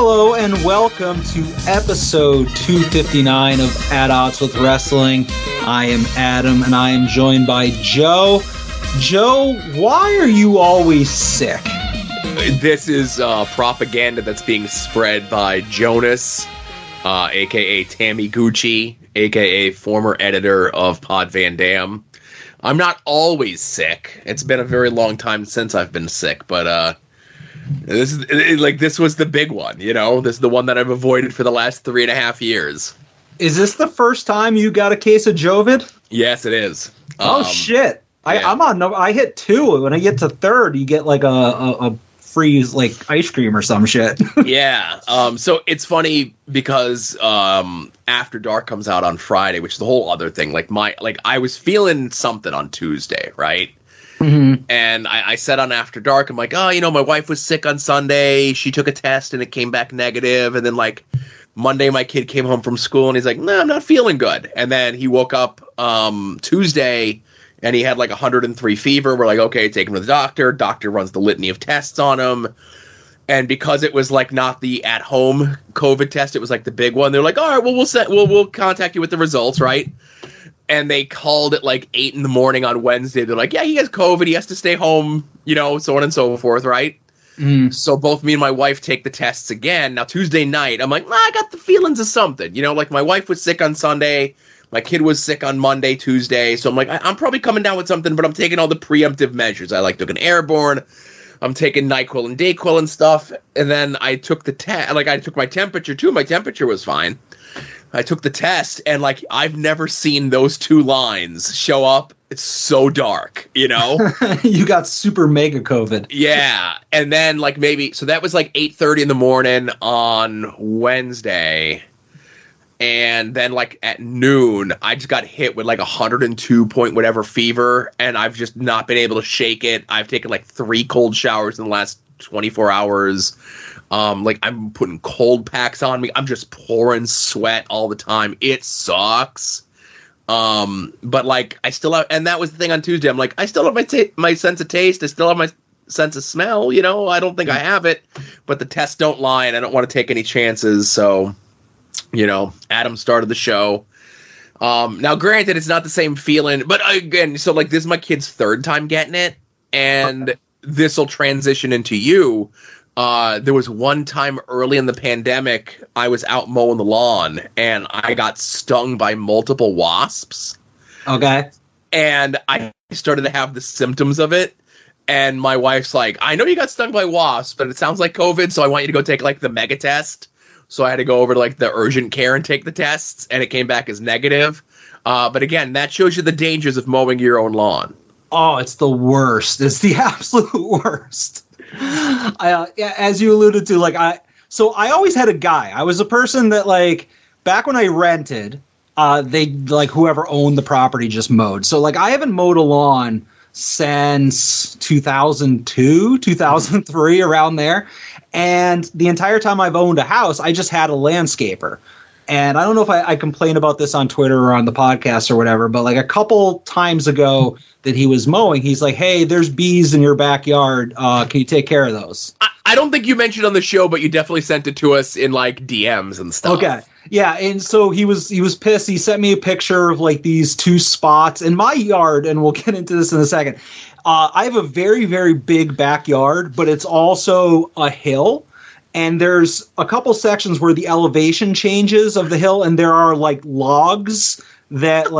Hello and welcome to episode 259 of At Odds with Wrestling. I am Adam and I am joined by Joe. Joe, why are you always sick? This is propaganda that's being spread by Jonas, a.k.a. Tammy Gucci, a.k.a. former editor of Pod Van Dam. I'm not always sick. It's been a very long time since I've been sick, but this was the big one, you know? This is the one that I've avoided for the last 3.5 years. Is this the first time you got a case of Jovid? Yes, it is. Oh, shit. Yeah. I hit 2. When I get to 3rd, you get like a free like ice cream or some shit. Yeah. So it's funny because After Dark comes out on Friday, which is the whole other thing. I was feeling something on Tuesday, right? Mm-hmm. And I said on After Dark, I'm like, my wife was sick on Sunday. She took a test and it came back negative. And then Monday, my kid came home from school and he's like, no, I'm not feeling good. And then he woke up Tuesday and he had 103 fever. We're like, okay, take him to the doctor. Doctor runs the litany of tests on him. And because it was not the at-home COVID test, it was the big one. They're like, all right, well, we'll contact you with the results, right? And they called at 8 a.m. on Wednesday. They're like, yeah, he has COVID. He has to stay home, so on and so forth, right? Mm. So both me and my wife take the tests again. Now, Tuesday night, I'm like, I got the feelings of something. My wife was sick on Sunday. My kid was sick on Monday, Tuesday. So I'm like, I'm probably coming down with something, but I'm taking all the preemptive measures. I took an Airborne. I'm taking NyQuil and DayQuil and stuff. And then I took the test. I took my temperature, too. My temperature was fine. I took the test, and I've never seen those two lines show up. It's so dark, You got super mega COVID. Yeah, and then so that was 8:30 in the morning on Wednesday, and then at noon, I just got hit with 102 point whatever fever, and I've just not been able to shake it. I've taken 3 cold showers in the last 24 hours. I'm putting cold packs on me. I'm just pouring sweat all the time. It sucks. But I still have, and that was the thing on Tuesday. I'm I still have my sense of taste. I still have my sense of smell. I don't think I have it, but the tests don't lie, and I don't want to take any chances. So, Adam started the show. Now, granted, it's not the same feeling, but again, so this is my kid's 3rd time getting it, and this will transition into you. There was one time early in the pandemic, I was out mowing the lawn and I got stung by multiple wasps. Okay. And I started to have the symptoms of it. And my wife's like, I know you got stung by wasps, but it sounds like COVID, so I want you to go take the mega test. So I had to go over to the urgent care and take the tests, and it came back as negative. But again, that shows you the dangers of mowing your own lawn. Oh, it's the worst. It's the absolute worst. As you alluded to, I always had a guy. I was a person that back when I rented, they whoever owned the property just mowed. So I haven't mowed a lawn since 2002, 2003, around there. And the entire time I've owned a house, I just had a landscaper. And I don't know if I complained about this on Twitter or on the podcast or whatever, but a couple times ago that he was mowing, he's like, hey, there's bees in your backyard. Can you take care of those? I don't think you mentioned on the show, but you definitely sent it to us in DMs and stuff. Okay. Yeah. And so he was pissed. He sent me a picture of these 2 spots in my yard. And we'll get into this in a second. I have a very, very big backyard, but it's also a hill. And there's a couple sections where the elevation changes of the hill, and there are logs that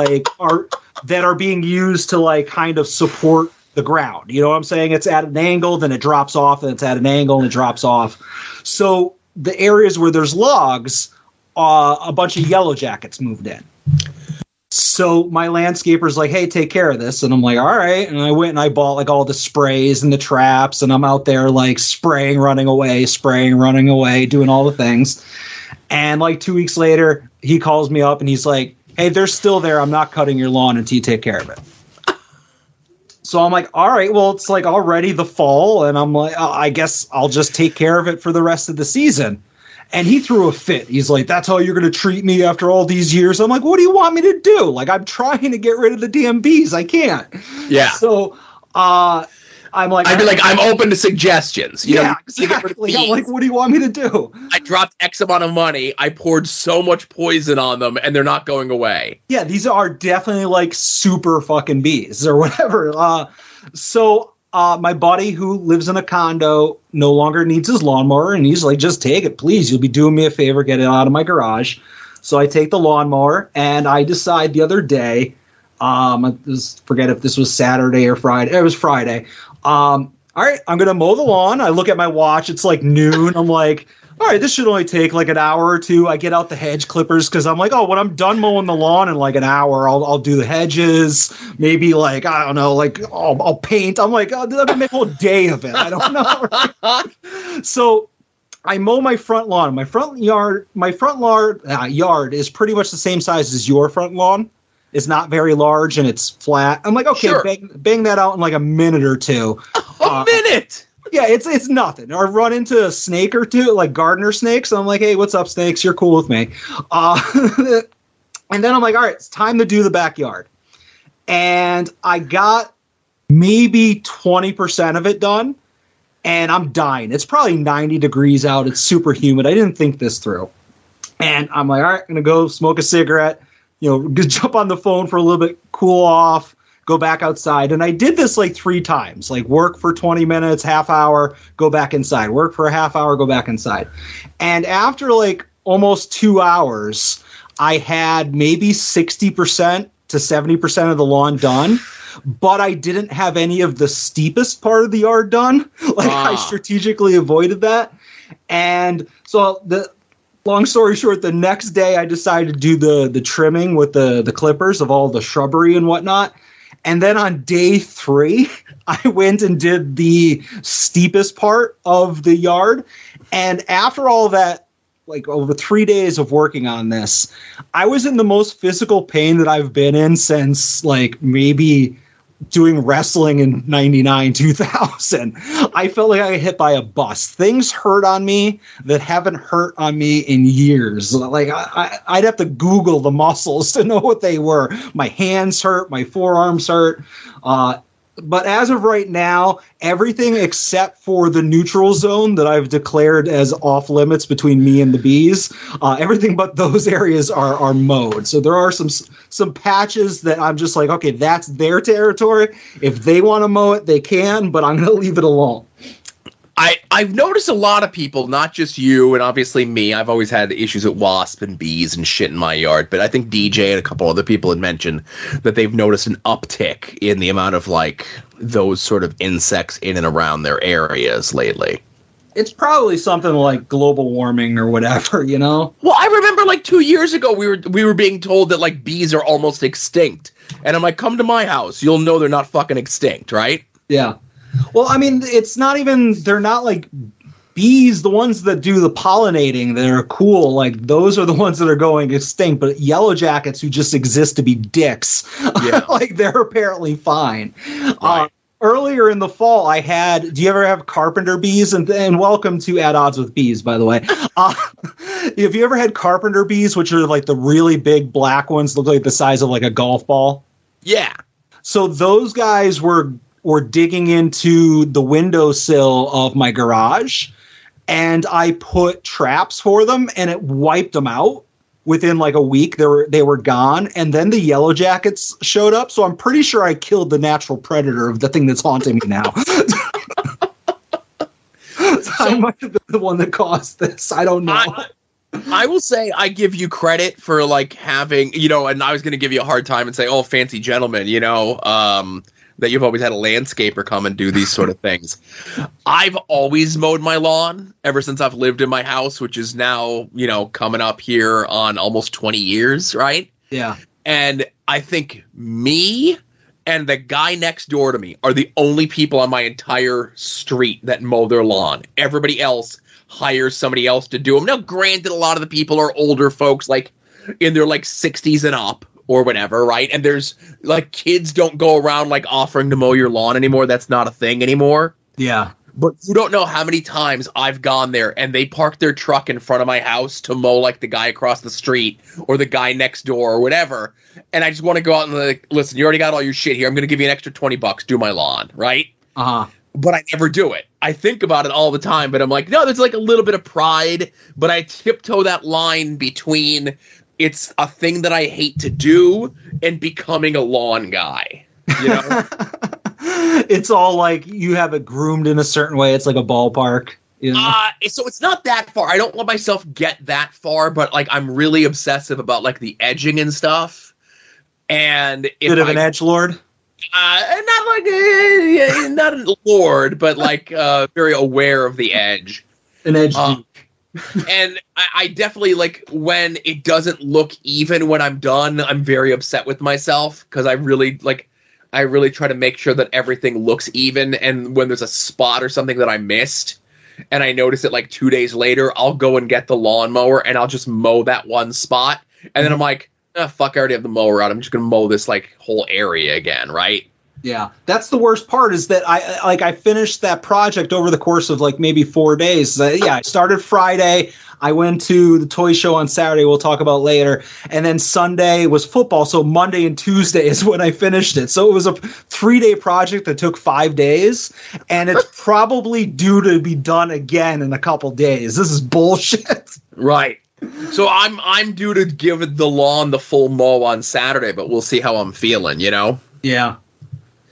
are being used to kind of support the ground. You know what I'm saying? It's at an angle, then it drops off, and it's at an angle and it drops off. So the areas where there's logs, a bunch of yellow jackets moved in. So my landscaper's like, hey, take care of this. And I'm like, all right. And I went and I bought all the sprays and the traps. And I'm out there spraying, running away, doing all the things. And 2 weeks later, he calls me up and he's like, hey, they're still there. I'm not cutting your lawn until you take care of it. So I'm like, all right, well, it's already the fall. And I'm like, I guess I'll just take care of it for the rest of the season. And he threw a fit. He's like, that's how you're going to treat me after all these years? I'm like, what do you want me to do? I'm trying to get rid of the damn bees. I can't. Yeah. So I'm like, I'd be like, I'm open to suggestions. You know, exactly. I'm like, what do you want me to do? I dropped X amount of money. I poured so much poison on them, and they're not going away. Yeah, these are definitely like super fucking bees or whatever. So my buddy who lives in a condo no longer needs his lawnmower, and he's like, just take it, please. You'll be doing me a favor, get it out of my garage. So I take the lawnmower, and I decide the other day, forget if this was Saturday or Friday. It was Friday. All right, I'm going to mow the lawn. I look at my watch. It's like noon. I'm like, all right, this should only take like an hour or two. I get out the hedge clippers because I'm like, oh, when I'm done mowing the lawn in like an hour, I'll do the hedges. Maybe like, I don't know, like I'll paint. I'm like, oh, let me make a whole day of it. I don't know. Right? So I mow my front lawn. My front yard is pretty much the same size as your front lawn. It's not very large and it's flat. I'm like, okay, sure. bang that out in like a minute or two. A minute? Yeah, it's nothing. Or run into a snake or two, like gardener snakes. I'm like, hey, what's up, snakes? You're cool with me. And then I'm like, all right, it's time to do the backyard. And I got maybe 20% of it done, and I'm dying. It's probably 90 degrees out. It's super humid. I didn't think this through. And I'm like, all right, I'm going to go smoke a cigarette, jump on the phone for a little bit, cool off, go back outside. And I did this like 3 times, like work for 20 minutes, half hour, go back inside, work for a half hour, go back inside. And after like almost 2 hours, I had maybe 60% to 70% of the lawn done, but I didn't have any of the steepest part of the yard done. I strategically avoided that. And so long story short, the next day I decided to do the trimming with the clippers of all the shrubbery and whatnot. And then on day 3, I went and did the steepest part of the yard. And after all that, like over 3 days of working on this, I was in the most physical pain that I've been in since like maybe doing wrestling in 99, 2000. I felt like I got hit by a bus. Things hurt on me that haven't hurt on me in years. Like I'd have to Google the muscles to know what they were. My hands hurt, my forearms hurt. But as of right now, everything except for the neutral zone that I've declared as off limits between me and the bees, everything but those areas are mowed. So there are some patches that I'm just like, okay, that's their territory. If they want to mow it, they can, but I'm going to leave it alone. I've noticed a lot of people, not just you and obviously me. I've always had issues with wasps and bees and shit in my yard, but I think DJ and a couple other people had mentioned that they've noticed an uptick in the amount of like those sort of insects in and around their areas lately. It's probably something like global warming or whatever, you know? Well, I remember like 2 years ago we were being told that like bees are almost extinct. And I'm like, come to my house. You'll know they're not fucking extinct, right? Yeah. Well, I mean, it's not even, they're not like bees, the ones that do the pollinating that are cool. Like those are the ones that are going extinct, but yellow jackets who just exist to be dicks, yeah. Like they're apparently fine. Right. Earlier in the fall, do you ever have carpenter bees? And welcome to At Odds with Bees, by the way. Have you ever had carpenter bees, which are like the really big black ones, look like the size of like a golf ball? Yeah. So those guys were digging into the windowsill of my garage, and I put traps for them, and it wiped them out. Within like a week, they were gone, and then the yellow jackets showed up. So I'm pretty sure I killed the natural predator of the thing that's haunting me now. I might have been the one that caused this. I don't know. I will say I give you credit for like having, and I was going to give you a hard time and say, oh, fancy gentleman, that you've always had a landscaper come and do these sort of things. I've always mowed my lawn ever since I've lived in my house, which is now, coming up here on almost 20 years, right? Yeah. And I think me and the guy next door to me are the only people on my entire street that mow their lawn. Everybody else hires somebody else to do them. Now, granted, a lot of the people are older folks, like in their like 60s and up, or whatever, right? And there's like kids don't go around like offering to mow your lawn anymore. That's not a thing anymore. Yeah. But you don't know how many times I've gone there and they park their truck in front of my house to mow like the guy across the street or the guy next door or whatever. And I just want to go out and like, listen, you already got all your shit here. I'm going to give you an extra $20. Do my lawn, right? Uh-huh. but I never do it. I think about it all the time, but I'm like, no, there's like a little bit of pride, but I tiptoe that line between it's a thing that I hate to do and becoming a lawn guy. You know? It's all like you have it groomed in a certain way. It's like a ballpark. You know? So it's not that far. I don't let myself get that far, but like I'm really obsessive about like the edging and stuff. And if bit of an edgelord. Not like not a lord, but like very aware of the edge. An edge. And I definitely like when it doesn't look even when I'm done. I'm very upset with myself because I really try to make sure that everything looks even. And when there's a spot or something that I missed, and I notice it like 2 days later, I'll go and get the lawnmower and I'll just mow that one spot. And then I'm like, fuck, I already have the mower out. I'm just going to mow this like whole area again, right? Yeah, that's the worst part is that I finished that project over the course of like maybe 4 days. I started Friday. I went to the toy show on Saturday. We'll talk about later. And then Sunday was football. So Monday and Tuesday is when I finished it. So it was a 3-day project that took 5 days. And it's probably due to be done again in a couple days. This is bullshit. Right. So I'm due to give the lawn the full mow on Saturday, but we'll see how I'm feeling, you know? Yeah.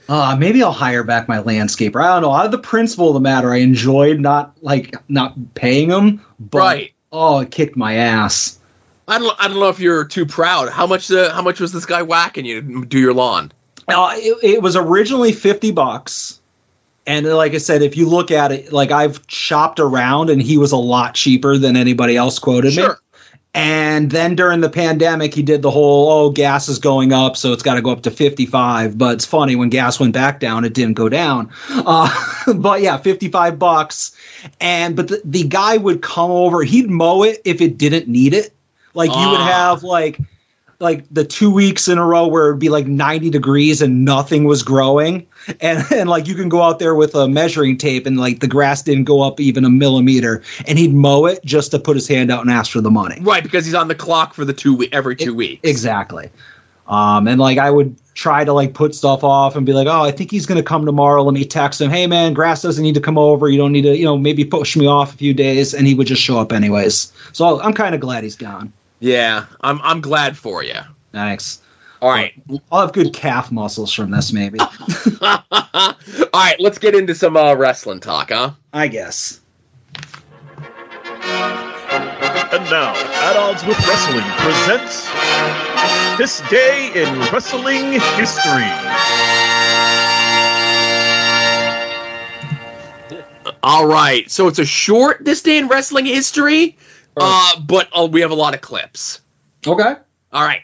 Maybe I'll hire back my landscaper. I don't know. Out of the principle of the matter, I enjoyed not paying him, but right. It kicked my ass. I don't know if you're too proud. How much was this guy whacking you to do your lawn? It was originally $50, and like I said, if you look at it, like I've shopped around, and he was a lot cheaper than anybody else quoted me. And then during the pandemic, he did the whole, gas is going up, so it's got to go up to 55. But it's funny, when gas went back down, it didn't go down. But yeah, $55. But the guy would come over. He'd mow it if it didn't need it. Like you would have like the 2 weeks in a row where it'd be like 90 degrees and nothing was growing. And like you can go out there with a measuring tape and like the grass didn't go up even a millimeter, and he'd mow it just to put his hand out and ask for the money. Right, because he's on the clock for the every 2 weeks. Exactly. And like I would try to like put stuff off and be like, I think he's going to come tomorrow. Let me text him. Hey man, grass doesn't need to come over. You don't need to, maybe push me off a few days. And he would just show up anyways. So I'm kind of glad he's gone. Yeah, I'm glad for you. Thanks. All right. I'll have good calf muscles from this, maybe. All right, let's get into some wrestling talk, huh? I guess. And now, At Odds with Wrestling presents This Day in Wrestling History. All right, so it's a short This Day in Wrestling History, but we have a lot of clips. Okay. All right.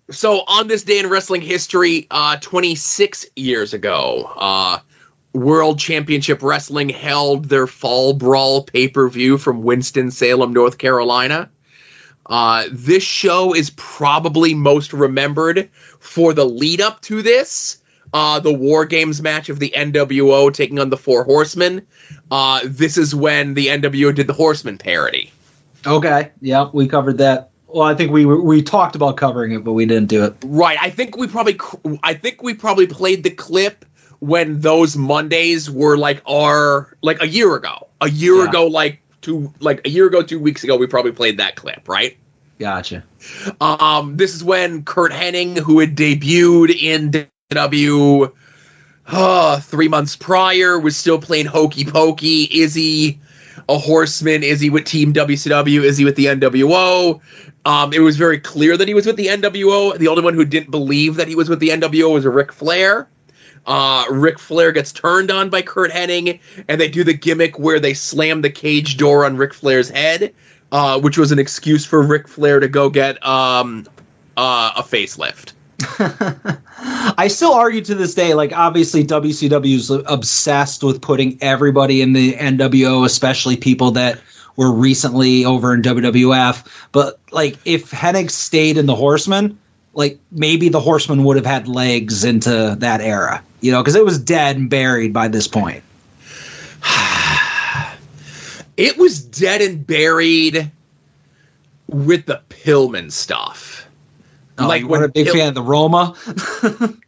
So on this day in wrestling history, 26 years ago, World Championship Wrestling held their Fall Brawl pay-per-view from Winston-Salem, North Carolina. This show is probably most remembered for the lead-up to this, the War Games match of the NWO taking on the Four Horsemen. This is when the NWO did the Horseman parody. Okay, yeah, we covered that. Well, I think we talked about covering it, but we didn't do it. Right. I think we probably played the clip when those Mondays were like a year ago. A year ago, 2 weeks ago, we probably played that clip, right? Gotcha. This is when Curt Hennig, who had debuted in WWE 3 months prior, was still playing hokey pokey. Is he a horseman? Is he with Team WCW? Is he with the NWO? It was very clear that he was with the NWO. The only one who didn't believe that he was with the NWO was Ric Flair. Ric Flair gets turned on by Curt Hennig, and they do the gimmick where they slam the cage door on Ric Flair's head, which was an excuse for Ric Flair to go get a facelift. I still argue to this day, like, obviously WCW is obsessed with putting everybody in the NWO, especially people that were recently over in WWF. But, like, if Hennig stayed in the Horsemen, like, maybe the Horsemen would have had legs into that era, because it was dead and buried by this point. It was dead and buried with the Pillman stuff. Like, you weren't a big fan of the Roma?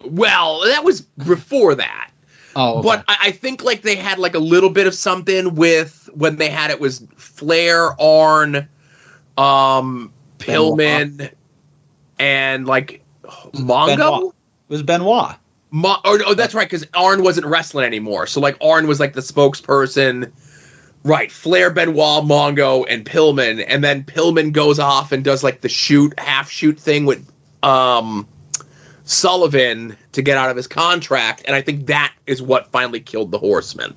Well, that was before that. Oh, okay. But I think like they had like a little bit of something with when they had it was Flair, Arn, Pillman, and like Mongo. Benoit. It was Benoit. Oh, that's right, because Arn wasn't wrestling anymore. So like Arn was like the spokesperson. Right, Flair, Benoit, Mongo, and Pillman, and then Pillman goes off and does like the half shoot thing with Sullivan to get out of his contract, and I think that is what finally killed the Horsemen.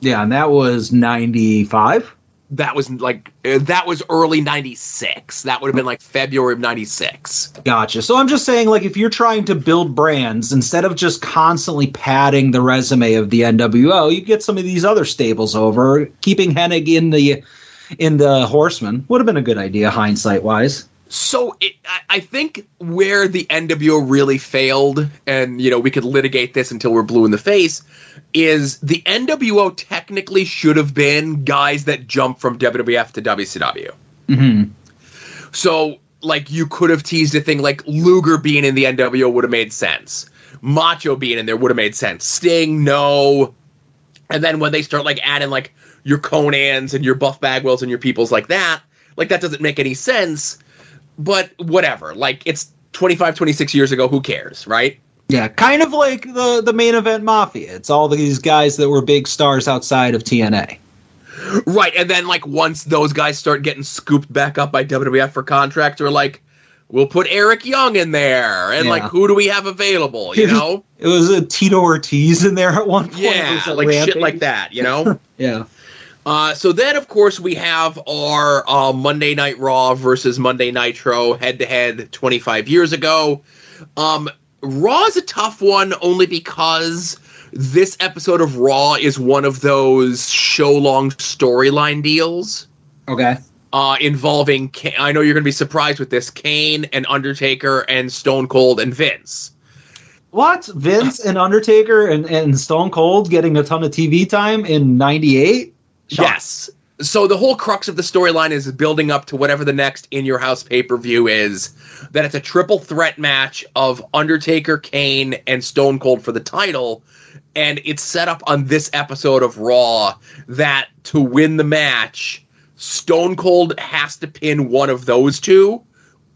Yeah, and that was 95. That was early 96. That would have been like February of 96. Gotcha. So I'm just saying, like, if you're trying to build brands, instead of just constantly padding the resume of the NWO, you get some of these other stables over. Keeping Hennig in the Horsemen would have been a good idea, hindsight wise. So I think where the NWO really failed, and we could litigate this until we're blue in the face, is the NWO technically should have been guys that jump from WWF to WCW. Mm-hmm. So like you could have teased a thing like Luger being in the NWO would have made sense. Macho being in there would have made sense. Sting, no. And then when they start like adding like your Conans and your Buff Bagwells and your peoples like that doesn't make any sense. But whatever, like it's 25, 26 years ago, who cares, right? Yeah, kind of like the main event Mafia. It's all these guys that were big stars outside of TNA. Right, and then like once those guys start getting scooped back up by WWF for contract, they're like, we'll put Eric Young in there, and like who do we have available, It was a Tito Ortiz in there at one point. Yeah, like Rampage. Shit like that, Yeah. So then, of course, we have our Monday Night Raw versus Monday Nitro head-to-head 25 years ago. Raw is a tough one only because this episode of Raw is one of those show-long storyline deals. Okay. Involving, I know you're going to be surprised with this, Kane and Undertaker and Stone Cold and Vince. What? Vince and Undertaker and Stone Cold getting a ton of TV time in 98? Yes. So the whole crux of the storyline is building up to whatever the next In Your House pay-per-view is, that it's a triple threat match of Undertaker, Kane, and Stone Cold for the title, and it's set up on this episode of Raw that to win the match, Stone Cold has to pin one of those two,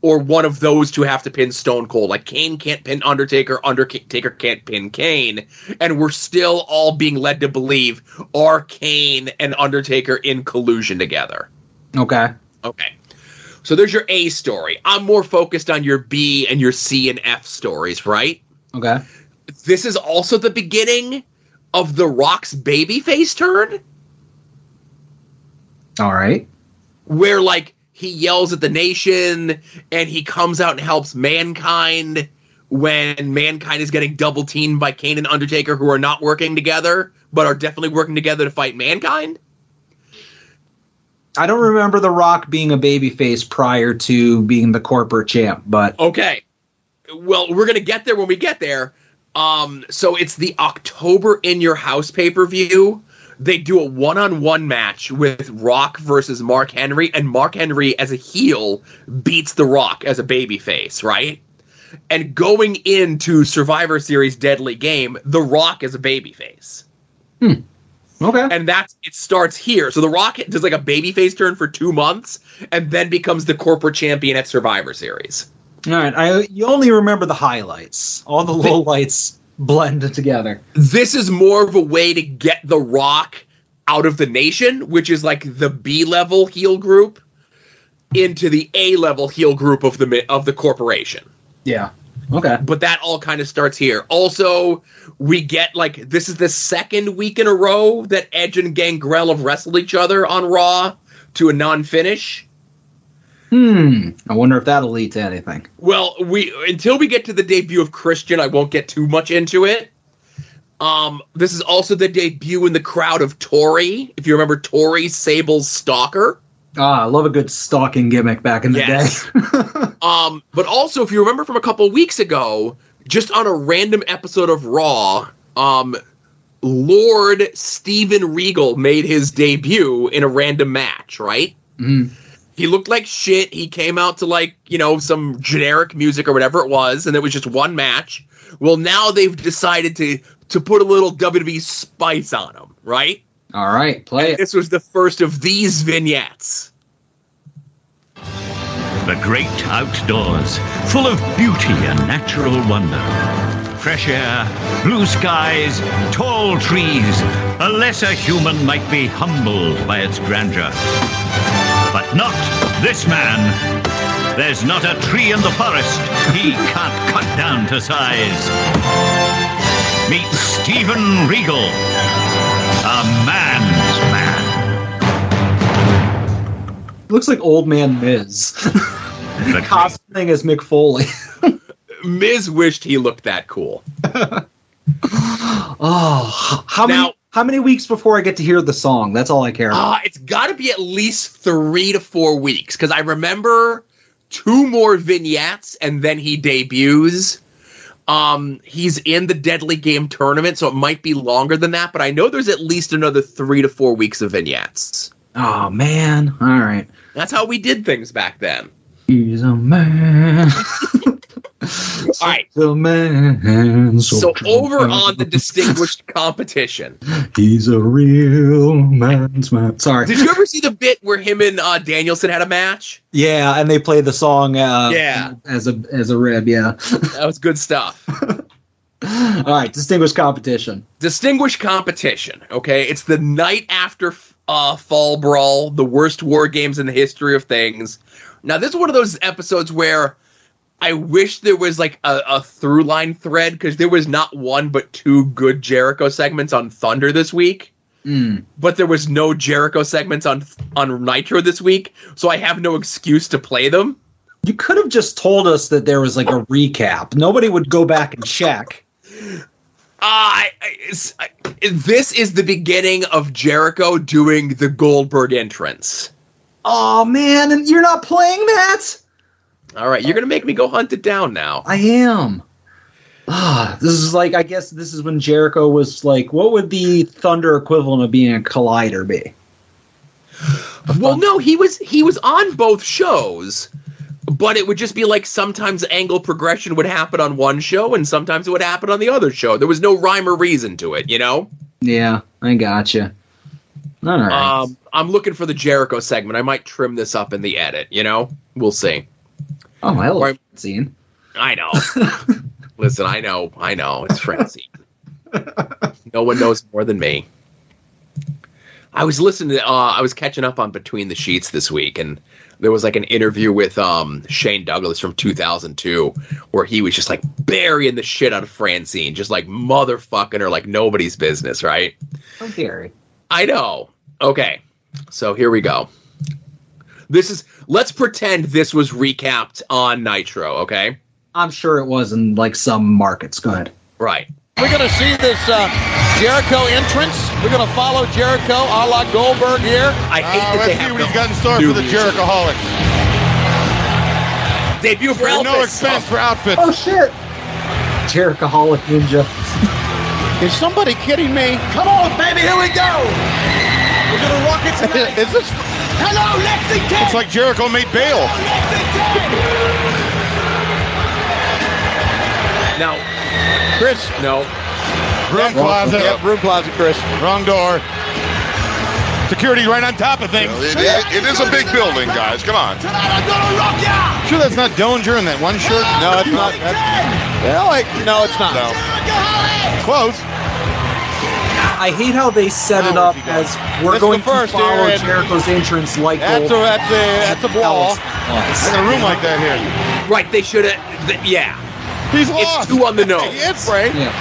or one of those two have to pin Stone Cold. Like, Kane can't pin Undertaker, Undertaker can't pin Kane, and we're still all being led to believe, are Kane and Undertaker in collusion together? Okay. So there's your A story. I'm more focused on your B and your C and F stories, right? Okay. This is also the beginning of The Rock's babyface turn. All right. Where, like, he yells at the nation, and he comes out and helps Mankind when Mankind is getting double-teamed by Kane and Undertaker, who are not working together, but are definitely working together to fight Mankind. I don't remember The Rock being a babyface prior to being the corporate champ, but... Okay. Well, we're going to get there when we get there. So it's the October In Your House pay-per-view. They do a one-on-one match with Rock versus Mark Henry, and Mark Henry, as a heel, beats The Rock as a babyface, right? And going into Survivor Series Deadly Game, The Rock is a babyface. Okay. And it starts here. So The Rock does like a babyface turn for 2 months, and then becomes the corporate champion at Survivor Series. All right. You only remember the highlights. All the lowlights blend together. This is more of a way to get The Rock out of the nation, which is like the B-level heel group, into the A-level heel group of the corporation. Yeah. Okay. But that all kind of starts here. Also, we get like this is the second week in a row that Edge and Gangrel have wrestled each other on Raw to a non-finish. I wonder if that'll lead to anything. Well, until we get to the debut of Christian, I won't get too much into it. This is also the debut in the crowd of Tori. If you remember Tori, Sable's stalker. I love a good stalking gimmick back in the day. But also, if you remember from a couple weeks ago, just on a random episode of Raw, Lord Steven Regal made his debut in a random match, right? Mm-hmm. He looked like shit. He came out to, like, some generic music or whatever it was, and it was just one match. Well, now they've decided to to put a little WWE spice on them, right? All right, play it. This was the first of these vignettes. The great outdoors, full of beauty and natural wonder. Fresh air, blue skies, tall trees. A lesser human might be humbled by its grandeur. But not this man. There's not a tree in the forest he can't cut down to size. Meet Stephen Regal, a man's man. Looks like Old Man Miz. The Cosplaying as Mick Foley. Miz wished he looked that cool. Oh, how many weeks before I get to hear the song? That's all I care about. It's got to be at least 3 to 4 weeks, because I remember 2 more vignettes, and then he debuts. He's in the Deadly Game tournament, so it might be longer than that, but I know there's at least another 3 to 4 weeks of vignettes. Oh, man. All right. That's how we did things back then. He's a man. All right. A man. So over on the distinguished competition. He's a real man's man. Sorry. Did you ever see the bit where him and Danielson had a match? Yeah, and they play the song Yeah. as a rib, yeah. That was good stuff. All right, distinguished competition. Distinguished competition, okay? It's the night after Fall Brawl, the worst war games in the history of things. Now, this is one of those episodes where I wish there was like a through line thread, because there was not 1 but 2 good Jericho segments on Thunder this week. But there was no Jericho segments on Nitro this week, so I have no excuse to play them. You could have just told us that there was like a recap. Nobody would go back and check. This is the beginning of Jericho doing the Goldberg entrance. Oh, man, and you're not playing that? All right, you're going to make me go hunt it down now. I am. This is like, I guess this is when Jericho was like, what would the Thunder equivalent of being a Collider be? Well, no, he was on both shows, but it would just be like sometimes angle progression would happen on one show and sometimes it would happen on the other show. There was no rhyme or reason to it, you know? Yeah, I gotcha. All right. I'm looking for the Jericho segment. I might trim this up in the edit, you know? We'll see. Oh, I love Francine. I know. Listen, I know. It's Francine. No one knows more than me. I was listening to, I was catching up on Between the Sheets this week, and there was like an interview with Shane Douglas from 2002 where he was just like burying the shit out of Francine, just like motherfucking her like nobody's business, right? Oh, Gary. I know. Okay, so here we go. Let's pretend this was recapped on Nitro, okay? I'm sure it was in like some markets. Go ahead. Right. We're going to see this Jericho entrance. We're going to follow Jericho a la Goldberg here. I hate that let's they see have what he's got in store for the Jerichoholics. Debut for Elvis. No expense for outfits. Oh, shit. Jerichoholic Ninja. Is somebody kidding me? Come on, baby, here we go. We're going to rock it tonight. Is this... Hello, Lexington. It's like Jericho made bail. Now, Chris. no. Broom closet. Yep, room closet, Chris. Wrong door. Security right on top of things. It is a big building, guys. Come on. Tonight I'm going to rock ya. Sure that's not Dillinger in that one shirt? No, it's not. No, it's not. No. Close. I hate how they set it up as we're This is going the first to follow here, and Jericho's entrance like That's a wall. I got a room like that here. Right, they should have. Yeah. He's It's lost. 2 on the nose. It's great. Yeah.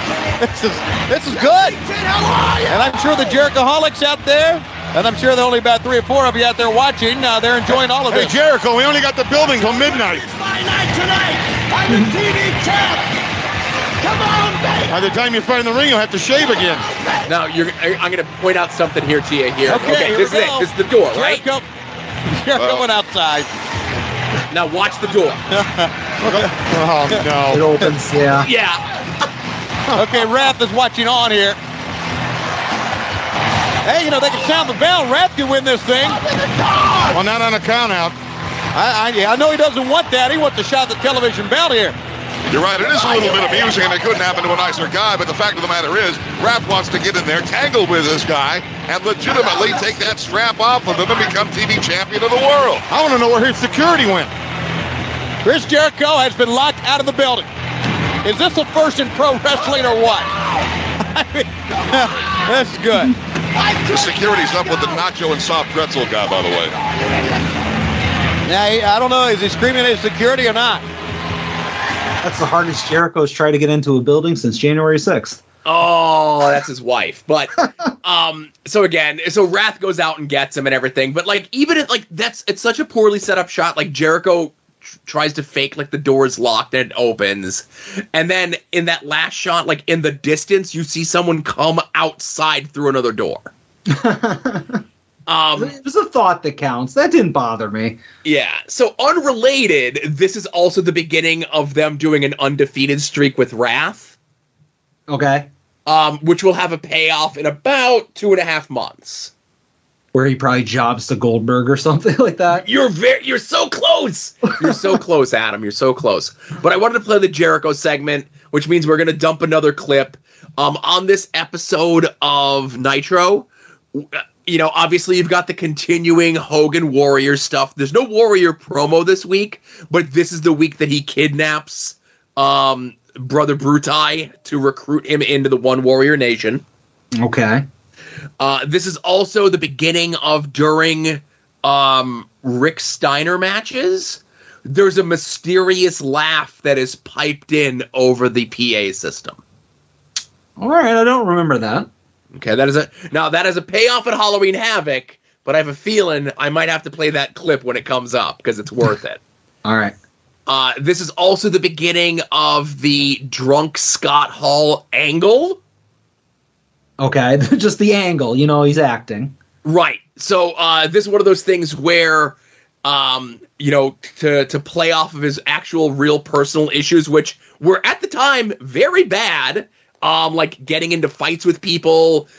This is good. And I'm sure the Jerichoholics out there, and I'm sure there are only about 3 or 4 of you out there watching. They're enjoying all of Hey, this. Jericho, we only got the building till midnight. It's my night tonight. I'm the TV champ. Come on, baby. By the time you find the ring, you'll have to shave again. Now, I'm going to point out something here to you here. Okay, here this we is go. it. This is the door, right? Jericho went outside. Now, watch the door. Oh, It no. opens, yeah. Yeah. Okay, Wrath is watching on here. Hey, they can sound the bell. Wrath can win this thing. Well, not on a count out. I know he doesn't want that. He wants to shot the television bell here. You're right. It is a little bit amusing, and it couldn't happen to a nicer guy. But the fact of the matter is, Wrath wants to get in there, tangle with this guy, and legitimately take that strap off of him and become TV champion of the world. I want to know where his security went. Chris Jericho has been locked out of the building. Is this a first in pro wrestling or what? I mean, that's good. The security's up with the nacho and soft pretzel guy, by the way. Yeah, I don't know. Is he screaming at his security or not? That's the hardest Jericho's tried to get into a building since January 6th. Oh, that's his wife. But so Wrath goes out and gets him and everything. But like even at like it's such a poorly set up shot. Like Jericho tries to fake like the door is locked and it opens, and then in that last shot, like in the distance, you see someone come outside through another door. There's a thought that counts. That didn't bother me. Yeah. So unrelated, this is also the beginning of them doing an undefeated streak with Wrath. Okay. Which will have a payoff in about 2.5 months. Where he probably jobs to Goldberg or something like that. You're so close. You're so close, Adam. You're so close. But I wanted to play the Jericho segment, which means we're going to dump another clip. On this episode of Nitro, you know, obviously you've got the continuing Hogan Warrior stuff. There's no Warrior promo this week, but this is the week that he kidnaps Brother Brutai to recruit him into the One Warrior Nation. Okay. This is also the beginning of during Rick Steiner matches. There's a mysterious laugh that is piped in over the PA system. All right, I don't remember that. Okay, that is a payoff at Halloween Havoc, but I have a feeling I might have to play that clip when it comes up because it's worth it. All right. This is also the beginning of the drunk Scott Hall angle. Okay, just the angle. You know, he's acting. Right. So this is one of those things where, you know, to play off of his actual real personal issues, which were at the time very bad, like getting into fights with people,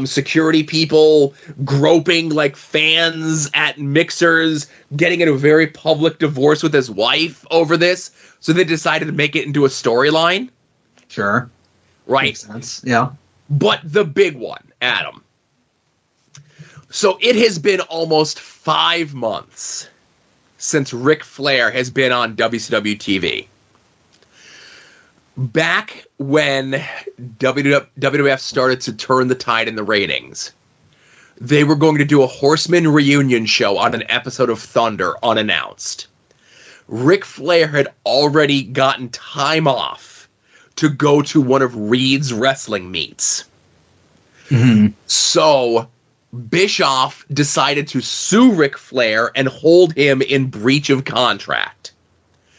security people, groping like fans at mixers, getting into a very public divorce with his wife over this. So they decided to make it into a storyline. Sure. Right. Makes sense. Yeah. But the big one, Adam. So it has been almost 5 months since Ric Flair has been on WCW TV. Back when WWF started to turn the tide in the ratings, they were going to do a Horseman reunion show on an episode of Thunder unannounced. Ric Flair had already gotten time off to go to one of Reed's wrestling meets. Mm-hmm. So Bischoff decided to sue Ric Flair and hold him in breach of contract.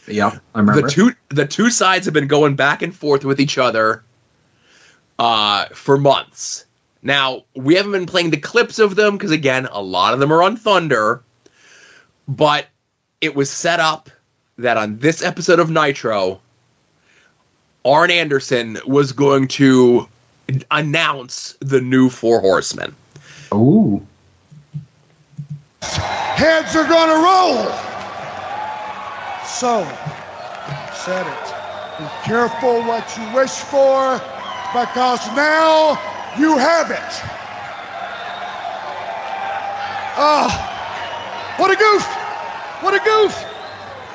Yeah, I remember. The two sides have been going back and forth with each other for months. Now, we haven't been playing the clips of them because, again, a lot of them are on Thunder. But it was set up that on this episode of Nitro, Arn Anderson was going to announce the new Four Horsemen. Ooh. Heads are gonna roll. So, said it. Be careful what you wish for, because now you have it. What a goof! What a goof!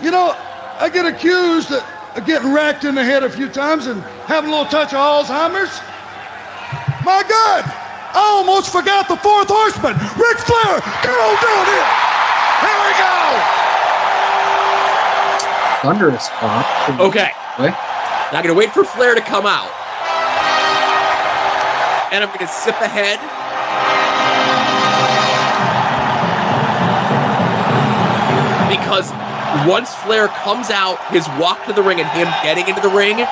You know, I get accused of getting racked in the head a few times and having a little touch of Alzheimer's. My God! I almost forgot the Fourth Horseman, Ric Flair. Get on down here. Here we go. Thunderous pop. Okay. What? Now I'm going to wait for Flair to come out. And I'm going to zip ahead. Because once Flair comes out, his walk to the ring and him getting into the ring,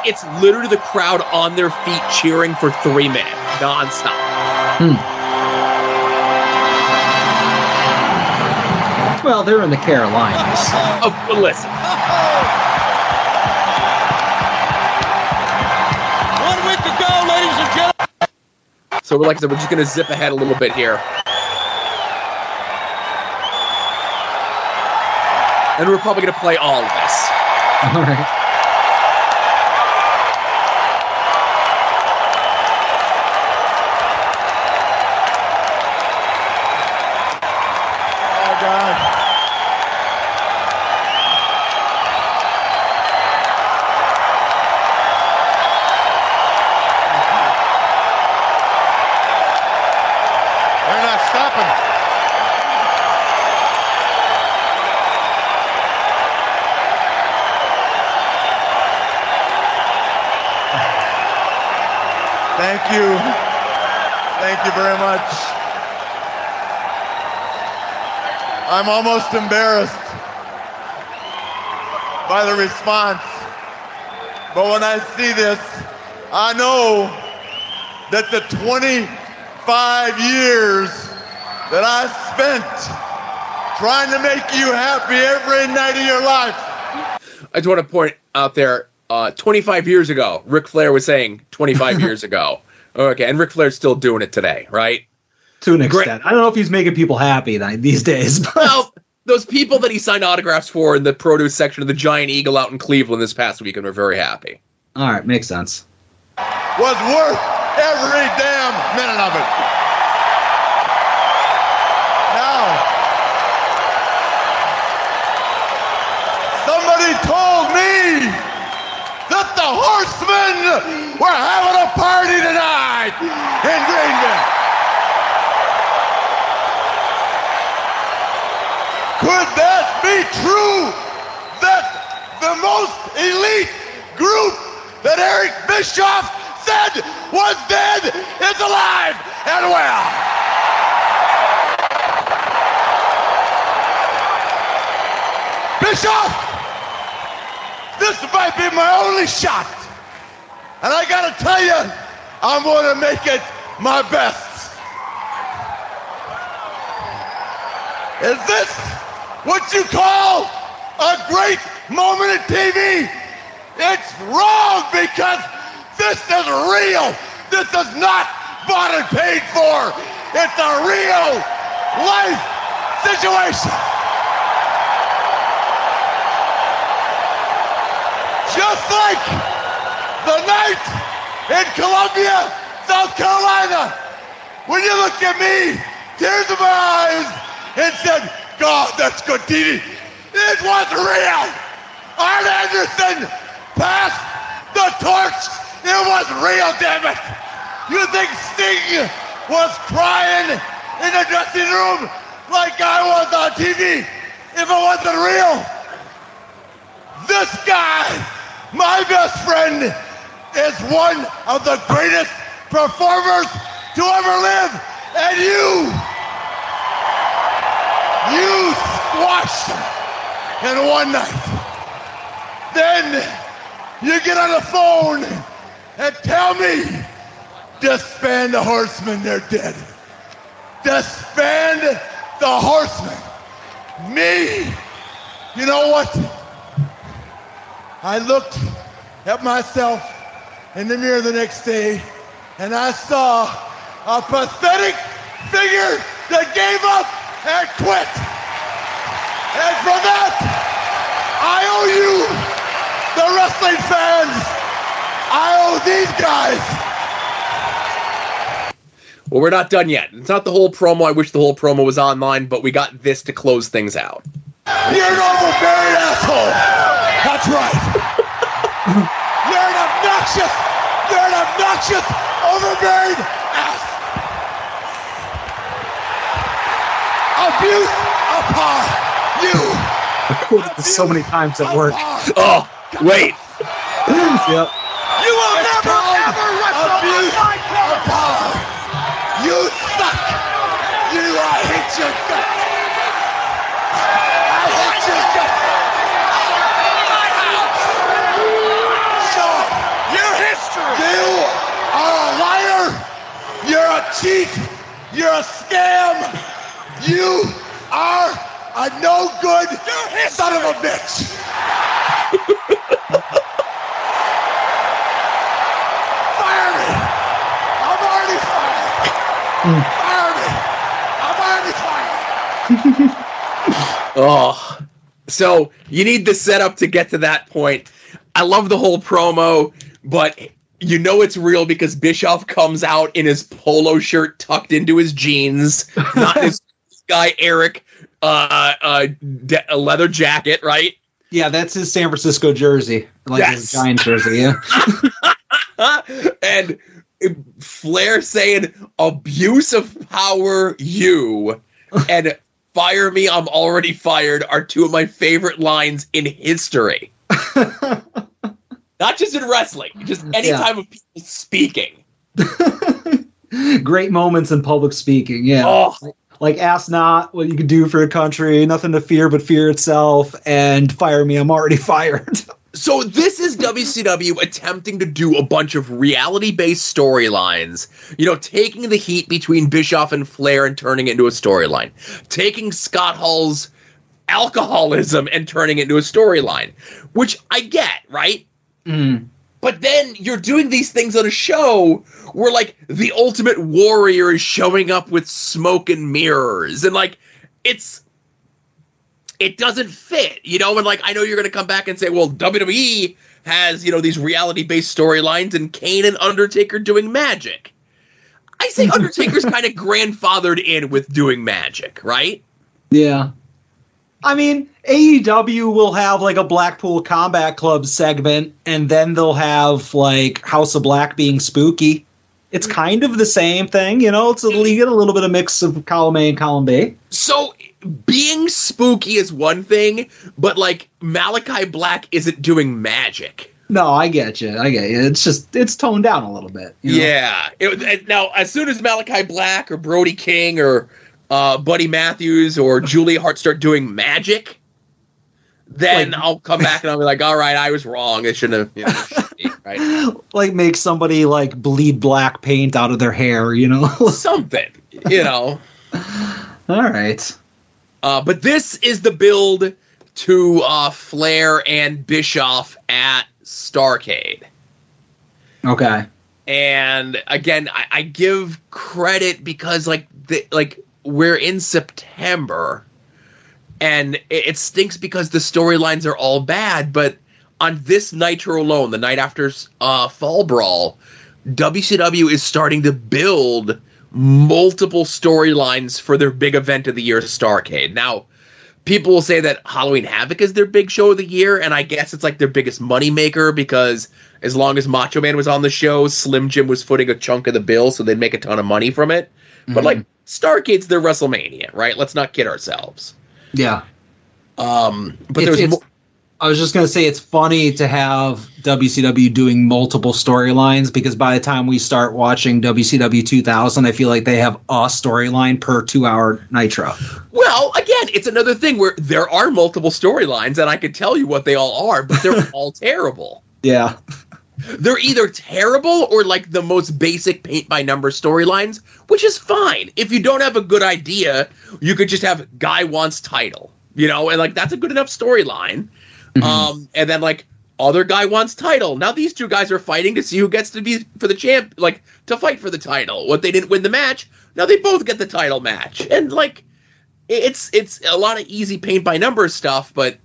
it's literally the crowd on their feet cheering for 3 minutes, nonstop. Well, they're in the Carolinas. Oh, listen. 1 week to go, ladies and gentlemen. So like I said, we're just going to zip ahead a little bit here. And we're probably going to play all of this. All right. Thank you. Thank you very much. I'm almost embarrassed by the response. But when I see this, I know that the 25 years that I spent trying to make you happy every night of your life. I just want to point out there, 25 years ago, Ric Flair was saying 25 years ago. Okay, and Ric Flair's still doing it today, right? To an extent. I don't know if he's making people happy these days. But. Well, those people that he signed autographs for in the produce section of the Giant Eagle out in Cleveland this past weekend were very happy. All right, makes sense. Was worth every damn minute of it. Now, somebody told me that the Horsemen were having a party tonight in Greenville. Could that be true? That the most elite group that Eric Bischoff said was dead is alive and well. Bischoff, this might be my only shot. And I gotta tell you, I'm gonna make it my best. Is this what you call a great moment in TV? It's wrong, because this is real. This is not bought and paid for. It's a real life situation. Just like the night in Columbia, South Carolina, when you looked at me, tears in my eyes, and said, God, that's good TV. It was real. Arn Anderson passed the torch. It was real, damn it. You think Sting was crying in the dressing room like I was on TV if it wasn't real? This guy, my best friend, is one of the greatest performers to ever live. And you squashed him in one night. Then you get on the phone and tell me, disband the Horsemen, they're dead. Disband the Horsemen. Me, you know what? I looked at myself in the mirror the next day and I saw a pathetic figure that gave up and quit. And for that, I owe you, the wrestling fans. I owe these guys. Well, we're not done yet. It's not the whole promo. I wish the whole promo was online, but we got this to close things out. You're an overbearing asshole. That's right. You're an obnoxious, overbearing ass. Abuse upon you. I quoted this so many times at work. Oh, wait. Yep. You will never wrestle on my power. You suck. I hate your guts. I hate your guts. So, your history. You are a liar. You're a cheat. You're a scam. You are a no good son of a bitch. Fire me. I'm already fired. Fire me. I'm already fired. Oh, so you need the setup to get to that point. I love the whole promo, but you know it's real because Bischoff comes out in his polo shirt tucked into his jeans, not his guy Eric, a leather jacket, right? Yeah, that's his San Francisco jersey, like his Giant jersey. Yeah. And Flair saying "abuse of power," you and "fire me, I'm already fired" are two of my favorite lines in history. Not just in wrestling, just any time of people speaking. Great moments in public speaking. Yeah. Oh. Like, ask not what you can do for your country, nothing to fear but fear itself, and fire me, I'm already fired. So this is WCW attempting to do a bunch of reality-based storylines, taking the heat between Bischoff and Flair and turning it into a storyline, taking Scott Hall's alcoholism and turning it into a storyline, which I get, right? Mm. But then you're doing these things on a show where, like, the Ultimate Warrior is showing up with smoke and mirrors, and, like, it doesn't fit, and, like, I know you're going to come back and say, well, WWE has, these reality-based storylines and Kane and Undertaker doing magic. I say Undertaker's kind of grandfathered in with doing magic, right? Yeah. I mean, AEW will have, like, a Blackpool Combat Club segment, and then they'll have, like, House of Black being spooky. It's kind of the same thing, you get a little bit of mix of column A and column B. So being spooky is one thing, but, like, Malachi Black isn't doing magic. No, I get you. It's toned down a little bit. Yeah. Now, as soon as Malachi Black or Brody King or Buddy Matthews or Julia Hart start doing magic, then like, I'll come back and I'll be like, all right, I was wrong. It shouldn't have, right? Like, make somebody, like, bleed black paint out of their hair, Something, All right. But this is the build to Flair and Bischoff at Starrcade. Okay. And again, I give credit because, like, we're in September, and it stinks because the storylines are all bad, but on this Nitro alone, the night after Fall Brawl, WCW is starting to build multiple storylines for their big event of the year, Starrcade. Now, people will say that Halloween Havoc is their big show of the year, and I guess it's like their biggest moneymaker because as long as Macho Man was on the show, Slim Jim was footing a chunk of the bill, so they'd make a ton of money from it. Mm-hmm. But, like, Starrcade's their WrestleMania, right? Let's not kid ourselves. Yeah. But I was just going to say it's funny to have WCW doing multiple storylines because by the time we start watching WCW 2000, I feel like they have a storyline per 2-hour Nitro. Well, again, it's another thing where there are multiple storylines, and I can tell you what they all are, but they're all terrible. Yeah. They're either terrible or like the most basic paint-by-number storylines, which is fine. If you don't have a good idea, you could just have guy wants title, and like that's a good enough storyline. Mm-hmm. And then like other guy wants title. Now these two guys are fighting to see who gets to be for the champ, like to fight for the title. What they didn't win the match, now they both get the title match. And like it's a lot of easy paint-by-number stuff, but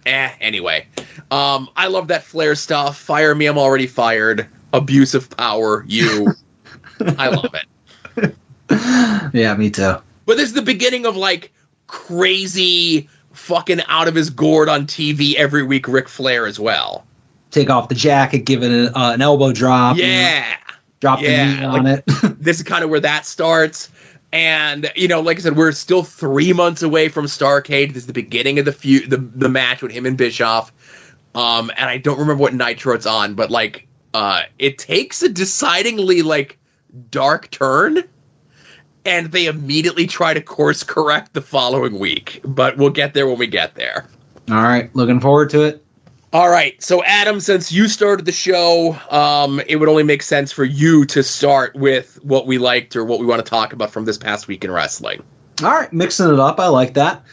anyway. I love that Flair stuff. Fire me, I'm already fired. Abuse of power, you. I love it. Yeah, me too. But this is the beginning of like crazy fucking out of his gourd on TV every week Ric Flair as well. Take off the jacket, give it an elbow drop. Yeah. Drop the knee on it. This is kind of where that starts. And, like I said, we're still 3 months away from Starrcade. This is the beginning of the match with him and Bischoff. And I don't remember what Nitro it's on, but, like, it takes a decidingly, like, dark turn. And they immediately try to course correct the following week. But we'll get there when we get there. All right. Looking forward to it. All right. So, Adam, since you started the show, it would only make sense for you to start with what we liked or what we want to talk about from this past week in wrestling. All right. Mixing it up. I like that.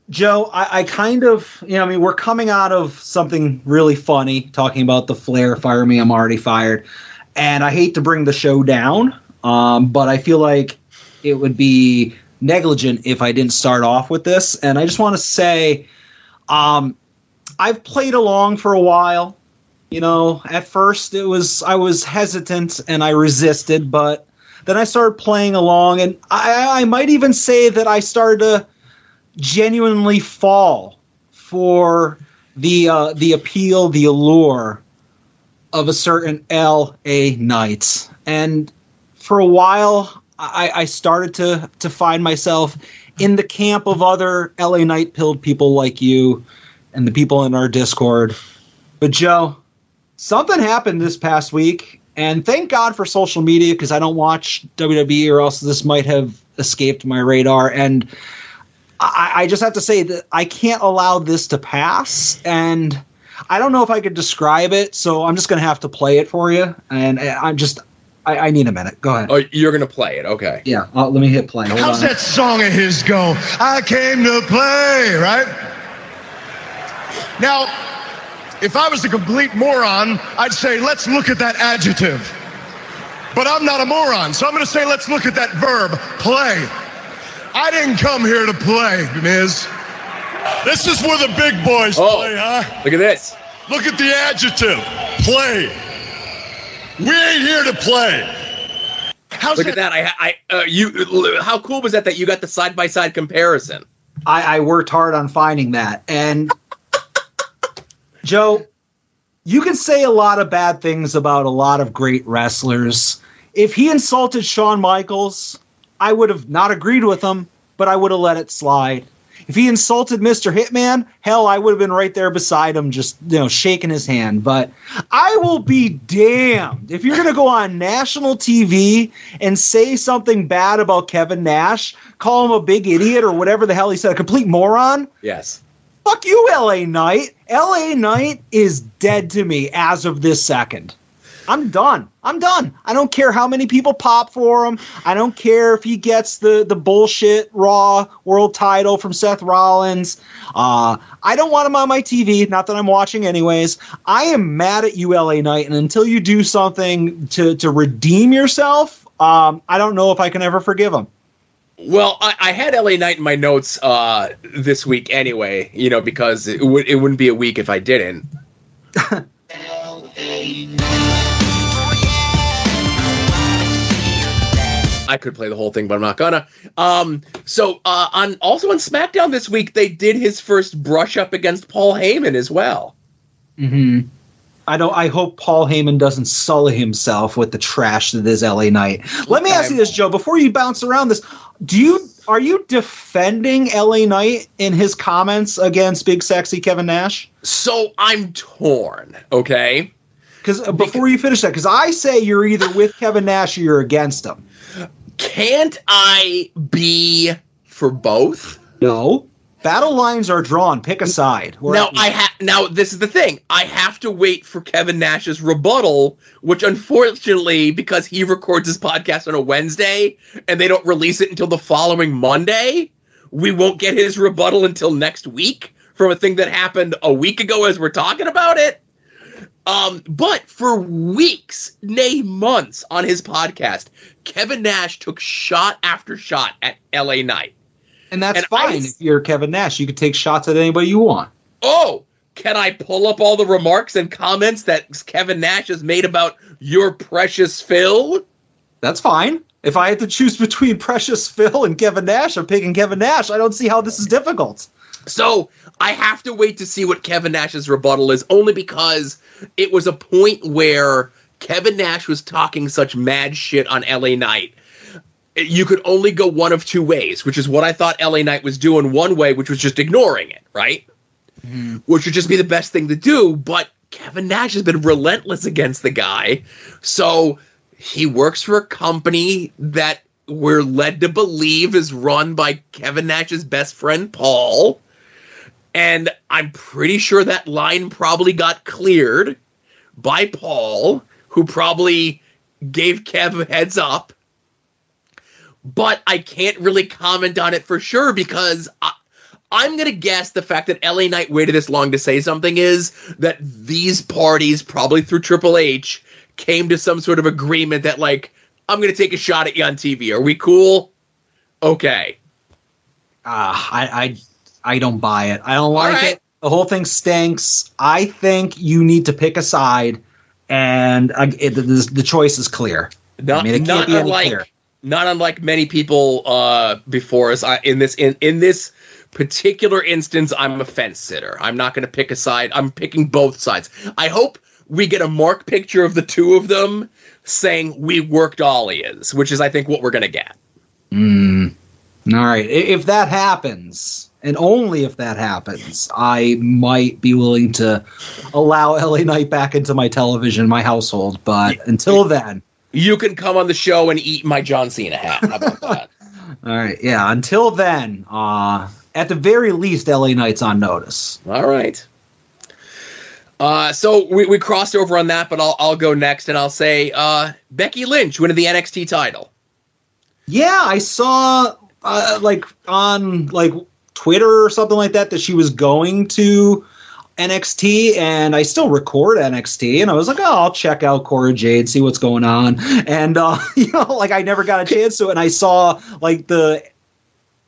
Joe, I kind of, we're coming out of something really funny talking about the Flair, fire me, I'm already fired. And I hate to bring the show down. But I feel like it would be negligent if I didn't start off with this. And I just want to say, I've played along for a while. At first I was hesitant and I resisted, but then I started playing along, and I might even say that I started to genuinely fall for the appeal, the allure of a certain LA Knight. And for a while, I started to find myself in the camp of other LA Knight-pilled people like you and the people in our Discord. But, Joe, something happened this past week, And thank God for social media, because I don't watch WWE, or else this might have escaped my radar. And I just have to say that I can't allow this to pass. And I don't know if I could describe it, so I'm just going to have to play it for you. And I need a minute. Go ahead. Oh, you're going to play it. Okay. Yeah. Let me hit play. Hold How's on. that song of his go? I came to play, right? Now, if I was a complete moron, I'd say, let's look at that adjective. But I'm not a moron, so I'm going to say, let's look at that verb, play. I didn't come here to play, Miz. This is where the big boys play, huh? Look at this. Look at the adjective, play. We ain't here to play. Look at that. How cool was that you got the side-by-side comparison? I worked hard on finding that. And Joe, you can say a lot of bad things about a lot of great wrestlers. If he insulted Shawn Michaels, I would have not agreed with him, but I would have let it slide. If he insulted Mr. Hitman, hell, I would have been right there beside him, just, shaking his hand. But I will be damned if you're going to go on national TV and say something bad about Kevin Nash, call him a big idiot or whatever the hell he said, a complete moron. Yes. Fuck you, LA Knight. LA Knight is dead to me as of this second. I'm done. I don't care how many people pop for him. I don't care if he gets the bullshit Raw World title from Seth Rollins. I don't want him on my TV. Not that I'm watching anyways. I am mad at you, LA Knight. And until you do something to redeem yourself, I don't know if I can ever forgive him. Well, I had LA Knight in my notes this week anyway, because it wouldn't be a week if I didn't. I could play the whole thing, but I'm not gonna. So on SmackDown this week, they did his first brush up against Paul Heyman as well. Mm-hmm. I hope Paul Heyman doesn't sully himself with the trash that is LA Knight. Let me ask you this, Joe, before you bounce around this, are you defending LA Knight in his comments against Big Sexy Kevin Nash? So I'm torn, okay? Because before you finish that, because I say you're either with Kevin Nash or you're against him. Can't I be for both? No. Battle lines are drawn. Pick a side. Now this is the thing. I have to wait for Kevin Nash's rebuttal, which unfortunately, because he records his podcast on a Wednesday and they don't release it until the following Monday, we won't get his rebuttal until next week from a thing that happened a week ago as we're talking about it. But for weeks, nay months on his podcast, Kevin Nash took shot after shot at LA Knight. And that's fine. If you're Kevin Nash, you can take shots at anybody you want. Oh, can I pull up all the remarks and comments that Kevin Nash has made about your Precious Phil? That's fine. If I had to choose between Precious Phil and Kevin Nash, I'm picking Kevin Nash. I don't see how this is difficult. So I have to wait to see what Kevin Nash's rebuttal is, only because it was a point where Kevin Nash was talking such mad shit on LA Knight. You could only go one of two ways, which is what I thought LA Knight was doing one way, which was just ignoring it, right? Mm-hmm. Which would just be the best thing to do, but Kevin Nash has been relentless against the guy. So he works for a company that we're led to believe is run by Kevin Nash's best friend, Paul. And I'm pretty sure that line probably got cleared by Paul, who probably gave Kev a heads up. But I can't really comment on it for sure because I'm going to guess the fact that LA Knight waited this long to say something is that these parties, probably through Triple H, came to some sort of agreement that, like, I'm going to take a shot at you on TV. Are we cool? Okay. I don't buy it. I don't like it. The whole thing stinks. I think you need to pick a side, and the choice is clear. Not unlike many people before us. In this particular instance, I'm a fence sitter. I'm not going to pick a side. I'm picking both sides. I hope we get a mark picture of the two of them saying we worked Ollie's, which is, I think, what we're going to get. All right. If that happens, and only if that happens, I might be willing to allow LA Knight back into my television, my household. But until then, you can come on the show and eat my John Cena hat. How about that? All right, yeah. Until then, at the very least, LA Knight's on notice. All right. So we crossed over on that, but I'll go next and I'll say Becky Lynch winning the NXT title. Yeah, I saw on Twitter or something like that she was going to NXT, and I still record NXT, and I was like, oh, I'll check out Cora Jade, see what's going on, and I never got a chance to, and I saw the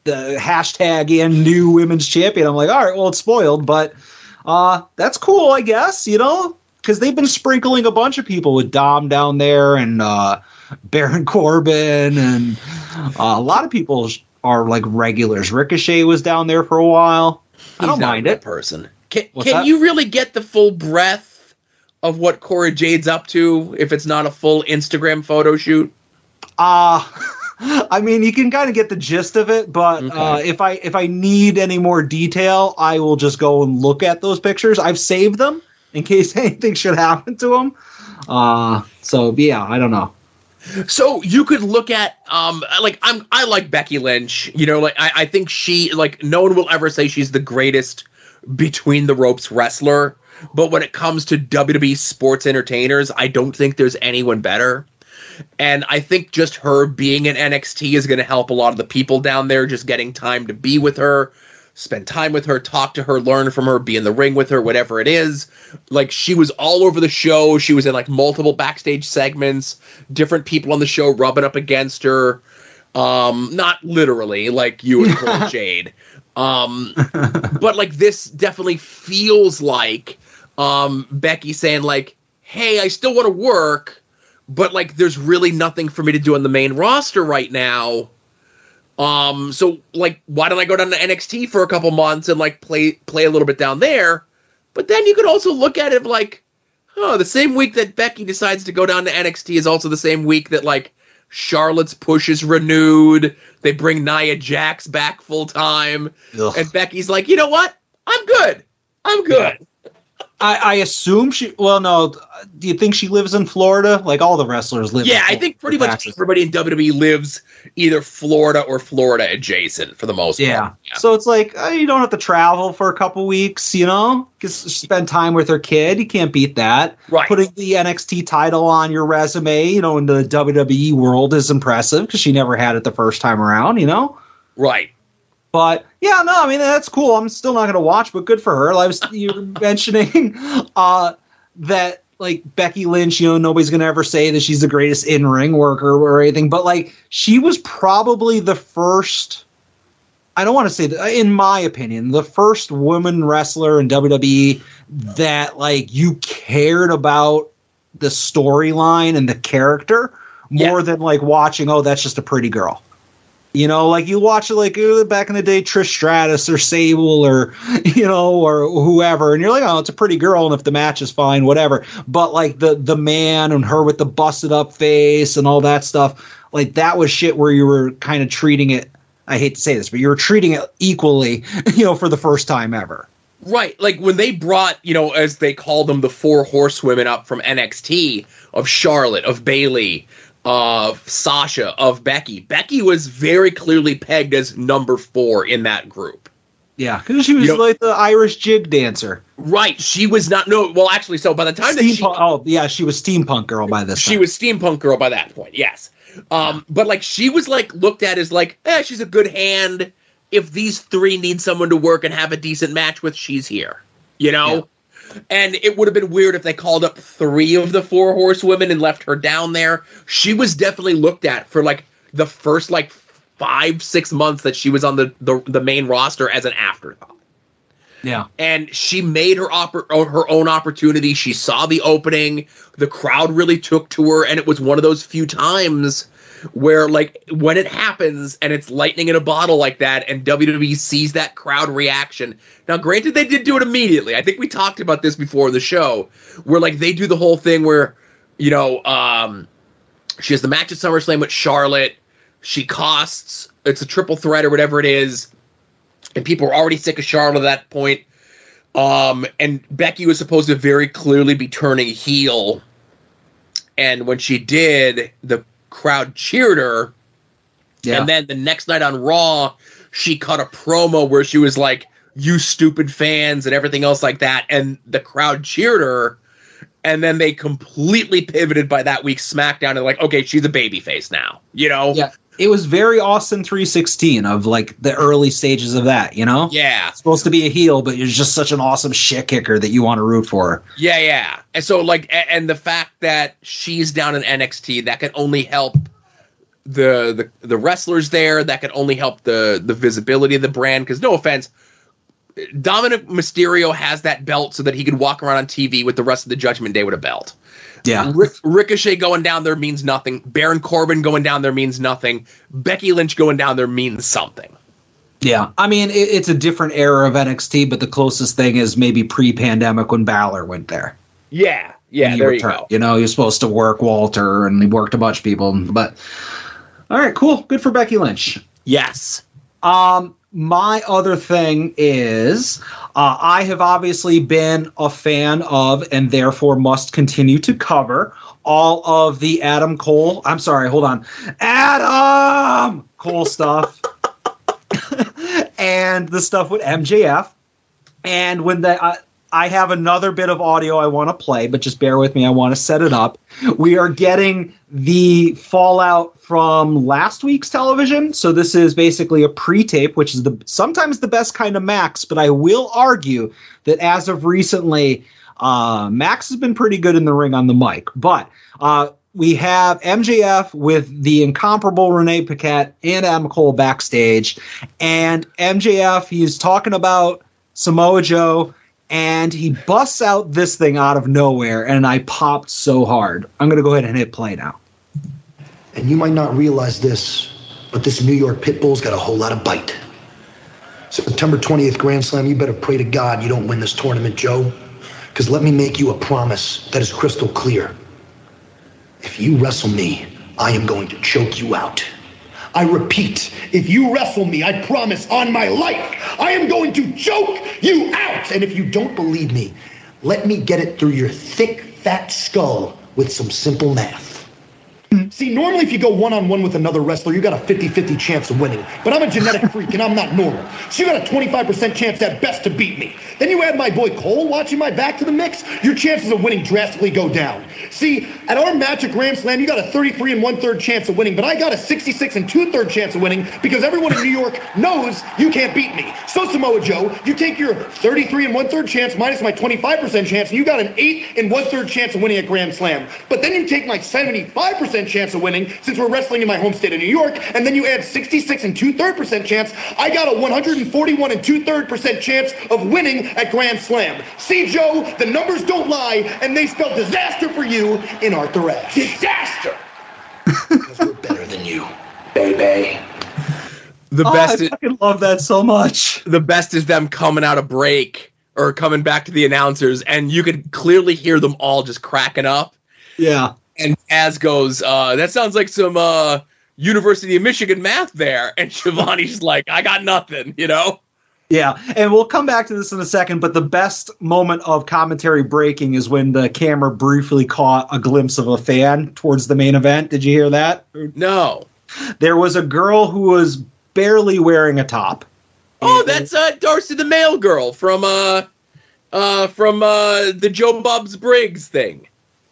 hashtag and new women's champion. I'm like, all right, well, it's spoiled, but that's cool, I guess, because they've been sprinkling a bunch of people with Dom down there and Baron Corbin, and a lot of people are regulars. Ricochet was down there for a while. I don't mind it. Person. Can you really get the full breadth of what Cora Jade's up to if it's not a full Instagram photo shoot? I mean, you can kind of get the gist of it, but if I need any more detail, I will just go and look at those pictures. I've saved them in case anything should happen to them. So yeah, I don't know. So you could look at I like Becky Lynch. I think she no one will ever say she's the greatest between the ropes wrestler, but when it comes to WWE sports entertainers, I don't think there's anyone better. And I think just her being in NXT is going to help a lot of the people down there just getting time to be with her, spend time with her, talk to her, learn from her, be in the ring with her, whatever it is. She was all over the show. She was in multiple backstage segments, different people on the show rubbing up against her. Not literally like you and Cora Jade. But this definitely feels like Becky saying hey, I still want to work, but there's really nothing for me to do on the main roster right now. So why don't I go down to NXT for a couple months and play a little bit down there? But then you could also look at it the same week that Becky decides to go down to NXT is also the same week that Charlotte's push is renewed. They bring Nia Jax back full time. And Becky's like, you know what? I'm good. Yeah. I assume she. Well, no. Do you think she lives in Florida? All the wrestlers live. Yeah, I think pretty much everybody in WWE lives either Florida or Florida adjacent for the most part. Yeah. So it's you don't have to travel for a couple weeks. Just spend time with her kid. You can't beat that. Right. Putting the NXT title on your resume, in the WWE world is impressive because she never had it the first time around. Right. But yeah, no, I mean that's cool. I'm still not going to watch, but good for her. You were mentioning that Becky Lynch, nobody's going to ever say that she's the greatest in-ring worker or anything, but she was probably the first. I don't want to say that, in my opinion, the first woman wrestler in WWE that you cared about the storyline and the character more than watching. Oh, that's just a pretty girl. You watch it back in the day, Trish Stratus or Sable or whoever, and you're oh, it's a pretty girl, and if the match is fine, whatever. But the man and her with the busted up face and all that stuff, that was shit where you were kind of treating it. I hate to say this, but you were treating it equally, for the first time ever. Right. When they brought, as they called them, the 4 horsewomen up from NXT of Charlotte, of Bayley, of Sasha, of Becky. Becky was very clearly pegged as number 4 in that group. Yeah, because she was the Irish jig dancer. Right. She was not. No, well, actually, so by the time she was steampunk girl by this time. She was steampunk girl by that point, yes. But she was looked at as she's a good hand. If these 3 need someone to work and have a decent match with, she's here. Yeah. And it would have been weird if they called up 3 of the 4 horsewomen and left her down there. She was definitely looked at for the first 5-6 months that she was on the main roster as an afterthought. Yeah. And she made her own opportunity. She saw the opening. The crowd really took to her, and it was one of those few times where when it happens and it's lightning in a bottle like that and WWE sees that crowd reaction. Now, granted, they did do it immediately. I think we talked about this before in the show where they do the whole thing where, she has the match at SummerSlam with Charlotte. She costs, it's a triple threat or whatever it is. and people were already sick of Charlotte at that point. And Becky was supposed to very clearly be turning heel. And when she did, the crowd cheered her. Yeah. And then the next night on Raw, she cut a promo where she was like, "You stupid fans," and everything else like that. And the crowd cheered her. And then they completely pivoted by that week's SmackDown and like, okay, she's a babyface now, you know? Yeah. It was very Austin 316 of like the early stages of that, you know? Yeah. It's supposed to be a heel, but you're just such an awesome shit kicker that you want to root for her. Yeah, yeah. And so like, and the fact that she's down in NXT, that can only help the wrestlers there. That can only help the visibility of the brand. Because no offense, Dominic Mysterio has that belt so that he could walk around on TV with the rest of the Judgment Day with a belt. Yeah. Ricochet going down there means nothing. Baron Corbin going down there means nothing. Becky Lynch going down there means something. Yeah. I mean, it's a different era of NXT, but the closest thing is maybe pre-pandemic when Balor went there. Yeah. Yeah, there you go. You know, you're supposed to work Walter, and he worked a bunch of people. But, all right, cool. Good for Becky Lynch. Yes. My other thing is I have obviously been a fan of and therefore must continue to cover all of the Adam Cole stuff and the stuff with MJF. And when I have another bit of audio I want to play, but just bear with me. I want to set it up. We are getting the fallout from last week's television. So this is basically a pre-tape, which is sometimes the best kind of Max. But I will argue that as of recently, Max has been pretty good in the ring on the mic. But we have MJF with the incomparable Renee Paquette and Adam Cole backstage. And MJF, he's talking about Samoa Joe. And he busts out this thing out of nowhere, and I popped so hard. I'm going to go ahead and hit play now. And you might not realize this, but this New York Pitbull's got a whole lot of bite. September 20th Grand Slam, you better pray to God you don't win this tournament, Joe. Because let me make you a promise that is crystal clear. If you wrestle me, I am going to choke you out. I repeat, if you wrestle me, I promise on my life, I am going to choke you out. And if you don't believe me, let me get it through your thick, fat skull with some simple math. See, normally if you go one-on-one with another wrestler, you got a 50-50 chance of winning. But I'm a genetic freak and I'm not normal. So you got a 25% chance at best to beat me. Then you add my boy Cole watching my back to the mix, your chances of winning drastically go down. See, at our match at Grand Slam, you got a 33 1/3 chance of winning, but I got a 66 2/3 chance of winning because everyone in New York knows you can't beat me. So Samoa Joe, you take your 33 1/3 chance minus my 25% chance, and you got an 8 1/3 chance of winning at Grand Slam. But then you take my 75% chance of winning, since we're wrestling in my home state of New York, and then you add 66 2/3 chance, I got a 141 2/3 chance of winning at Grand Slam. See, Joe, the numbers don't lie, and they spell disaster for you in Arthur Ashe. Disaster! Because we're better than you, baby. I fucking love that so much. The best is them coming out of break or coming back to the announcers, and you could clearly hear them all just cracking up. Yeah. And Taz goes, that sounds like some University of Michigan math there. And Shivani's like, I got nothing, you know? Yeah, and we'll come back to this in a second, but the best moment of commentary breaking is when the camera briefly caught a glimpse of a fan towards the main event. Did you hear that? No. There was a girl who was barely wearing a top. Oh, that's Darcy the Mail Girl from the Joe Bob's Briggs thing.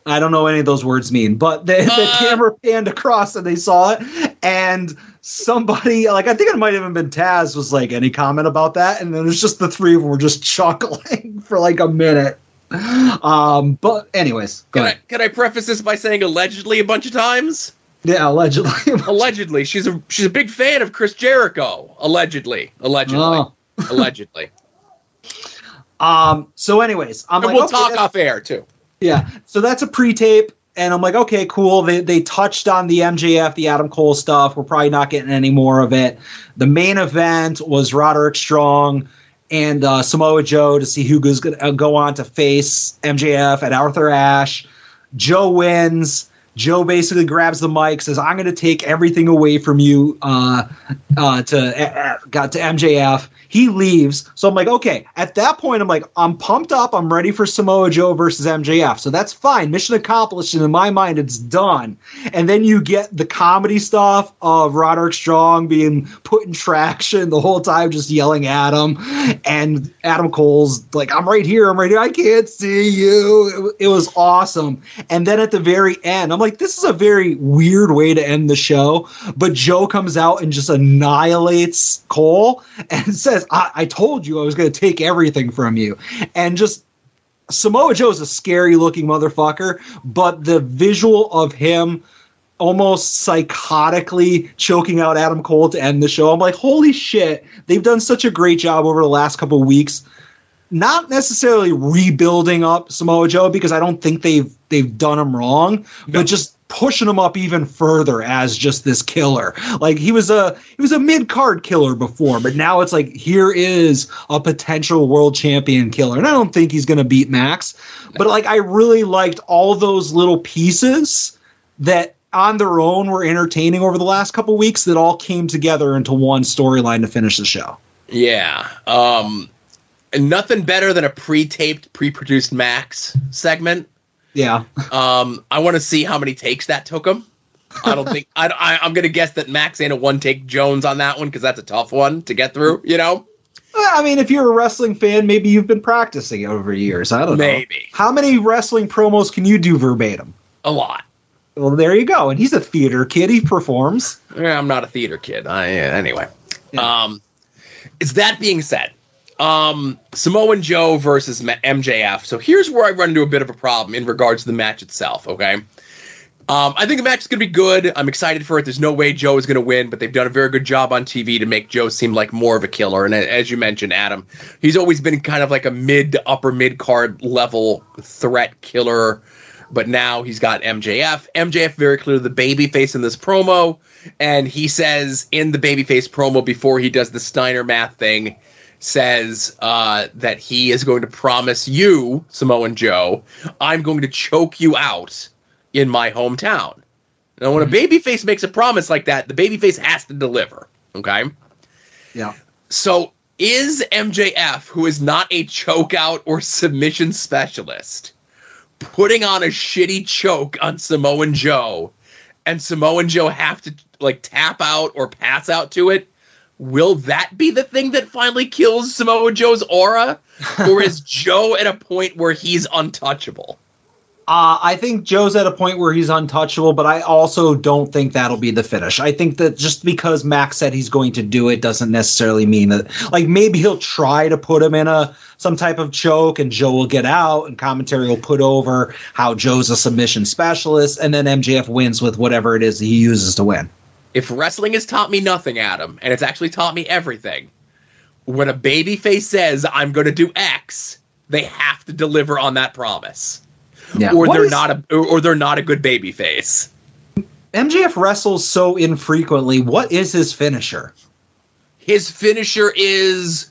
I don't know what any of those words mean, but the camera panned across and they saw it, and somebody, like I think it might have even been Taz, was like, any comment about that? And then there's just the three of them were just chuckling for like a minute. But anyways, can I preface this by saying allegedly a bunch of times? Yeah, allegedly. Allegedly, she's a big fan of Chris Jericho. Allegedly. Oh. Allegedly. So anyways, we'll talk off air too. Yeah, so that's a pre-tape, and I'm like, okay, cool. They touched on the MJF, the Adam Cole stuff. We're probably not getting any more of it. The main event was Roderick Strong and Samoa Joe to see who's going to go on to face MJF at Arthur Ashe. Joe wins. Joe basically grabs the mic, says, I'm going to take everything away from you to MJF. He leaves. So I'm like, okay. At that point, I'm like, I'm pumped up. I'm ready for Samoa Joe versus MJF. So that's fine. Mission accomplished. And in my mind, it's done. And then you get the comedy stuff of Roderick Strong being put in traction the whole time, just yelling at him. And Adam Cole's like, I'm right here. I can't see you. It was awesome. And then at the very end, I'm like, this is a very weird way to end the show. But Joe comes out and just annihilates Cole and says, I told you I was going to take everything from you. And just Samoa Joe's a scary looking motherfucker, but the visual of him almost psychotically choking out Adam Cole to end the show, I'm like, holy shit, they've done such a great job over the last couple of weeks. Not necessarily rebuilding up Samoa Joe, because I don't think they've done him wrong, but just pushing him up even further as just this killer. Like he was a mid-card killer before, but now it's like, here is a potential world champion killer. And I don't think he's going to beat Max, but like, I really liked all those little pieces that on their own were entertaining over the last couple of weeks that all came together into one storyline to finish the show. Yeah. Nothing better than a pre-taped, pre-produced Max segment. Yeah. I want to see how many takes that took him. I don't think I'm going to guess that Max ain't a one-take Jones on that one, because that's a tough one to get through, you know? I mean, if you're a wrestling fan, maybe you've been practicing over years. I don't know. Maybe. How many wrestling promos can you do verbatim? A lot. Well, there you go. And he's a theater kid. He performs. Yeah, I'm not a theater kid. Anyway. Yeah. Is that being said, Samoa Joe versus MJF. So here's where I run into a bit of a problem in regards to the match itself, okay? I think the match is going to be good. I'm excited for it. There's no way Joe is going to win, but they've done a very good job on TV to make Joe seem like more of a killer. And as you mentioned, Adam, he's always been kind of like a mid to upper mid-card level threat killer, but now he's got MJF. MJF very clearly the babyface in this promo, and he says in the babyface promo before he does the Steiner math thing, says that he is going to promise you, Samoan Joe, I'm going to choke you out in my hometown. Now, when a babyface makes a promise like that, the babyface has to deliver, okay? Yeah. So is MJF, who is not a chokeout or submission specialist, putting on a shitty choke on Samoan Joe, and Samoan Joe have to like tap out or pass out to it? Will that be the thing that finally kills Samoa Joe's aura? Or is Joe at a point where he's untouchable? I think Joe's at a point where he's untouchable, but I also don't think that'll be the finish. I think that just because Max said he's going to do it doesn't necessarily mean that. Like, maybe he'll try to put him in some type of choke, and Joe will get out, and commentary will put over how Joe's a submission specialist, and then MJF wins with whatever it is that he uses to win. If wrestling has taught me nothing, Adam, and it's actually taught me everything, when a babyface says, I'm going to do X, they have to deliver on that promise. Yeah. Or they're not a good babyface. MJF wrestles so infrequently. What is his finisher? His finisher is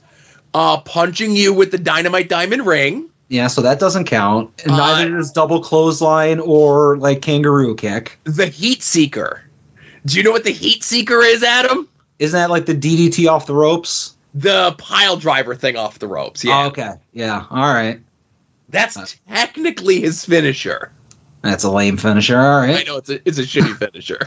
punching you with the Dynamite Diamond Ring. Yeah, so that doesn't count. And neither is double clothesline or like kangaroo kick. The Heat Seeker. Do you know what the Heat Seeker is, Adam? Isn't that like the DDT off the ropes? The pile driver thing off the ropes, yeah. Oh, okay, yeah, all right. That's technically his finisher. That's a lame finisher, all right. I know, it's a shitty finisher.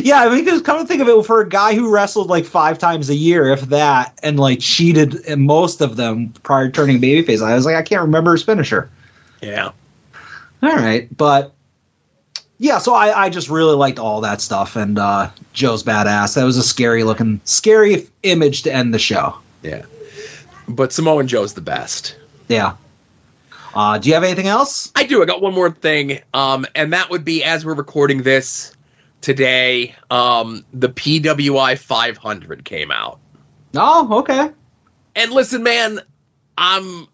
Yeah, I mean, just come to think of it, for a guy who wrestled like 5 times a year, if that, and like cheated in most of them prior to turning babyface, I was like, I can't remember his finisher. Yeah. All right, but... yeah, so I just really liked all that stuff, and Joe's badass. That was a scary image to end the show. Yeah. But Samoan Joe's the best. Yeah. Do you have anything else? I do. I got one more thing, and that would be, as we're recording this today, the PWI 500 came out. Oh, okay. And listen, man, I'm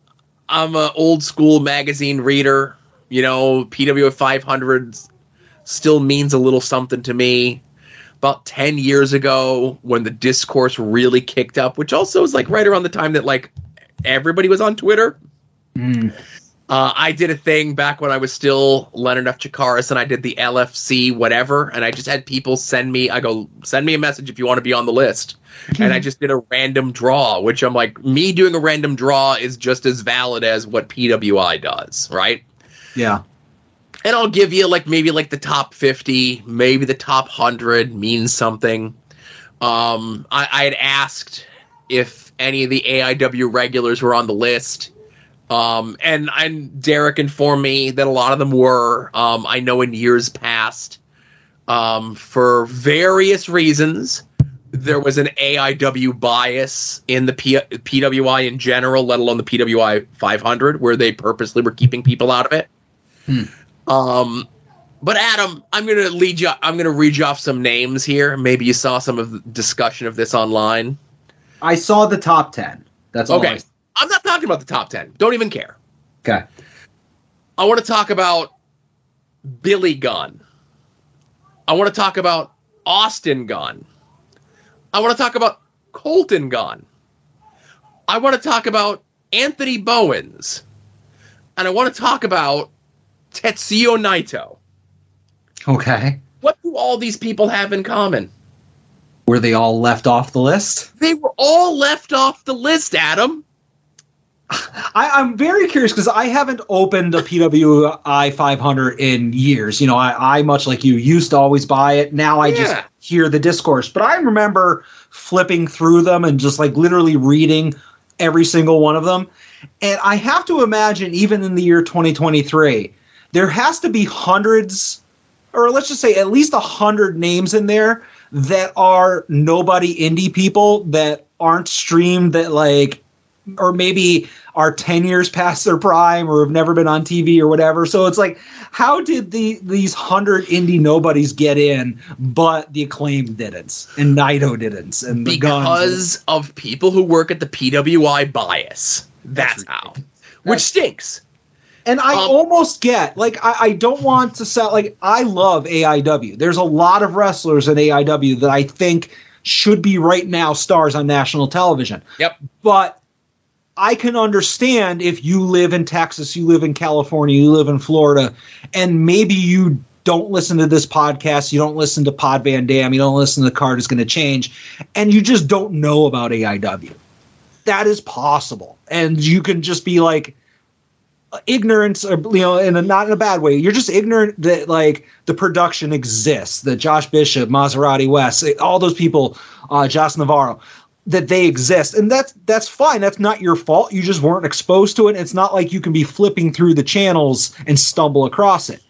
an old school magazine reader. You know, PWI 500 still means a little something to me. About 10 years ago, when the discourse really kicked up, which also is like right around the time that like everybody was on Twitter. I did a thing back when I was still Leonard F. Chikaris, and I did the LFC whatever, and I just had people send me a message if you want to be on the list. And I just did a random draw, which I'm like, me doing a random draw is just as valid as what PWI does, right? Yeah. And I'll give you maybe the top 50, maybe the top 100 means something. I had asked if any of the AIW regulars were on the list. And Derek informed me that a lot of them were. I know in years past, for various reasons, there was an AIW bias in the PWI in general, let alone the PWI 500, where they purposely were keeping people out of it. But Adam, I'm going to read you off some names here. Maybe you saw some of the discussion of this online. I saw the top 10. That's all. Okay. I'm not talking about the top 10. Don't even care. Okay. I want to talk about Billy Gunn. I want to talk about Austin Gunn. I want to talk about Colton Gunn. I want to talk about Anthony Bowens. And I want to talk about Tetsuya Naito. Okay. What do all these people have in common? Were they all left off the list? They were all left off the list, Adam. I'm very curious because I haven't opened a PWI 500 in years. I much like you, used to always buy it. Now I just hear the discourse. But I remember flipping through them and just literally reading every single one of them. And I have to imagine, even in the year 2023, there has to be hundreds, or let's just say at least 100 names in there that are nobody indie people that aren't streamed, that or maybe are 10 years past their prime or have never been on TV or whatever. So it's how did these 100 indie nobodies get in, but the Acclaim didn't, and Naito didn't, and the because of people who work at the PWI bias. That's how. Which stinks. And I almost get, I don't want to sound I love AIW. There's a lot of wrestlers in AIW that I think should be right now stars on national television. Yep. But I can understand if you live in Texas, you live in California, you live in Florida, and maybe you don't listen to this podcast, you don't listen to Pod Van Dam, you don't listen to The Card Is Going to Change, and you just don't know about AIW. That is possible. And you can just be ignorance, or not in a bad way. You're just ignorant that the production exists, that Josh Bishop, Maserati West, all those people, Josh Navarro, that they exist, and that's fine. That's not your fault. You just weren't exposed to it. It's not like you can be flipping through the channels and stumble across it.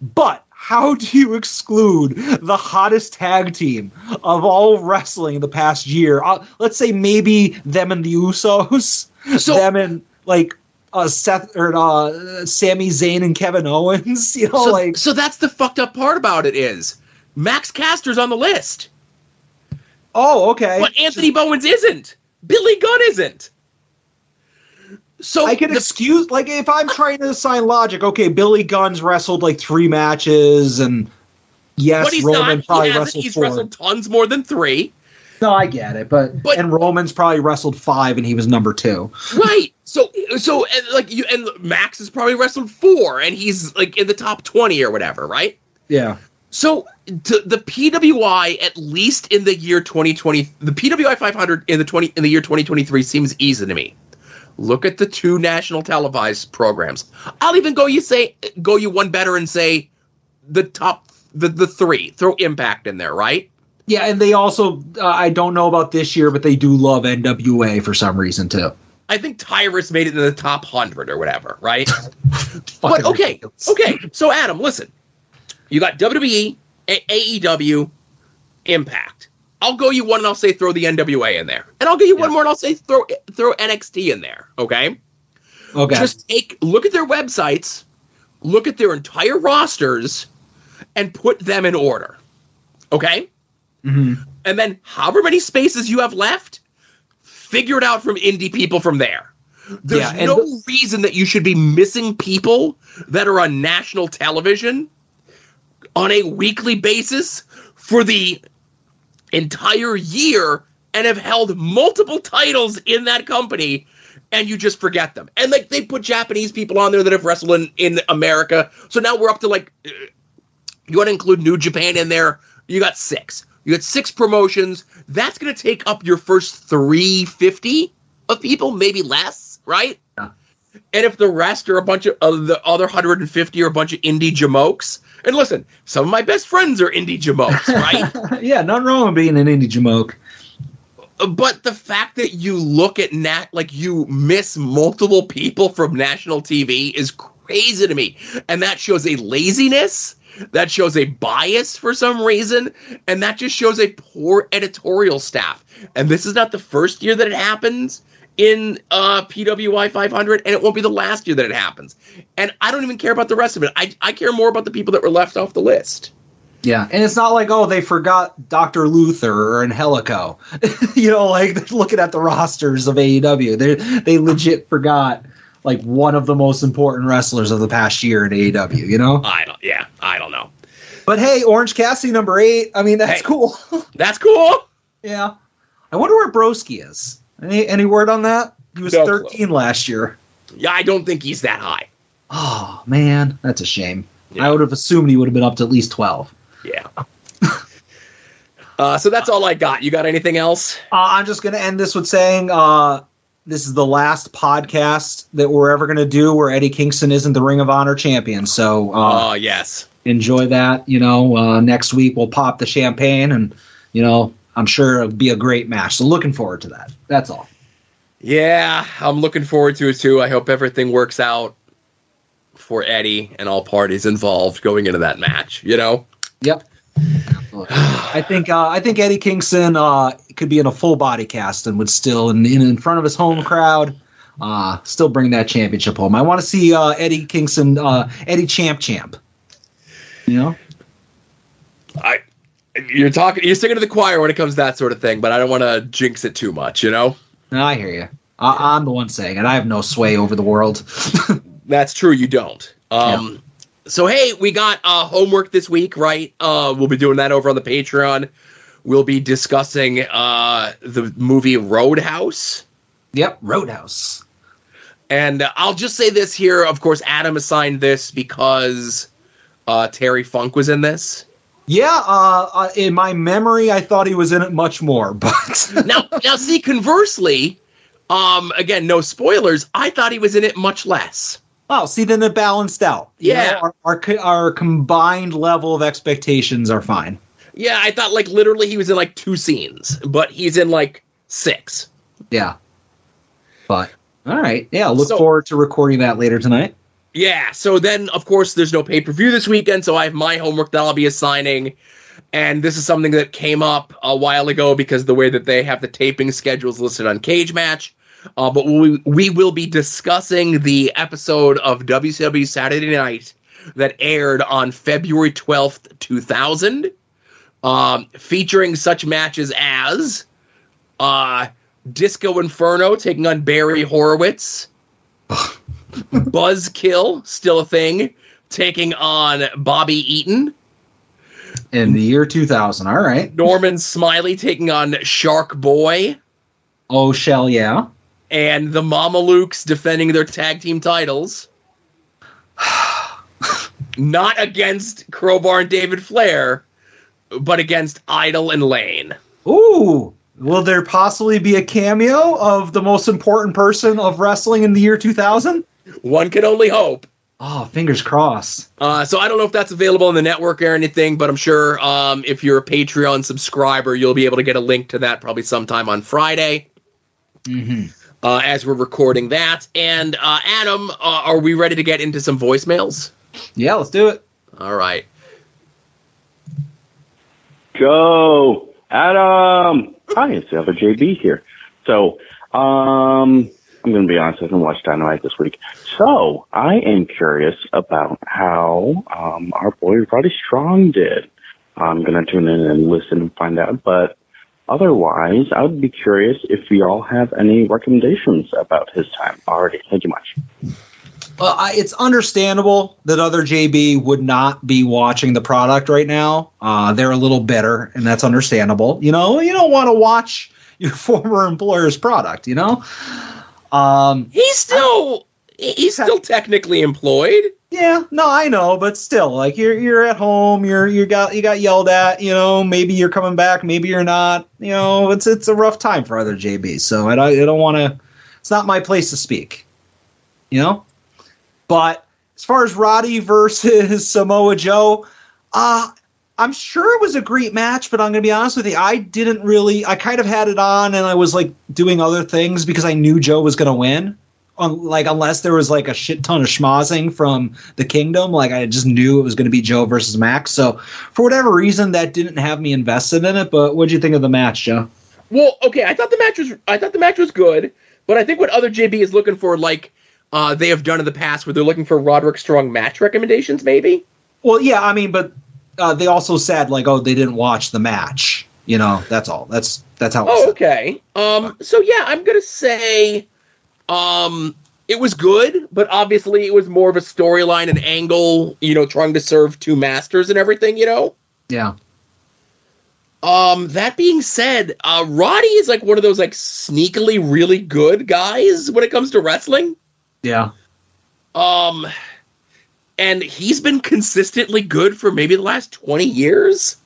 But how do you exclude the hottest tag team of all wrestling the past year? Let's say maybe them and the Usos, them and Seth or Sami Zayn and Kevin Owens. So that's the fucked up part about it is Max Caster's on the list. Oh, okay. But Anthony Bowens isn't. Billy Gunn isn't. So I can excuse, if I'm trying to assign logic, okay, Billy Gunn's wrestled 3 matches, and yes, but he's Roman not. probably He's 4. wrestled tons more than 3. No, I get it, but and Roman's probably wrestled 5, and he was number 2. Right. So and Max has probably wrestled 4, and he's in the top 20 or whatever, right? Yeah. So the PWI, at least in the year 2020, the PWI 500 in the year 2023 seems easy to me. Look at the 2 national televised programs. I'll even go you one better and say the top the 3. Throw Impact in there, right? Yeah, and they also I don't know about this year, but they do love NWA for some reason too. I think Tyrus made it in the top 100 or whatever, right? But okay. So Adam, listen. You got WWE, AEW, Impact. I'll go you one and I'll say throw the NWA in there. And I'll give you one more and I'll say throw NXT in there, okay? Okay. Just look at their websites, look at their entire rosters, and put them in order, okay? Mm-hmm. And then however many spaces you have left, figure it out from indie people from there. There's no reason that you should be missing people that are on national television on a weekly basis for the entire year and have held multiple titles in that company and you just forget them. And like they put Japanese people on there that have wrestled in America. So now we're up to like, you want to include New Japan in there? You got 6. You got 6 promotions. That's going to take up your first 350 of people, maybe less, right? Yeah. And if the rest are a bunch of the other 150 are a bunch of indie jamokes, and listen, some of my best friends are indie jamokes, right? Yeah, nothing wrong with being an indie jamoke. But the fact that you look at like you miss multiple people from national TV is crazy to me. And that shows a laziness, that shows a bias for some reason, and that just shows a poor editorial staff. And this is not the first year that it happens in PWI 500, and it won't be the last year that it happens. And I don't even care about the rest of it. I care more about the people that were left off the list. Yeah, and it's not like, oh, they forgot Dr. Luther or Angelico. You know, like, looking at the rosters of AEW. They legit forgot, like, one of the most important wrestlers of the past year in AEW, you know? I don't know. But hey, Orange Cassidy number 8, I mean, that's cool. That's cool. Yeah. I wonder where Broski is. Any word on that? He was 13 last year. Yeah, I don't think he's that high. Oh, man, that's a shame. Yeah. I would have assumed he would have been up to at least 12. Yeah. So that's all I got. You got anything else? I'm just going to end this with saying this is the last podcast that we're ever going to do where Eddie Kingston isn't the Ring of Honor champion. So yes, enjoy that. You know, next week we'll pop the champagne, and, you know, I'm sure it'll be a great match. So looking forward to that. That's all. Yeah, I'm looking forward to it too. I hope everything works out for Eddie and all parties involved going into that match, you know? Yep. I think Eddie Kingston could be in a full body cast and would still in front of his home crowd still bring that championship home. I want to see Eddie Kingston, Eddie Champ. You know? You're singing to the choir when it comes to that sort of thing, but I don't want to jinx it too much, you know? No, I hear you. I'm the one saying it. I have no sway over the world. That's true, you don't. Yeah. So, hey, we got homework this week, right? We'll be doing that over on the Patreon. We'll be discussing the movie Roadhouse. Yep, Roadhouse. And I'll just say this here. Of course, Adam assigned this because Terry Funk was in this. Yeah, in my memory, I thought he was in it much more. But now, see, conversely, again, no spoilers, I thought he was in it much less. Oh, see, then it balanced out. Yeah. You know, our combined level of expectations are fine. Yeah, I thought, like, literally he was in, like, 2 scenes, but he's in, like, 6. Yeah. But, all right. Yeah, look forward to recording that later tonight. Yeah, so then, of course, there's no pay-per-view this weekend, so I have my homework that I'll be assigning, and this is something that came up a while ago because the way that they have the taping schedules listed on Cage Match. But we will be discussing the episode of WCW Saturday Night that aired on February 12th, 2000, featuring such matches as Disco Inferno taking on Barry Horowitz, Buzzkill, still a thing, taking on Bobby Eaton. In the year 2000, all right. Norman Smiley taking on Shark Boy. Oh, Shell, yeah. And the Mamalukes defending their tag team titles. Not against Crowbar and David Flair, but against Idol and Lane. Ooh. Will there possibly be a cameo of the most important person of wrestling in the year 2000? One can only hope. Oh, fingers crossed. So I don't know if that's available on the network or anything, but I'm sure if you're a Patreon subscriber, you'll be able to get a link to that probably sometime on Friday. Mm-hmm. As we're recording that. And Adam, are we ready to get into some voicemails? Yeah, let's do it. All right. Go, Adam. Hi, it's the other JB here. So, I'm going to be honest, I haven't watched Dynamite this week. So, I am curious about how our boy Roddy Strong did. I'm going to tune in and listen and find out, but otherwise, I would be curious if you all have any recommendations about his time already. Thank you much. Well, it's understandable that other JB would not be watching the product right now. They're a little bitter, and that's understandable. You know, you don't want to watch your former employer's product, you know? He's still technically employed. Yeah, no, I know, but still, like you're at home, you got yelled at, maybe you're coming back, maybe you're not, it's a rough time for other JBs. So I don't want to. It's not my place to speak, But as far as Roddy versus Samoa Joe, I'm sure it was a great match, but I'm going to be honest with you, I kind of had it on and I was like doing other things because I knew Joe was going to win. Unless there was like a shit ton of schmozzing from the Kingdom, like I just knew it was going to be Joe versus Max. So for whatever reason, that didn't have me invested in it. But what'd you think of the match, Joe? Well, okay, I thought the match was good, but I think what other JB is looking for, like they have done in the past, where they're looking for Roderick Strong match recommendations, maybe. Well, yeah, I mean, but they also said like, oh, they didn't watch the match. That's all. That's how. Oh, okay. So yeah, I'm gonna say. It was good, but obviously it was more of a storyline and angle, trying to serve two masters and everything, Yeah. That being said, Roddy is like one of those like sneakily really good guys when it comes to wrestling. Yeah. And he's been consistently good for maybe the last 20 years.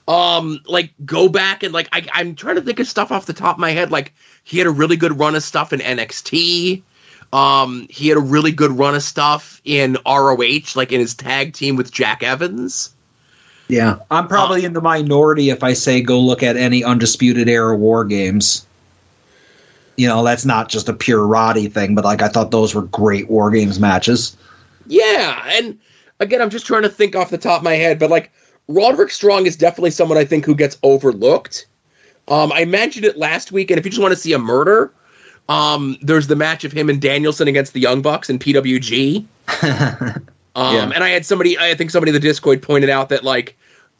Go back and I'm trying to think of stuff off the top of my head. Like he had a really good run of stuff in NXT. He had a really good run of stuff in ROH, like in his tag team with Jack Evans. Yeah, I'm probably in the minority if I say go look at any Undisputed Era War Games. That's not just a pure Roddy thing, but I thought those were great War Games matches. Yeah, and again, I'm just trying to think off the top of my head, but Roderick Strong is definitely someone I think who gets overlooked. I mentioned it last week, and if you just want to see a murder, there's the match of him and Danielson against the Young Bucks in PWG. And I think somebody in the Discord pointed out that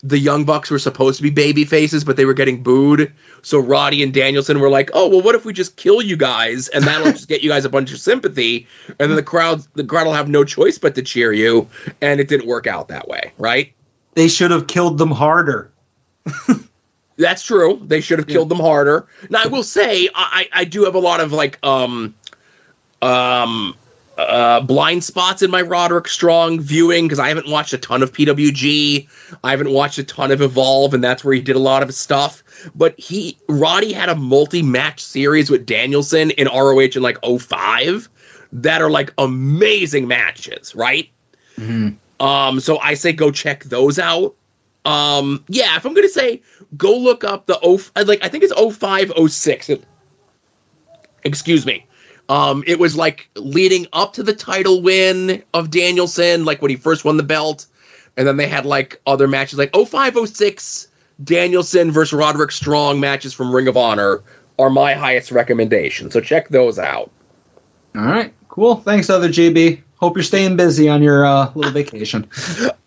the Young Bucks were supposed to be baby faces, but they were getting booed. So Roddy and Danielson were like, oh, well, what if we just kill you guys, and that'll just get you guys a bunch of sympathy, and then the crowd will have no choice but to cheer you, and it didn't work out that way, right? They should have killed them harder. That's true. They should have killed them harder. Now, I will say, I do have a lot of blind spots in my Roderick Strong viewing because I haven't watched a ton of PWG. I haven't watched a ton of Evolve, and that's where he did a lot of his stuff. But Roddy had a multi-match series with Danielson in ROH in 05 that are amazing matches, right? Mm-hmm. So I say go check those out. If I'm gonna say go look up the I think it's 05, 06. Excuse me. It was leading up to the title win of Danielson, when he first won the belt, and then they had other matches 05, 06 Danielson versus Roderick Strong matches from Ring of Honor are my highest recommendation. So check those out. All right, cool. Thanks, other JB. Hope you're staying busy on your little vacation.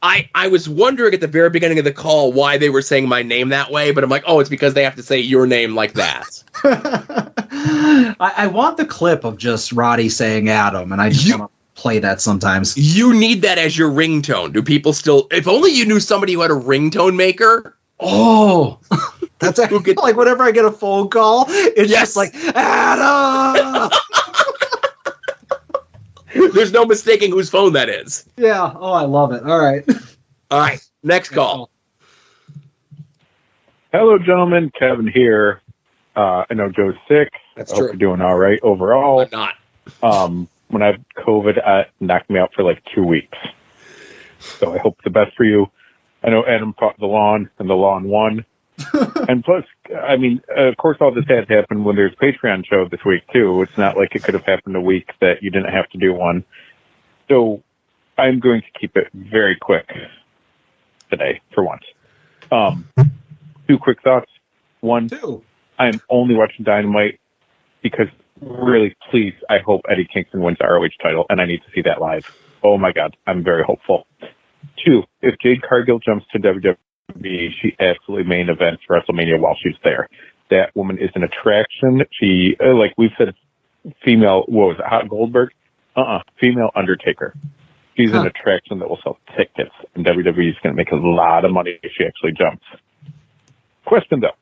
I was wondering at the very beginning of the call why they were saying my name that way, but I'm like, oh, it's because they have to say your name like that. I want the clip of just Roddy saying Adam, and I just want to play that sometimes. You need that as your ringtone. Do people still... If only you knew somebody who had a ringtone maker. Oh, that's actually, whenever I get a phone call, it's just Adam! There's no mistaking whose phone that is. Yeah. Oh, I love it. All right. All right. Next call. Hello, gentlemen. Kevin here. I know Joe's sick. That's I true. hope you're doing all right overall. I'm not. When I had COVID, it knocked me out for 2 weeks. So I hope the best for you. I know Adam fought the lawn, and the lawn won. And plus, of course, all this had happened when there's a Patreon show this week, too. It's not like it could have happened a week that you didn't have to do one. So I'm going to keep it very quick today, for once. 2 quick thoughts. One, I'm only watching Dynamite because, really, please, I hope Eddie Kingston wins the ROH title, and I need to see that live. Oh, my God. I'm very hopeful. 2, if Jade Cargill jumps to WWE, she absolutely main events WrestleMania while she's there. That woman is an attraction. She, we've said, female, what was it, Hot Goldberg? Female Undertaker. She's an attraction that will sell tickets, and WWE is going to make a lot of money if she actually jumps. Question, though.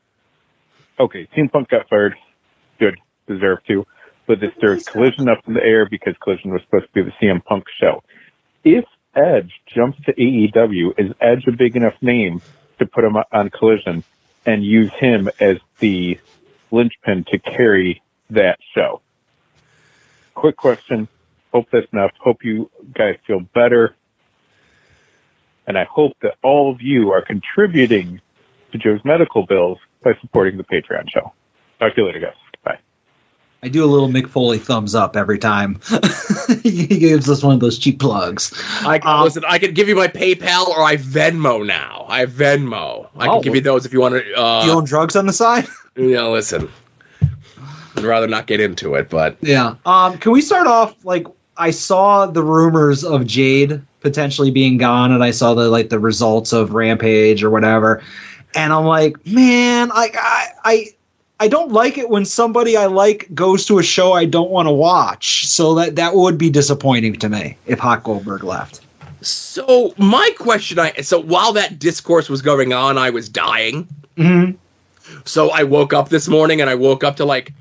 Okay, CM Punk got fired. Good. deserve to, but there's Collision up in the air because Collision was supposed to be the CM Punk show. If Edge jumps to AEW, is Edge a big enough name to put him on Collision and use him as the linchpin to carry that show? Quick question. Hope that's enough. Hope you guys feel better. And I hope that all of you are contributing to Joe's medical bills by supporting the Patreon show. Talk to you later, guys. Bye. I do a little Mick Foley thumbs up every time. He gives us one of those cheap plugs. Listen, I could give you my PayPal or I Venmo now. I have Venmo. I can give you those if you want to. You own drugs on the side? Yeah, listen. I'd rather not get into it, but. Yeah. Can we start off, like, I saw the rumors of Jade potentially being gone, and I saw the results of Rampage or whatever, and I'm like, man, I don't like it when somebody I like goes to a show I don't want to watch. So that would be disappointing to me if Hot Goldberg left. So my question, so while that discourse was going on, I was dying. Mm-hmm. So I woke up this morning and I woke up to like